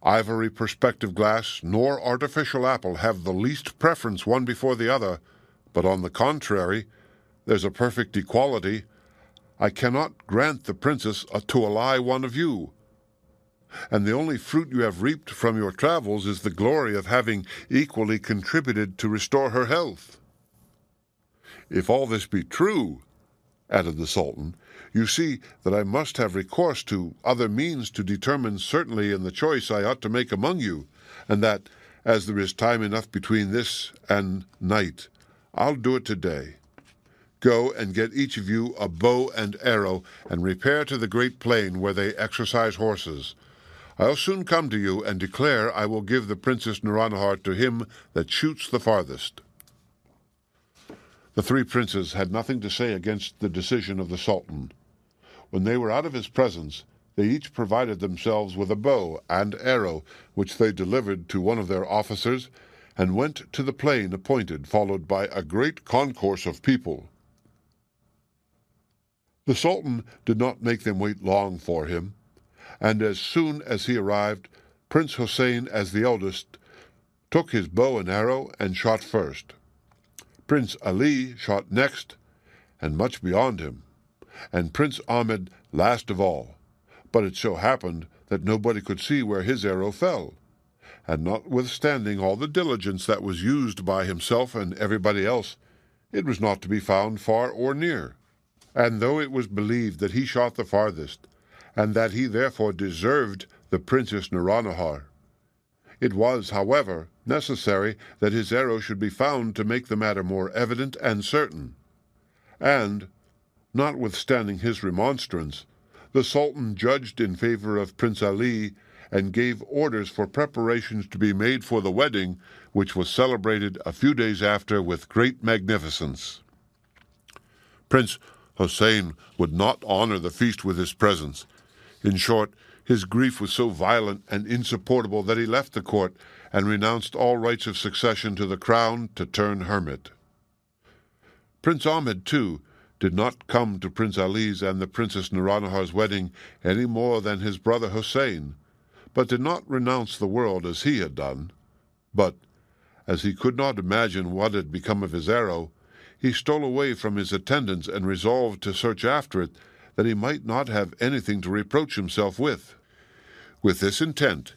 ivory perspective glass, nor artificial apple have the least preference one before the other, but on the contrary, there's a perfect equality, I cannot grant the princess to ally one of you. And the only fruit you have reaped from your travels is the glory of having equally contributed to restore her health. If all this be true, added the Sultan, you see that I must have recourse to other means to determine certainly in the choice I ought to make among you, and that, as there is time enough between this and night, I'll do it today. Go and get each of you a bow and arrow, and repair to the great plain where they exercise horses. I'll soon come to you and declare I will give the Princess Nuranihar to him that shoots the farthest." The three princes had nothing to say against the decision of the Sultan. When they were out of his presence, they each provided themselves with a bow and arrow, which they delivered to one of their officers, and went to the plain appointed, followed by a great concourse of people. The Sultan did not make them wait long for him, and as soon as he arrived, Prince Hussein, as the eldest, took his bow and arrow and shot first. Prince Ali shot next, and much beyond him, and Prince Ahmed last of all. But it so happened that nobody could see where his arrow fell, and notwithstanding all the diligence that was used by himself and everybody else, it was not to be found far or near. And though it was believed that he shot the farthest, and that he therefore deserved the Princess Nuranahar, it was, however, necessary that his arrow should be found to make the matter more evident and certain. And, notwithstanding his remonstrance, the Sultan judged in favor of Prince Ali and gave orders for preparations to be made for the wedding, which was celebrated a few days after with great magnificence. Prince Hussein would not honor the feast with his presence. In short, his grief was so violent and insupportable that he left the court and renounced all rights of succession to the crown to turn hermit. Prince Ahmed, too, did not come to Prince Ali's and the Princess Nuranahar's wedding any more than his brother Hussein, but did not renounce the world as he had done. But, as he could not imagine what had become of his arrow, he stole away from his attendants and resolved to search after it, that he might not have anything to reproach himself with. With this intent,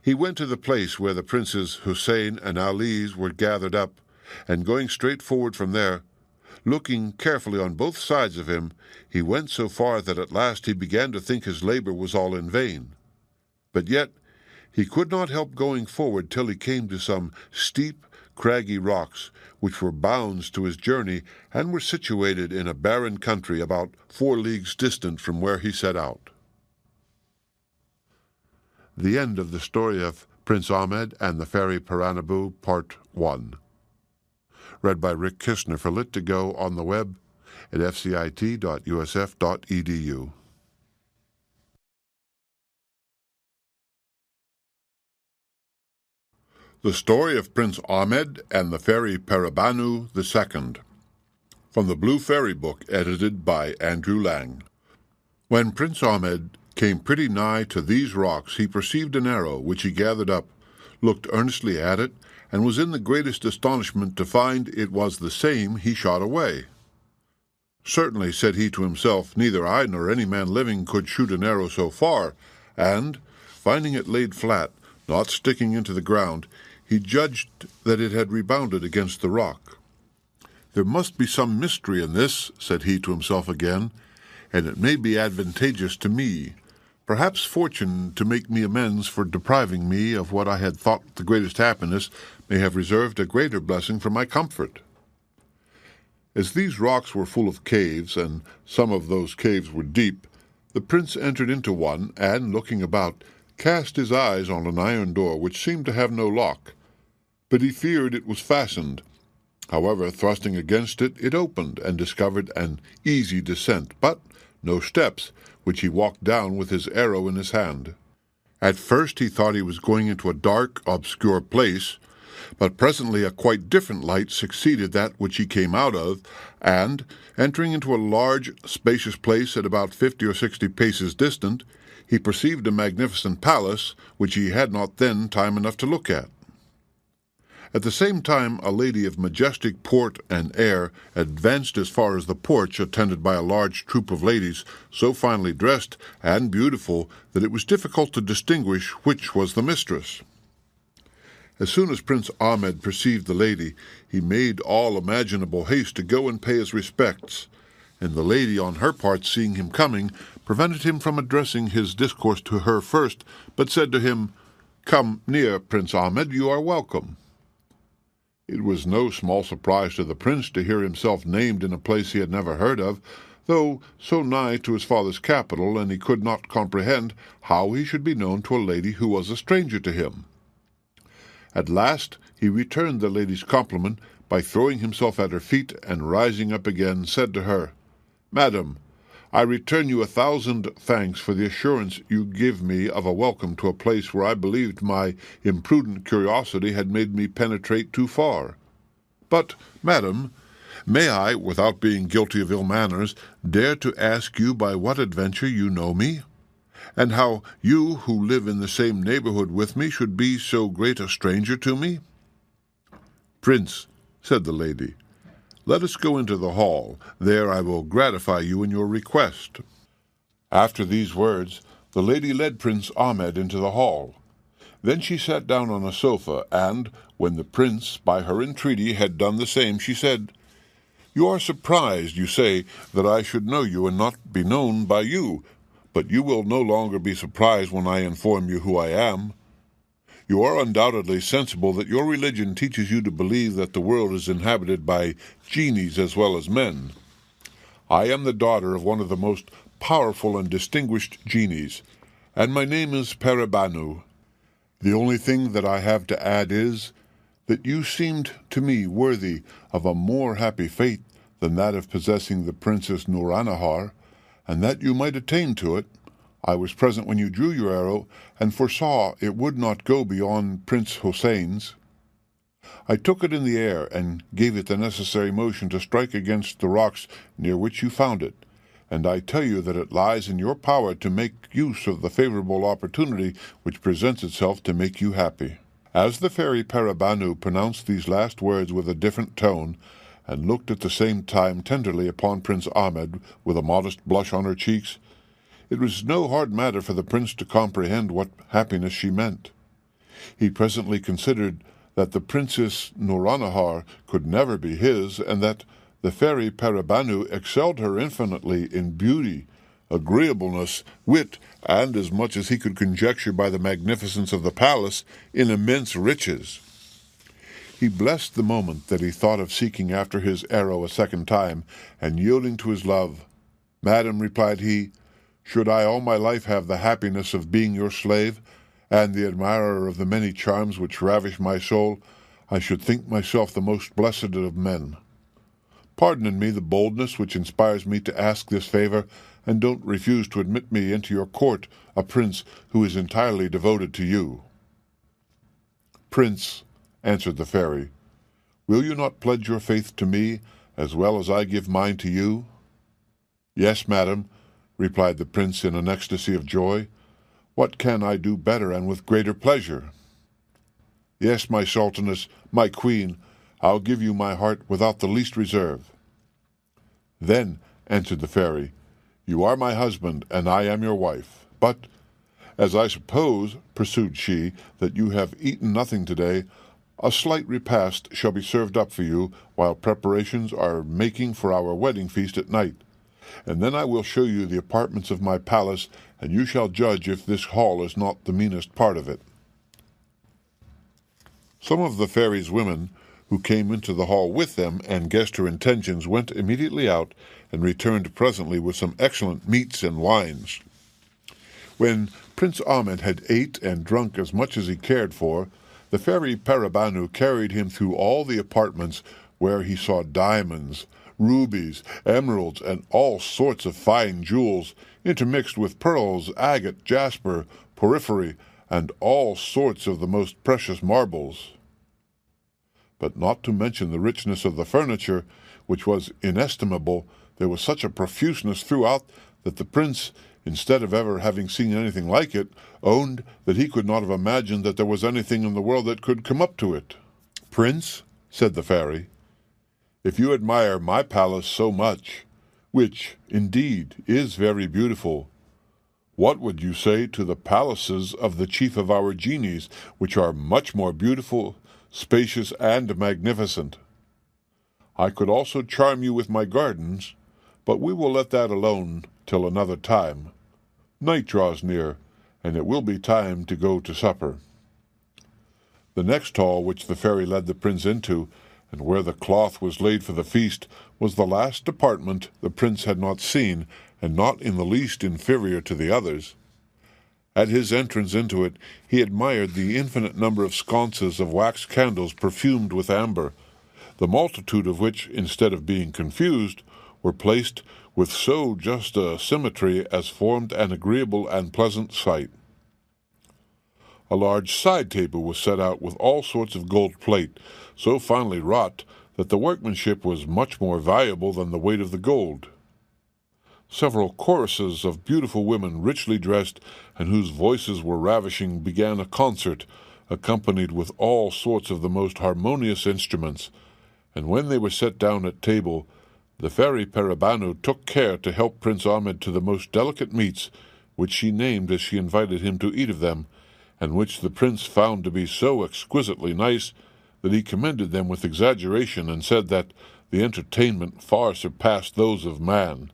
he went to the place where the Princes Hussein and Ali were gathered up, and going straight forward from there, looking carefully on both sides of him, he went so far that at last he began to think his labor was all in vain. But yet he could not help going forward till he came to some steep, craggy rocks, which were bounds to his journey, and were situated in a barren country about 4 leagues distant from where he set out. The end of the story of Prince Ahmed and the Fairy Paranaboo, Part 1. Read by Rick Kistner for Lit2Go on the web at fcit.usf.edu. The Story of Prince Ahmed and the Fairy Parabanu II, from the Blue Fairy Book, edited by Andrew Lang. When Prince Ahmed came pretty nigh to these rocks, he perceived an arrow, which he gathered up, looked earnestly at it, and was in the greatest astonishment to find it was the same he shot away. Certainly, said he to himself, neither I nor any man living could shoot an arrow so far, and, finding it laid flat, not sticking into the ground, he judged that it had rebounded against the rock. There must be some mystery in this, said he to himself again, and it may be advantageous to me. Perhaps fortune, to make me amends for depriving me of what I had thought the greatest happiness, may have reserved a greater blessing for my comfort. As these rocks were full of caves, and some of those caves were deep, the prince entered into one, and, looking about, cast his eyes on an iron door which seemed to have no lock, but he feared it was fastened. However, thrusting against it, it opened, and discovered an easy descent, but no steps, which he walked down with his arrow in his hand. At first he thought he was going into a dark, obscure place, but presently a quite different light succeeded that which he came out of, and, entering into a large, spacious place at about 50 or 60 paces distant, he perceived a magnificent palace, which he had not then time enough to look at. At the same time, a lady of majestic port and air advanced as far as the porch, attended by a large troop of ladies, so finely dressed and beautiful that it was difficult to distinguish which was the mistress. As soon as Prince Ahmed perceived the lady, he made all imaginable haste to go and pay his respects, and the lady, on her part, seeing him coming, prevented him from addressing his discourse to her first, but said to him, "Come near, Prince Ahmed, you are welcome." It was no small surprise to the prince to hear himself named in a place he had never heard of, though so nigh to his father's capital, and he could not comprehend how he should be known to a lady who was a stranger to him. At last he returned the lady's compliment by throwing himself at her feet, and rising up again, said to her, "Madam, I return you 1,000 thanks for the assurance you give me of a welcome to a place where I believed my imprudent curiosity had made me penetrate too far. But, madam, may I, without being guilty of ill manners, dare to ask you by what adventure you know me? and how you, who live in the same neighborhood with me, should be so great a stranger to me?" "Prince," said the lady, "let us go into the hall. There I will gratify you in your request." After these words, the lady led Prince Ahmed into the hall. Then she sat down on a sofa, and, when the prince, by her entreaty, had done the same, she said, "You are surprised, you say, that I should know you and not be known by you, but you will no longer be surprised when I inform you who I am. You are undoubtedly sensible that your religion teaches you to believe that the world is inhabited by genies as well as men. I am the daughter of one of the most powerful and distinguished genies, and my name is Parabanu. The only thing that I have to add is that you seemed to me worthy of a more happy fate than that of possessing the Princess Nuranahar, and that you might attain to it. I was present when you drew your arrow, and foresaw it would not go beyond Prince Hussein's. I took it in the air, and gave it the necessary motion to strike against the rocks near which you found it, and I tell you that it lies in your power to make use of the favorable opportunity which presents itself to make you happy." As the fairy Parabanu pronounced these last words with a different tone, and looked at the same time tenderly upon Prince Ahmed, with a modest blush on her cheeks, it was no hard matter for the prince to comprehend what happiness she meant. He presently considered that the Princess Nuranahar could never be his, and that the fairy Parabanu excelled her infinitely in beauty, agreeableness, wit, and, as much as he could conjecture by the magnificence of the palace, in immense riches. He blessed the moment that he thought of seeking after his arrow a second time, and yielding to his love. "Madam," replied he, "should I all my life have the happiness of being your slave, and the admirer of the many charms which ravish my soul, I should think myself the most blessed of men. Pardon in me the boldness which inspires me to ask this favor, and don't refuse to admit me into your court, a prince who is entirely devoted to you." "Prince," answered the fairy, "will you not pledge your faith to me, as well as I give mine to you?" "Yes, madam," replied the prince in an ecstasy of joy. "What can I do better and with greater pleasure?" "Yes, my sultaness, my queen, I'll give you my heart without the least reserve." "Then," answered the fairy, "you are my husband, and I am your wife. But, as I suppose," pursued she, "that you have eaten nothing today, a slight repast shall be served up for you, while preparations are making for our wedding feast at night. And then I will show you the apartments of my palace, and you shall judge if this hall is not the meanest part of it." Some of the fairy's women, who came into the hall with them and guessed her intentions, went immediately out, and returned presently with some excellent meats and wines. When Prince Ahmed had ate and drunk as much as he cared for, the fairy Parabanu carried him through all the apartments, where he saw diamonds, rubies, emeralds, and all sorts of fine jewels, intermixed with pearls, agate, jasper, porphyry, and all sorts of the most precious marbles. But not to mention the richness of the furniture, which was inestimable, there was such a profuseness throughout that the prince, instead of ever having seen anything like it, owned that he could not have imagined that there was anything in the world that could come up to it. "Prince," said the fairy, "if you admire my palace so much, which, indeed, is very beautiful, what would you say to the palaces of the chief of our genies, which are much more beautiful, spacious, and magnificent? I could also charm you with my gardens, but we will let that alone till another time. Night draws near, and it will be time to go to supper." The next hall which the fairy led the prince into, and where the cloth was laid for the feast, was the last apartment the prince had not seen, and not in the least inferior to the others. At his entrance into it, he admired the infinite number of sconces of wax candles perfumed with amber, the multitude of which, instead of being confused, were placed with so just a symmetry as formed an agreeable and pleasant sight. A large side table was set out with all sorts of gold plate, so finely wrought that the workmanship was much more valuable than the weight of the gold. Several choruses of beautiful women richly dressed and whose voices were ravishing began a concert, accompanied with all sorts of the most harmonious instruments, and when they were set down at table, the fairy Parabanu took care to help Prince Ahmed to the most delicate meats, which she named as she invited him to eat of them, and which the prince found to be so exquisitely nice that he commended them with exaggeration and said that the entertainment far surpassed those of man.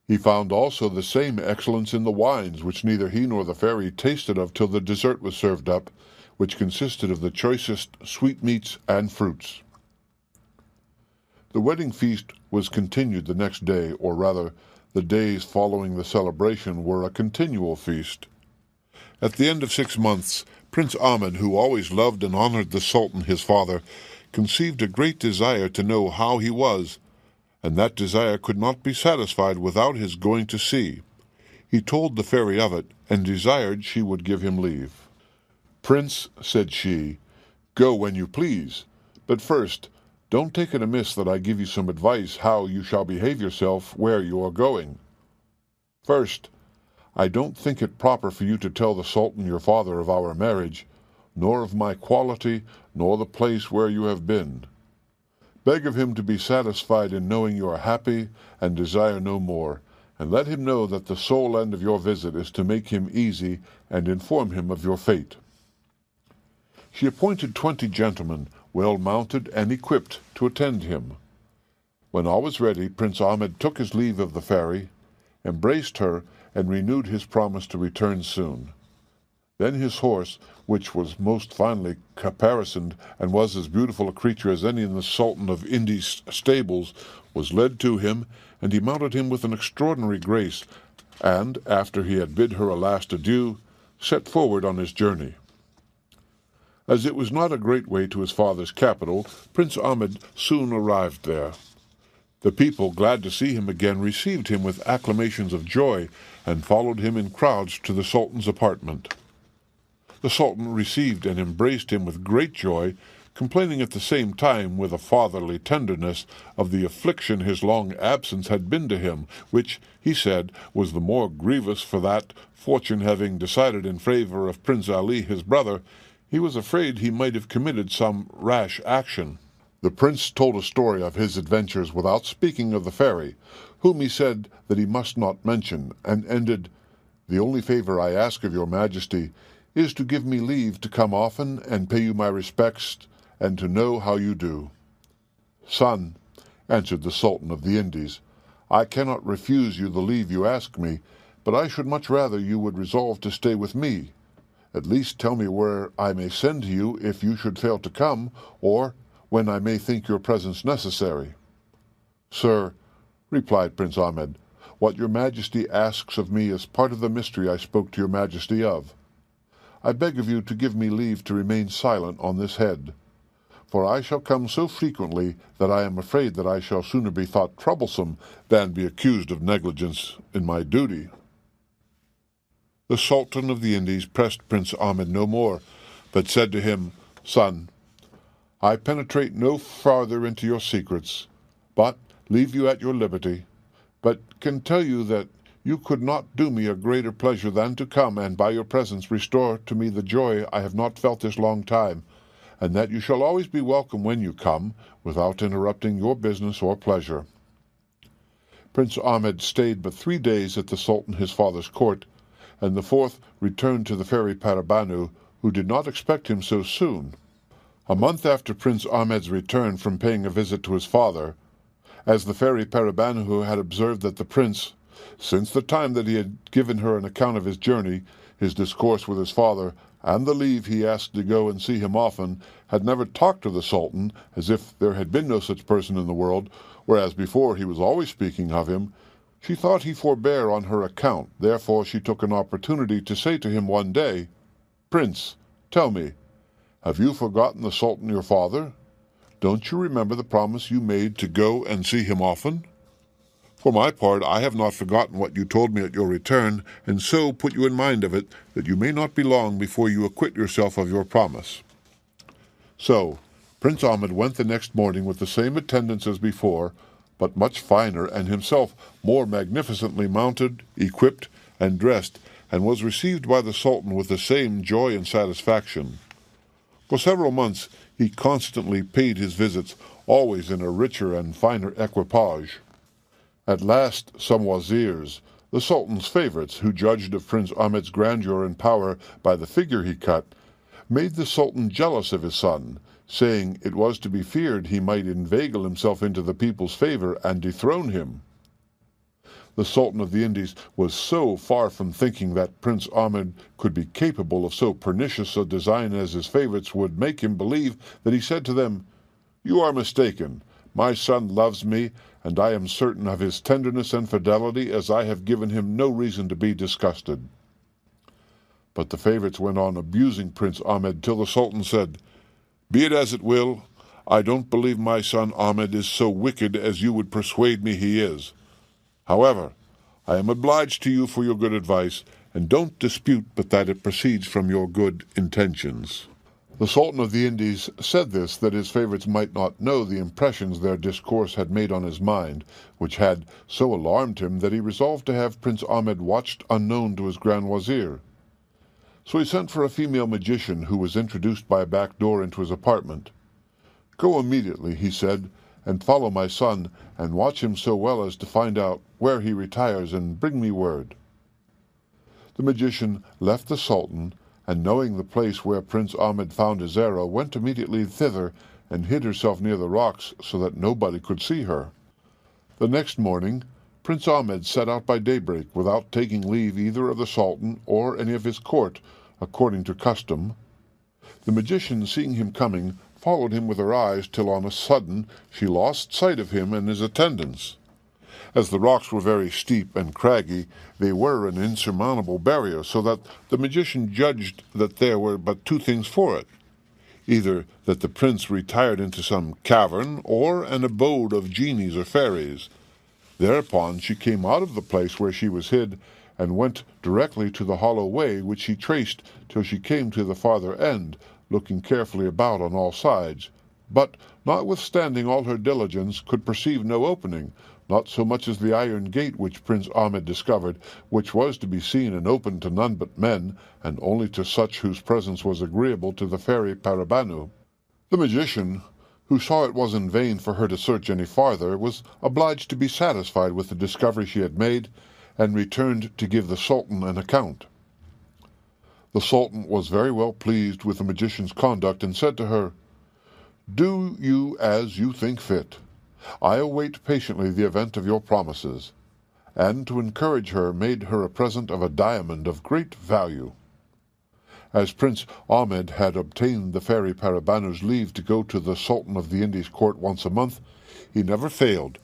He found also the same excellence in the wines, which neither he nor the fairy tasted of till the dessert was served up, which consisted of the choicest sweetmeats and fruits. The wedding feast was continued the next day, or rather, the days following the celebration were a continual feast. At the end of 6 months, Prince Ahmed, who always loved and honored the Sultan his father, conceived a great desire to know how he was, and that desire could not be satisfied without his going to see. He told the fairy of it, and desired she would give him leave. "Prince," said she, "go when you please, but first, don't take it amiss that I give you some advice how you shall behave yourself where you are going. First, I don't think it proper for you to tell the Sultan your father of our marriage, nor of my quality, nor the place where you have been. Beg of him to be satisfied in knowing you are happy, and desire no more, and let him know that the sole end of your visit is to make him easy, and inform him of your fate." She appointed 20 gentlemen, well mounted and equipped, to attend him. When all was ready, Prince Ahmed took his leave of the fairy, embraced her, and renewed his promise to return soon. Then his horse, which was most finely caparisoned, and was as beautiful a creature as any in the Sultan of India's stables, was led to him, and he mounted him with an extraordinary grace, and, after he had bid her a last adieu, set forward on his journey. As it was not a great way to his father's capital, Prince Ahmed soon arrived there. The people, glad to see him again, received him with acclamations of joy, and followed him in crowds to the Sultan's apartment. The Sultan received and embraced him with great joy, complaining at the same time, with a fatherly tenderness, of the affliction his long absence had been to him, which, he said, was the more grievous for that, fortune having decided in favor of Prince Ali his brother, he was afraid he might have committed some rash action. The prince told a story of his adventures without speaking of the fairy, whom he said that he must not mention, and ended, "The only favor I ask of your majesty is to give me leave to come often and pay you my respects, and to know how you do." "Son," answered the Sultan of the Indies, "I cannot refuse you the leave you ask me, but I should much rather you would resolve to stay with me. At least tell me where I may send to you if you should fail to come, or when I may think your presence necessary." "Sir," replied Prince Ahmed, "what your majesty asks of me is part of the mystery I spoke to your majesty of. I beg of you to give me leave to remain silent on this head, for I shall come so frequently that I am afraid that I shall sooner be thought troublesome than be accused of negligence in my duty." The Sultan of the Indies pressed Prince Ahmed no more, but said to him, "Son, I penetrate no farther into your secrets, but leave you at your liberty, but can tell you that you could not do me a greater pleasure than to come and by your presence restore to me the joy I have not felt this long time, and that you shall always be welcome when you come, without interrupting your business or pleasure." Prince Ahmed stayed but 3 days at the Sultan his father's court, and the 4th returned to the fairy Parabanu, who did not expect him so soon. A month after Prince Ahmed's return from paying a visit to his father, as the fairy Parabanu had observed that the prince, since the time that he had given her an account of his journey, his discourse with his father, and the leave he asked to go and see him often, had never talked to the Sultan as if there had been no such person in the world, whereas before he was always speaking of him, she thought he forbore on her account. Therefore she took an opportunity to say to him one day, "Prince, tell me, have you forgotten the Sultan your father? Don't you remember the promise you made to go and see him often? For my part, I have not forgotten what you told me at your return, and so put you in mind of it, that you may not be long before you acquit yourself of your promise." So Prince Ahmed went the next morning with the same attendants as before, but much finer, and himself more magnificently mounted, equipped, and dressed, and was received by the Sultan with the same joy and satisfaction. For several months he constantly paid his visits, always in a richer and finer equipage. At last some wazirs, the Sultan's favorites, who judged of Prince Ahmed's grandeur and power by the figure he cut, made the Sultan jealous of his son, saying it was to be feared he might inveigle himself into the people's favor and dethrone him. The Sultan of the Indies was so far from thinking that Prince Ahmed could be capable of so pernicious a design as his favorites would make him believe, that he said to them, "You are mistaken. My son loves me, and I am certain of his tenderness and fidelity, as I have given him no reason to be disgusted." But the favorites went on abusing Prince Ahmed till the Sultan said, "Be it as it will, I don't believe my son Ahmed is so wicked as you would persuade me he is. However, I am obliged to you for your good advice, and don't dispute but that it proceeds from your good intentions." The Sultan of the Indies said this that his favorites might not know the impressions their discourse had made on his mind, which had so alarmed him that he resolved to have Prince Ahmed watched unknown to his Grand Wazir. So he sent for a female magician, who was introduced by a back door into his apartment. "Go immediately," he said, "and follow my son, and watch him so well as to find out where he retires, and bring me word." The magician left the Sultan, and knowing the place where Prince Ahmed found his arrow, went immediately thither, and hid herself near the rocks, so that nobody could see her. The next morning Prince Ahmed set out by daybreak, without taking leave either of the Sultan or any of his court, according to custom. The magician, seeing him coming, followed him with her eyes, till on a sudden she lost sight of him and his attendants. As the rocks were very steep and craggy, they were an insurmountable barrier, so that the magician judged that there were but two things for it: either that the prince retired into some cavern, or an abode of genies or fairies. Thereupon she came out of the place where she was hid, and went directly to the hollow way, which she traced till she came to the farther end, looking carefully about on all sides, but, notwithstanding all her diligence, could perceive no opening, not so much as the iron gate which Prince Ahmed discovered, which was to be seen and open to none but men, and only to such whose presence was agreeable to the fairy Parabanu. The magician, who saw it was in vain for her to search any farther, was obliged to be satisfied with the discovery she had made, and returned to give the Sultan an account. The Sultan was very well pleased with the magician's conduct, and said to her, "Do you as you think fit. I await patiently the event of your promises," and to encourage her made her a present of a diamond of great value. As Prince Ahmed had obtained the fairy Parabanu's leave to go to the Sultan of the Indies court once a month, he never failed,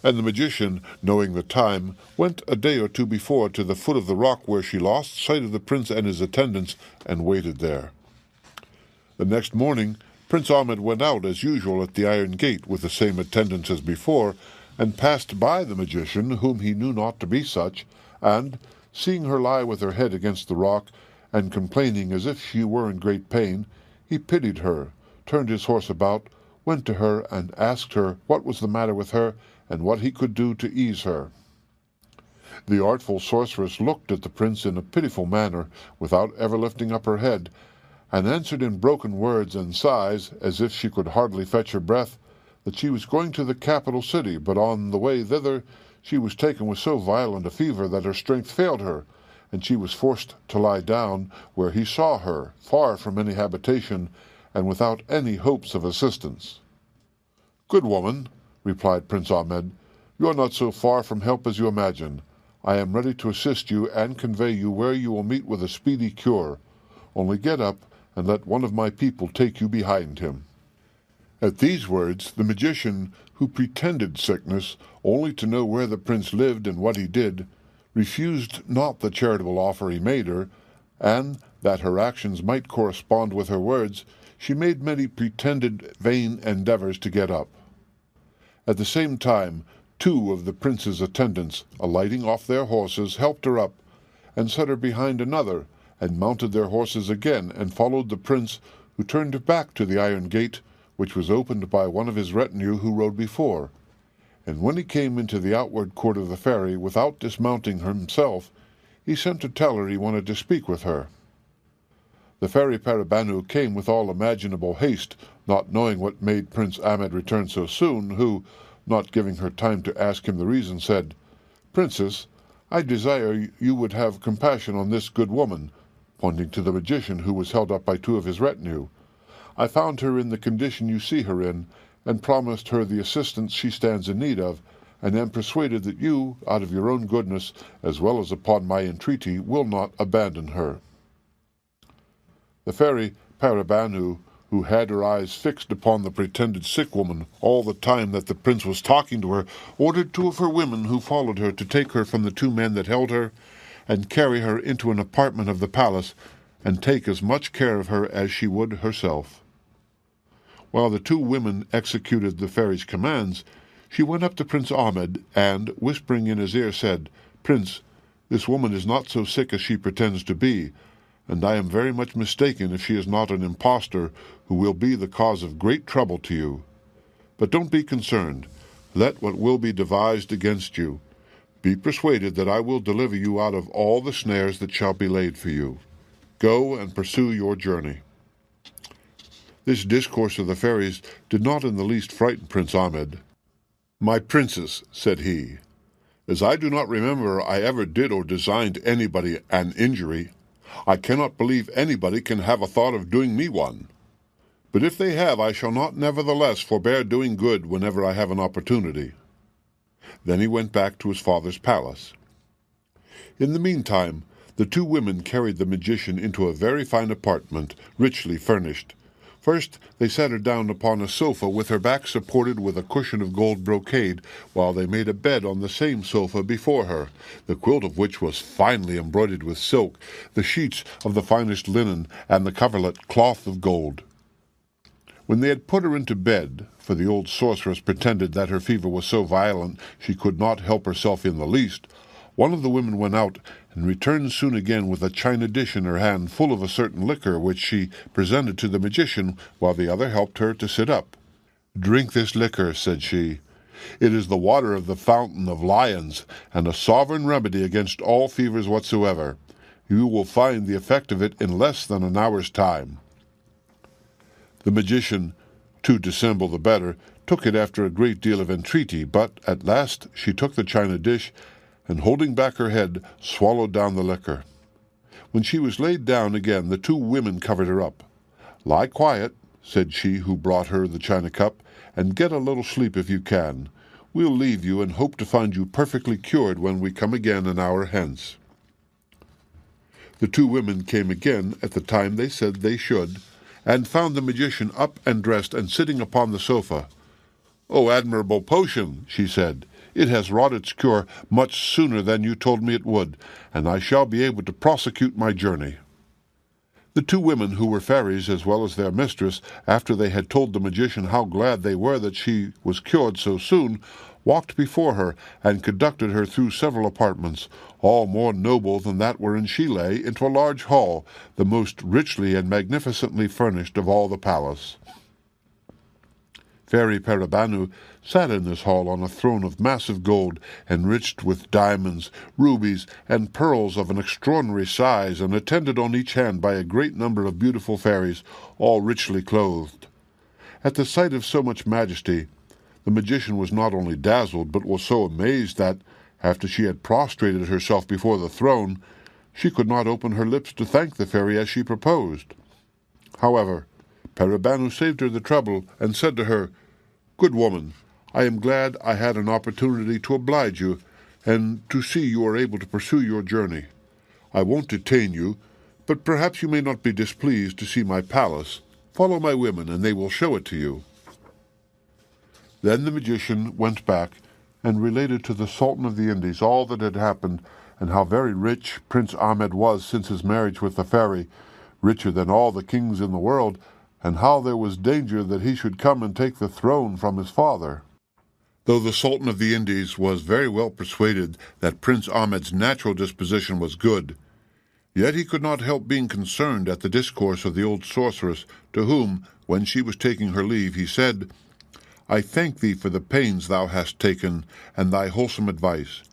and the magician, knowing the time, went a day or two before to the foot of the rock where she lost sight of the prince and his attendants, and waited there. The next morning Prince Ahmed went out as usual at the iron gate with the same attendants as before, and passed by the magician, whom he knew not to be such, and, seeing her lie with her head against the rock, and complaining as if she were in great pain, he pitied her, turned his horse about, went to her, and asked her what was the matter with her, and what he could do to ease her. The artful sorceress looked at the prince in a pitiful manner, without ever lifting up her head, and answered in broken words and sighs, as if she could hardly fetch her breath, that she was going to the capital city, but on the way thither she was taken with so violent a fever that her strength failed her, and she was forced to lie down, where he saw her, far from any habitation, and without any hopes of assistance. "Good woman," replied Prince Ahmed, "you are not so far from help as you imagine. I am ready to assist you, and convey you where you will meet with a speedy cure. Only get up, and let one of my people take you behind him." At these words the magician, who pretended sickness, only to know where the prince lived and what he did, refused not the charitable offer he made her, and, that her actions might correspond with her words, she made many pretended vain endeavors to get up. At the same time, two of the prince's attendants, alighting off their horses, helped her up, and set her behind another, and mounted their horses again, and followed the prince, who turned back to the iron gate, which was opened by one of his retinue who rode before. And when he came into the outward court of the fairy, without dismounting himself, he sent to tell her he wanted to speak with her. The fairy Parabanu came with all imaginable haste, not knowing what made Prince Ahmed return so soon, who, not giving her time to ask him the reason, said, "Princess, I desire you would have compassion on this good woman," pointing to the magician, who was held up by two of his retinue. "I found her in the condition you see her in, and promised her the assistance she stands in need of, and am persuaded that you, out of your own goodness, as well as upon my entreaty, will not abandon her." The fairy Parabanu, who had her eyes fixed upon the pretended sick woman all the time that the prince was talking to her, ordered two of her women who followed her to take her from the two men that held her, and carry her into an apartment of the palace, and take as much care of her as she would herself. While the two women executed the fairy's commands, she went up to Prince Ahmed, and, whispering in his ear, said, "Prince, this woman is not so sick as she pretends to be, and I am very much mistaken if she is not an impostor who will be the cause of great trouble to you. But don't be concerned. Let what will be devised against you. Be persuaded that I will deliver you out of all the snares that shall be laid for you. Go and pursue your journey." This discourse of the fairies did not in the least frighten Prince Ahmed. "My princess," said he, "as I do not remember I ever did or designed anybody an injury, I cannot believe anybody can have a thought of doing me one. But if they have, I shall not nevertheless forbear doing good whenever I have an opportunity." Then he went back to his father's palace. In the meantime, the two women carried the magician into a very fine apartment, richly furnished. First, they sat her down upon a sofa with her back supported with a cushion of gold brocade, while they made a bed on the same sofa before her, the quilt of which was finely embroidered with silk, the sheets of the finest linen, and the coverlet cloth of gold. When they had put her into bed, for the old sorceress pretended that her fever was so violent she could not help herself in the least, one of the women went out and returned soon again with a china dish in her hand full of a certain liquor, which she presented to the magician, while the other helped her to sit up. "Drink this liquor," said she. "It is the water of the fountain of lions, and a sovereign remedy against all fevers whatsoever. You will find the effect of it in less than an hour's time." The magician, to dissemble the better, took it after a great deal of entreaty, but at last she took the china dish, and holding back her head, swallowed down the liquor. When she was laid down again, the two women covered her up. "Lie quiet," said she who brought her the china cup, "and get a little sleep if you can. We'll leave you, and hope to find you perfectly cured when we come again an hour hence." The two women came again at the time they said they should, and found the magician up and dressed and sitting upon the sofa. "O admirable potion," she said, "it has wrought its cure much sooner than you told me it would, and I shall be able to prosecute my journey." The two women, who were fairies as well as their mistress, after they had told the magician how glad they were that she was cured so soon, walked before her and conducted her through several apartments, all more noble than that wherein she lay, into a large hall, the most richly and magnificently furnished of all the palace. Fairy Parabanu sat in this hall on a throne of massive gold, enriched with diamonds, rubies, and pearls of an extraordinary size, and attended on each hand by a great number of beautiful fairies, all richly clothed. At the sight of so much majesty, the magician was not only dazzled, but was so amazed that, after she had prostrated herself before the throne, she could not open her lips to thank the fairy as she proposed. However, Parabanu saved her the trouble, and said to her, "Good woman, I am glad I had an opportunity to oblige you, and to see you are able to pursue your journey. I won't detain you, but perhaps you may not be displeased to see my palace. Follow my women, and they will show it to you." Then the magician went back, and related to the Sultan of the Indies all that had happened, and how very rich Prince Ahmed was since his marriage with the fairy, richer than all the kings in the world, and how there was danger that he should come and take the throne from his father. Though the Sultan of the Indies was very well persuaded that Prince Ahmed's natural disposition was good, yet he could not help being concerned at the discourse of the old sorceress, to whom, when she was taking her leave, he said, I thank thee for the pains thou hast taken, and thy wholesome advice.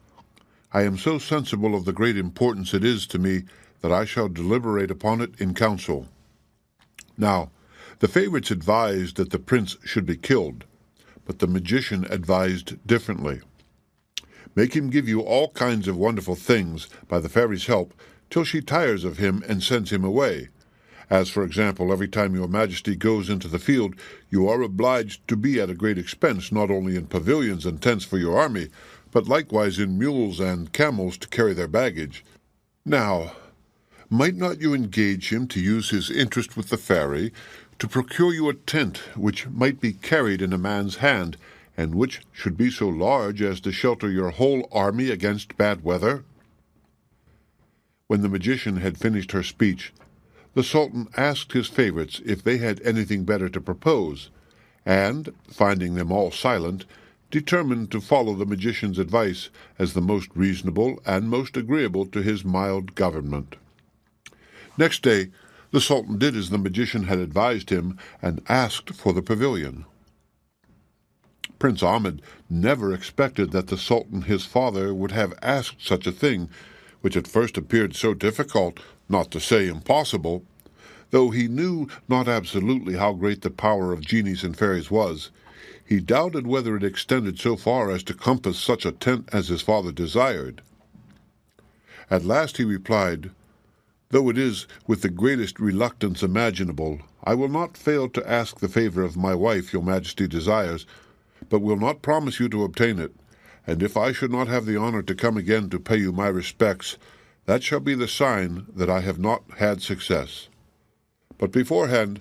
I am so sensible of the great importance it is to me, that I shall deliberate upon it in council. Now, the favorites advised that the prince should be killed, but the magician advised differently. Make him give you all kinds of wonderful things by the fairy's help, till she tires of him and sends him away. As, for example, every time your majesty goes into the field, you are obliged to be at a great expense, not only in pavilions and tents for your army, but likewise in mules and camels to carry their baggage. Now, might not you engage him to use his interest with the fairy to procure you a tent which might be carried in a man's hand, and which should be so large as to shelter your whole army against bad weather?" When the magician had finished her speech, the Sultan asked his favorites if they had anything better to propose, and, finding them all silent, determined to follow the magician's advice as the most reasonable and most agreeable to his mild government. Next day, the Sultan did as the magician had advised him, and asked for the pavilion. Prince Ahmed never expected that the Sultan his father would have asked such a thing, which at first appeared so difficult, not to say impossible. Though he knew not absolutely how great the power of genies and fairies was, he doubted whether it extended so far as to compass such a tent as his father desired. At last he replied, "Though it is with the greatest reluctance imaginable, I will not fail to ask the favor of my wife your majesty desires, but will not promise you to obtain it, and if I should not have the honor to come again to pay you my respects, that shall be the sign that I have not had success. But beforehand,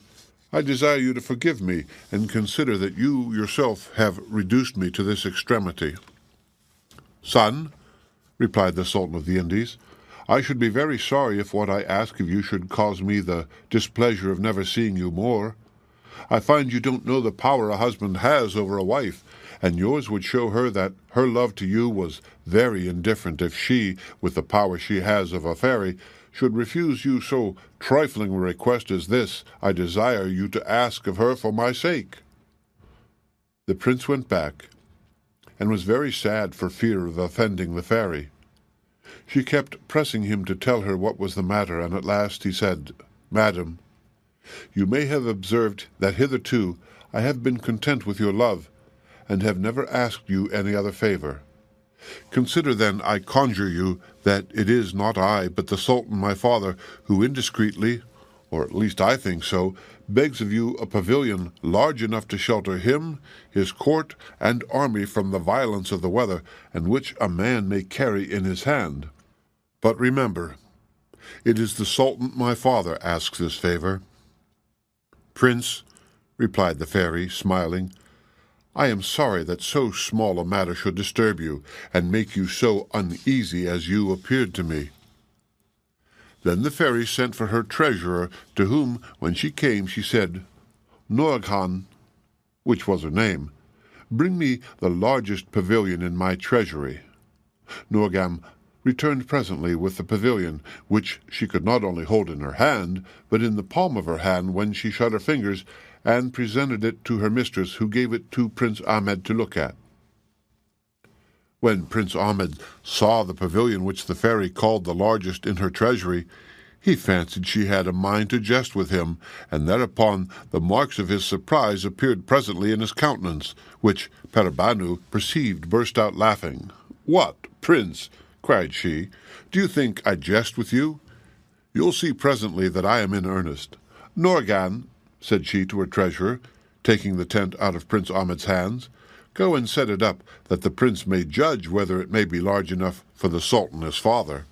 I desire you to forgive me, and consider that you yourself have reduced me to this extremity." "Son," replied the Sultan of the Indies, "I should be very sorry if what I ask of you should cause me the displeasure of never seeing you more. I find you don't know the power a husband has over a wife, and yours would show her that her love to you was very indifferent if she, with the power she has of a fairy, should refuse you so trifling a request as this I desire you to ask of her for my sake." The prince went back, and was very sad for fear of offending the fairy. She kept pressing him to tell her what was the matter, and at last he said, "Madam, you may have observed that hitherto I have been content with your love, and have never asked you any other favor. Consider then, I conjure you, that it is not I, but the Sultan my father, who indiscreetly, or at least I think so, begs of you a pavilion large enough to shelter him, his court, and army from the violence of the weather, and which a man may carry in his hand. But remember, it is the Sultan my father asks this favor." "Prince," replied the fairy, smiling, "I am sorry that so small a matter should disturb you, and make you so uneasy as you appeared to me." Then the fairy sent for her treasurer, to whom, when she came, she said, "Norghan," which was her name, "bring me the largest pavilion in my treasury." Norghan returned presently with the pavilion, which she could not only hold in her hand, but in the palm of her hand when she shut her fingers, and presented it to her mistress, who gave it to Prince Ahmed to look at. When Prince Ahmed saw the pavilion which the fairy called the largest in her treasury, he fancied she had a mind to jest with him, and thereupon the marks of his surprise appeared presently in his countenance, which Peribanu perceived, burst out laughing. "What, Prince," cried she, "do you think I jest with you? You'll see presently that I am in earnest. Norghan," said she to her treasurer, taking the tent out of Prince Ahmed's hands, "go and set it up, that the prince may judge whether it may be large enough for the Sultan his father."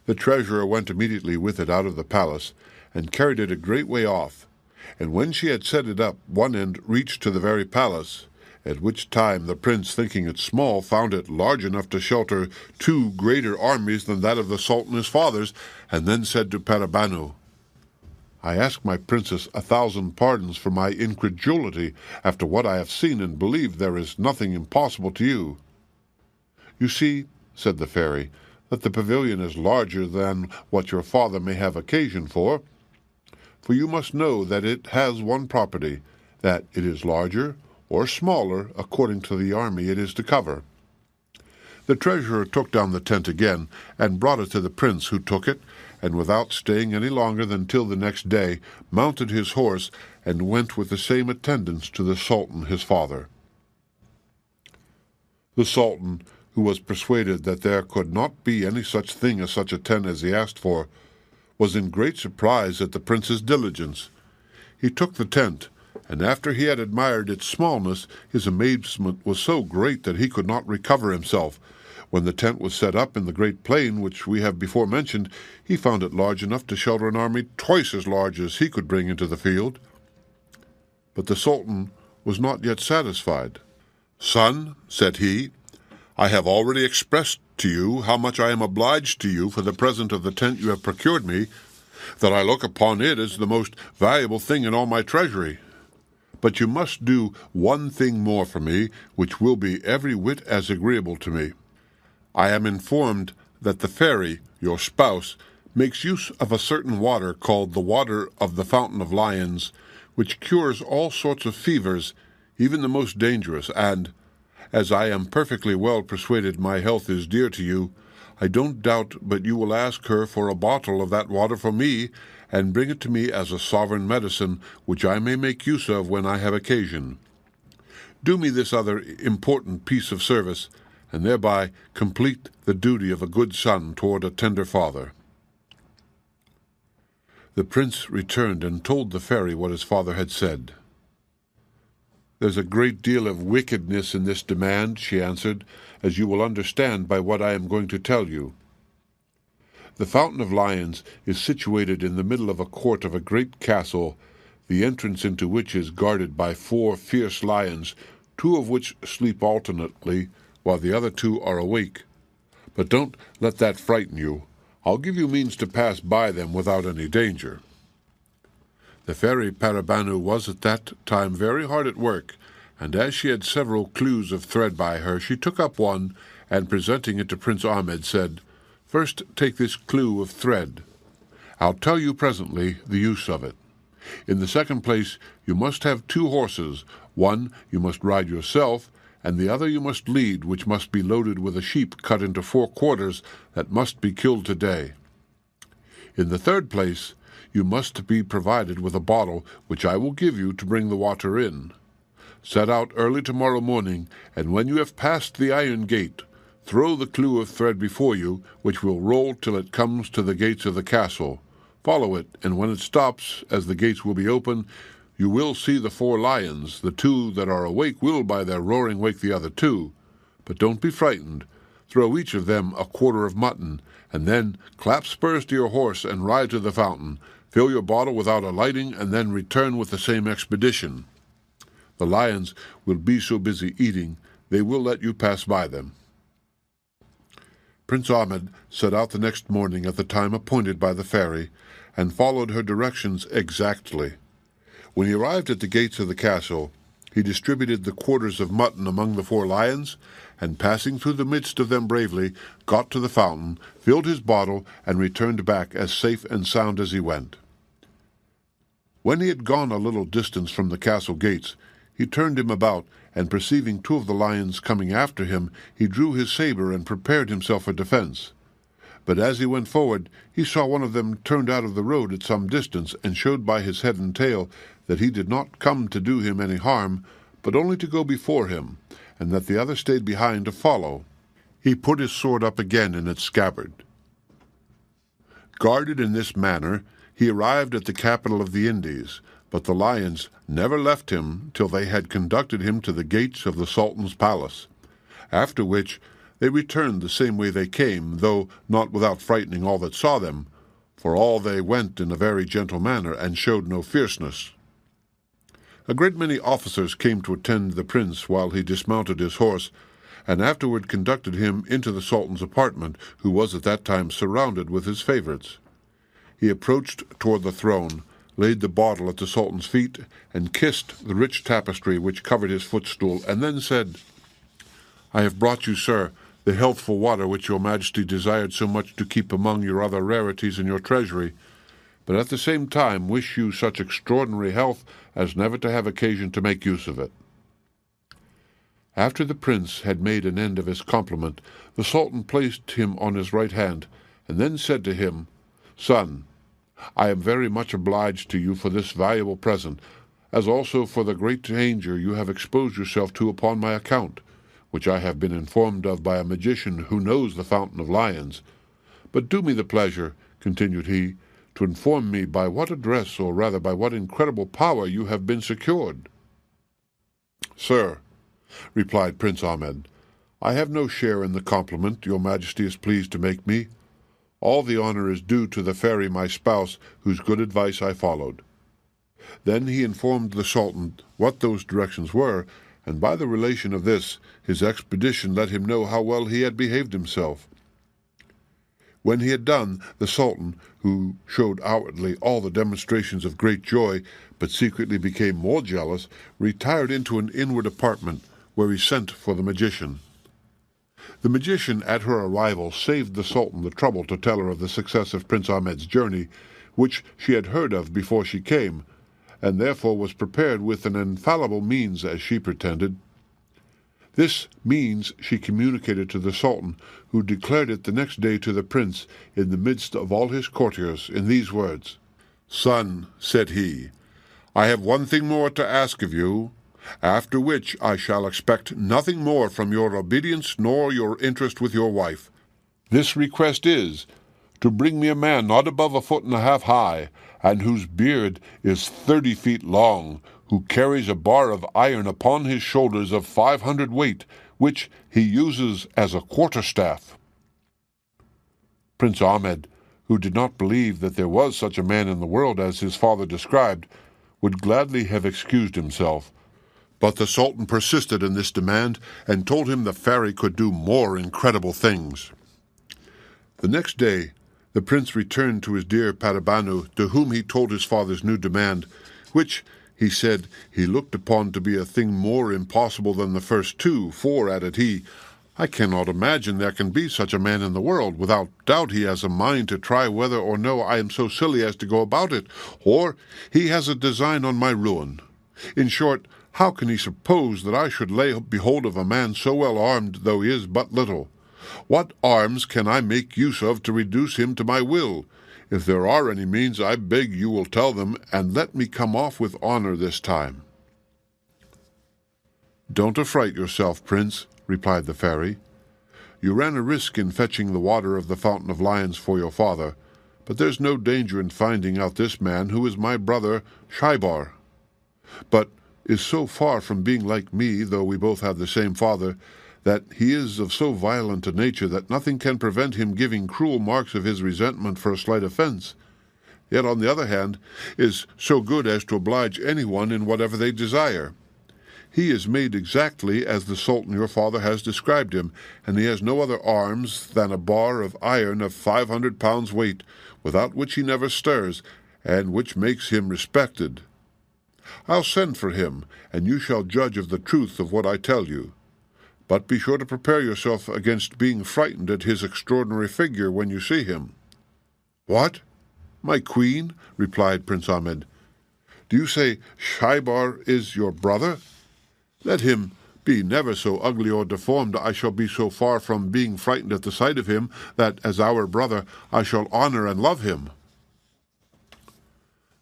The treasurer went immediately with it out of the palace, and carried it a great way off, and when she had set it up, one end reached to the very palace, at which time the prince, thinking it small, found it large enough to shelter 2 greater armies than that of the Sultan his father's, and then said to Peribanu, "I ask my princess 1,000 pardons for my incredulity. After what I have seen and believed, there is nothing impossible to you." "You see," said the fairy, "that the pavilion is larger than what your father may have occasion for you must know that it has one property, that it is larger, or smaller, according to the army it is to cover. The treasurer took down the tent again, and brought it to the prince, who took it, and without staying any longer than till the next day, mounted his horse, and went with the same attendants to the Sultan his father. The Sultan, who was persuaded that there could not be any such thing as such a tent as he asked for, was in great surprise at the prince's diligence. He took the tent, and after he had admired its smallness, his amazement was so great that he could not recover himself. When the tent was set up in the great plain which we have before mentioned, he found it large enough to shelter an army twice as large as he could bring into the field. But the Sultan was not yet satisfied. "Son," said he, "I have already expressed to you how much I am obliged to you for the present of the tent you have procured me, that I look upon it as the most valuable thing in all my treasury. But you must do one thing more for me, which will be every whit as agreeable to me. I am informed that the fairy, your spouse, makes use of a certain water called the water of the Fountain of Lions, which cures all sorts of fevers, even the most dangerous, and, as I am perfectly well persuaded my health is dear to you, I don't doubt but you will ask her for a bottle of that water for me, and bring it to me as a sovereign medicine, which I may make use of when I have occasion. Do me this other important piece of service, and thereby complete the duty of a good son toward a tender father." The prince returned and told the fairy what his father had said. "There's a great deal of wickedness in this demand," she answered, "as you will understand by what I am going to tell you. The Fountain of Lions is situated in the middle of a court of a great castle, the entrance into which is guarded by 4 fierce lions, 2 of which sleep alternately, while the other 2 are awake. But don't let that frighten you. I'll give you means to pass by them without any danger." The fairy Parabanu was at that time very hard at work, and as she had several clues of thread by her, she took up one, and presenting it to Prince Ahmed, said, "First take this clue of thread. I'll tell you presently the use of it. In the second place, you must have 2 horses. One you must ride yourself, and the other you must lead, which must be loaded with a sheep cut into 4 quarters that must be killed today. In the third place, you must be provided with a bottle, which I will give you to bring the water in. Set out early tomorrow morning, and when you have passed the iron gate, throw the clue of thread before you, which will roll till it comes to the gates of the castle. Follow it, and when it stops, as the gates will be open, you will see the 4 lions. The 2 that are awake will by their roaring wake the other 2. But don't be frightened. Throw each of them a quarter of mutton, and then clap spurs to your horse and ride to the fountain. Fill your bottle without alighting, and then return with the same expedition. The lions will be so busy eating, they will let you pass by them." Prince Ahmed set out the next morning at the time appointed by the fairy, and followed her directions exactly. When he arrived at the gates of the castle, he distributed the quarters of mutton among the 4 lions, and passing through the midst of them bravely, got to the fountain, filled his bottle, and returned back as safe and sound as he went. When he had gone a little distance from the castle gates, he turned him about, and perceiving 2 of the lions coming after him, he drew his sabre and prepared himself for defense. But as he went forward, he saw one of them turned out of the road at some distance, and showed by his head and tail that he did not come to do him any harm, but only to go before him, and that the other stayed behind to follow. He put his sword up again in its scabbard. Guarded in this manner, he arrived at the capital of the Indies, but the lions never left him till they had conducted him to the gates of the Sultan's palace, after which they returned the same way they came, though not without frightening all that saw them, for all they went in a very gentle manner, and showed no fierceness. A great many officers came to attend the prince while he dismounted his horse, and afterward conducted him into the Sultan's apartment, who was at that time surrounded with his favorites. He approached toward the throne, laid the bottle at the Sultan's feet, and kissed the rich tapestry which covered his footstool, and then said, "I have brought you, sir, the healthful water which your majesty desired so much to keep among your other rarities in your treasury, but at the same time wish you such extraordinary health as never to have occasion to make use of it." After the prince had made an end of his compliment, the Sultan placed him on his right hand, and then said to him, "Son, I am very much obliged to you for this valuable present, as also for the great danger you have exposed yourself to upon my account, which I have been informed of by a magician who knows the Fountain of Lions. But do me the pleasure," continued he, "to inform me by what address, or rather by what incredible power, you have been secured." "Sir," replied Prince Ahmed, "I have no share in the compliment your majesty is pleased to make me. All the honor is due to the fairy my spouse, whose good advice I followed." Then he informed the Sultan what those directions were, and by the relation of this, his expedition let him know how well he had behaved himself. When he had done, the Sultan, who showed outwardly all the demonstrations of great joy, but secretly became more jealous, retired into an inward apartment, where he sent for the magician. The magician, at her arrival, saved the Sultan the trouble to tell her of the success of Prince Ahmed's journey, which she had heard of before she came, and therefore was prepared with an infallible means, as she pretended. This means she communicated to the Sultan, who declared it the next day to the prince, in the midst of all his courtiers, in these words: "Son," said he, "I have one thing more to ask of you, after which I shall expect nothing more from your obedience nor your interest with your wife. This request is, to bring me a man not above 1.5 feet high, and whose beard is 30 feet long, who carries a bar of iron upon his shoulders of 500 weight, which he uses as a quarterstaff." Prince Ahmed, who did not believe that there was such a man in the world as his father described, would gladly have excused himself. But the Sultan persisted in this demand, and told him the fairy could do more incredible things. The next day, the prince returned to his dear Parabanu, to whom he told his father's new demand, which, he said, he looked upon to be a thing more impossible than the first two, for, added he, "I cannot imagine there can be such a man in the world. Without doubt he has a mind to try whether or no I am so silly as to go about it, or he has a design on my ruin. In short, how can he suppose that I should lay behold of a man so well armed, though he is but little? What arms can I make use of to reduce him to my will? If there are any means, I beg you will tell them, and let me come off with honor this time." "Don't affright yourself, Prince," replied the fairy. "You ran a risk in fetching the water of the Fountain of Lions for your father, but there's no danger in finding out this man, who is my brother Shaibar, but is so far from being like me, though we both have the same father, that he is of so violent a nature that nothing can prevent him giving cruel marks of his resentment for a slight offense, yet, on the other hand, is so good as to oblige anyone in whatever they desire. He is made exactly as the Sultan your father has described him, and he has no other arms than a bar of iron of 500 pounds weight, without which he never stirs, and which makes him respected. I'll send for him, and you shall judge of the truth of what I tell you. But be sure to prepare yourself against being frightened at his extraordinary figure when you see him." "What? My queen?" replied Prince Ahmed. "Do you say Shaibar is your brother? Let him be never so ugly or deformed, I shall be so far from being frightened at the sight of him, that, as our brother, I shall honor and love him."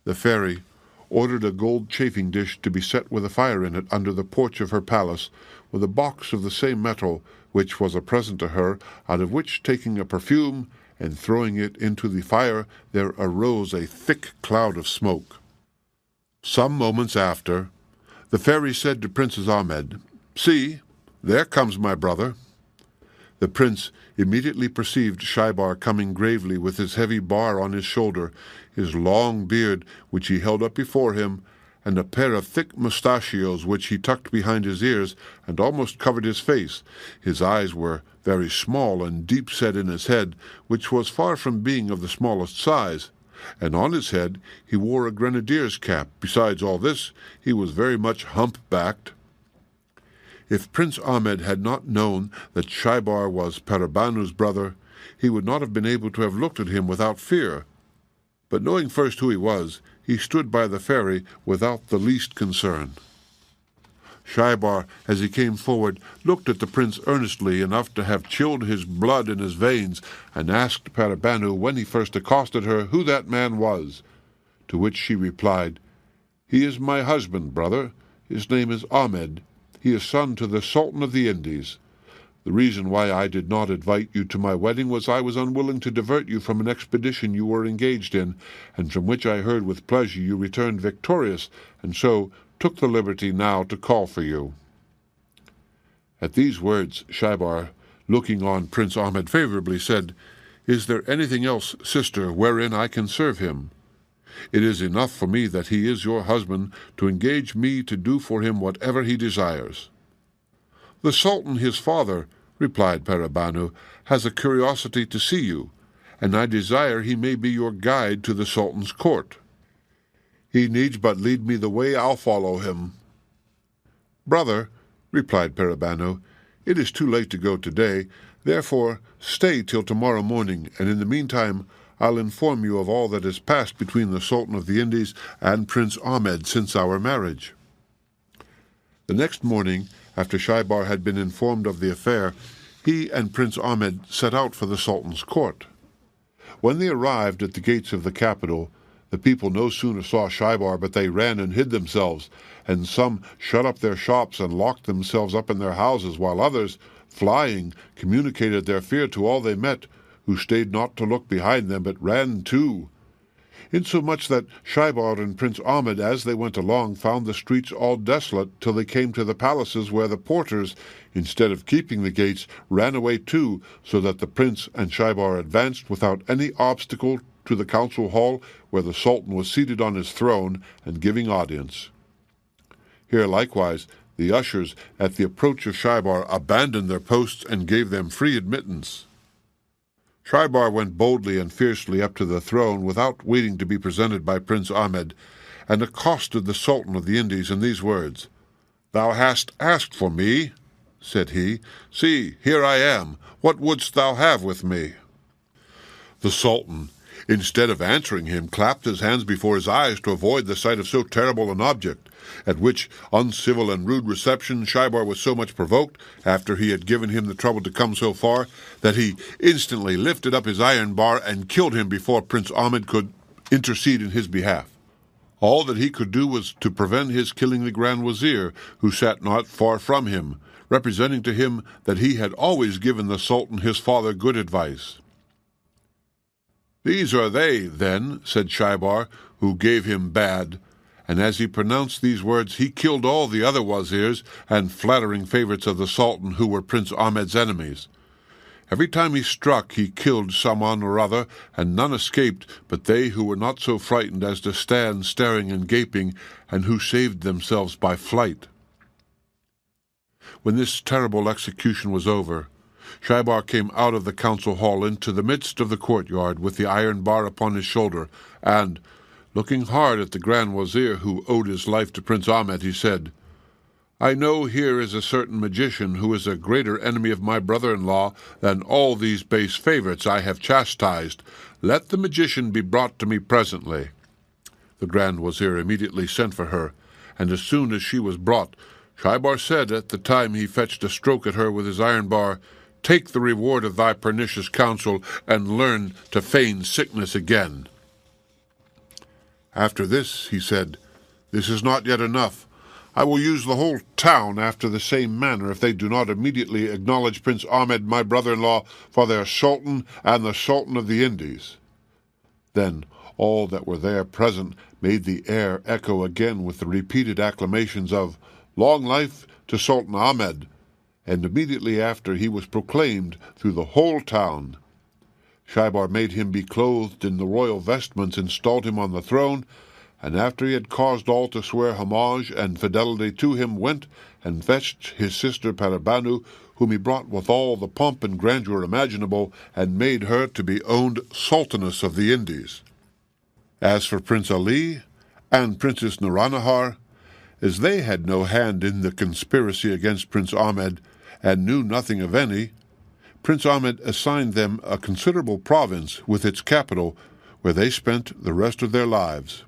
The fairy ordered a gold chafing dish to be set with a fire in it under the porch of her palace, with a box of the same metal, which was a present to her, out of which, taking a perfume and throwing it into the fire, there arose a thick cloud of smoke. Some moments after, the fairy said to Prince Ahmed, "See, there comes my brother." The prince immediately perceived Shaibar coming gravely with his heavy bar on his shoulder, his long beard, which he held up before him, and a pair of thick mustachios which he tucked behind his ears and almost covered his face. His eyes were very small and deep-set in his head, which was far from being of the smallest size, and on his head he wore a grenadier's cap. Besides all this, he was very much hump-backed. If Prince Ahmed had not known that Shaibar was Parabanu's brother, he would not have been able to have looked at him without fear. But knowing first who he was, he stood by the fairy without the least concern. Shaibar, as he came forward, looked at the prince earnestly, enough to have chilled his blood in his veins, and asked Parabanu, when he first accosted her, who that man was. To which she replied, "He is my husband, brother. His name is Ahmed. He is son to the Sultan of the Indies. The reason why I did not invite you to my wedding was I was unwilling to divert you from an expedition you were engaged in, and from which I heard with pleasure you returned victorious, and so took the liberty now to call for you." At these words, Shaibar, looking on Prince Ahmed favorably, said, "Is there anything else, sister, wherein I can serve him? It is enough for me that he is your husband to engage me to do for him whatever he desires." "The Sultan, his father," replied Parabanu, "has a curiosity to see you, and I desire he may be your guide to the Sultan's court. He needs but lead me the way, I'll follow him." "Brother," replied Parabanu, "it is too late to go today, therefore stay till tomorrow morning, and in the meantime I'll inform you of all that has passed between the Sultan of the Indies and Prince Ahmed since our marriage." The next morning, after Shaibar had been informed of the affair, he and Prince Ahmed set out for the Sultan's court. When they arrived at the gates of the capital, the people no sooner saw Shaibar but they ran and hid themselves, and some shut up their shops and locked themselves up in their houses, while others, flying, communicated their fear to all they met, who stayed not to look behind them, but ran too. Insomuch that Shaibar and Prince Ahmed, as they went along, found the streets all desolate, till they came to the palaces, where the porters, instead of keeping the gates, ran away too, so that the prince and Shaibar advanced without any obstacle to the council hall, where the Sultan was seated on his throne and giving audience. Here likewise the ushers, at the approach of Shaibar, abandoned their posts and gave them free admittance. Shaibar went boldly and fiercely up to the throne, without waiting to be presented by Prince Ahmed, and accosted the Sultan of the Indies in these words. "Thou hast asked for me," said he. "See, here I am. What wouldst thou have with me?" The Sultan, instead of answering him, clapped his hands before his eyes to avoid the sight of so terrible an object, at which uncivil and rude reception Shaibar was so much provoked, after he had given him the trouble to come so far, that he instantly lifted up his iron bar and killed him before Prince Ahmed could intercede in his behalf. All that he could do was to prevent his killing the Grand Wazir, who sat not far from him, representing to him that he had always given the Sultan his father good advice. "These are they, then," said Shaibar, "who gave him bad." And as he pronounced these words, he killed all the other wazirs and flattering favorites of the Sultan, who were Prince Ahmed's enemies. Every time he struck, he killed someone or other, and none escaped but they who were not so frightened as to stand staring and gaping, and who saved themselves by flight. When this terrible execution was over, Shaibar came out of the council hall into the midst of the courtyard, with the iron bar upon his shoulder, and, looking hard at the Grand Wazir, who owed his life to Prince Ahmed, he said, "I know here is a certain magician who is a greater enemy of my brother-in-law than all these base favorites I have chastised. Let the magician be brought to me presently." The Grand Wazir immediately sent for her, and as soon as she was brought, Shaibar said, at the time he fetched a stroke at her with his iron bar, "Take the reward of thy pernicious counsel, and learn to feign sickness again." After this, he said, "This is not yet enough. I will use the whole town after the same manner if they do not immediately acknowledge Prince Ahmed, my brother-in-law, for their Sultan and the Sultan of the Indies." Then all that were there present made the air echo again with the repeated acclamations of "Long life to Sultan Ahmed," and immediately after he was proclaimed through the whole town. Shaibar made him be clothed in the royal vestments, installed him on the throne, and after he had caused all to swear homage and fidelity to him, went and fetched his sister Parabanu, whom he brought with all the pomp and grandeur imaginable, and made her to be owned Sultaness of the Indies. As for Prince Ali and Princess Nuranahar, as they had no hand in the conspiracy against Prince Ahmed, and knew nothing of any, Prince Ahmed assigned them a considerable province with its capital, where they spent the rest of their lives.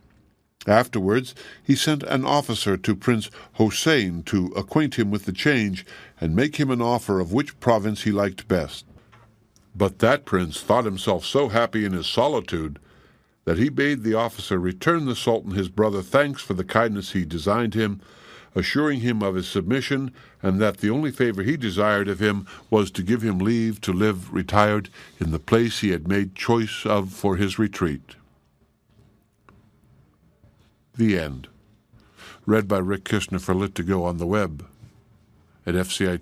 Afterwards, he sent an officer to Prince Hossein to acquaint him with the change and make him an offer of which province he liked best. But that prince thought himself so happy in his solitude that he bade the officer return the Sultan his brother thanks for the kindness he designed him, assuring him of his submission, and that the only favor he desired of him was to give him leave to live retired in the place he had made choice of for his retreat. The end. Read by Rick Kishner for Lit2Go on the web at fcit.usf.edu.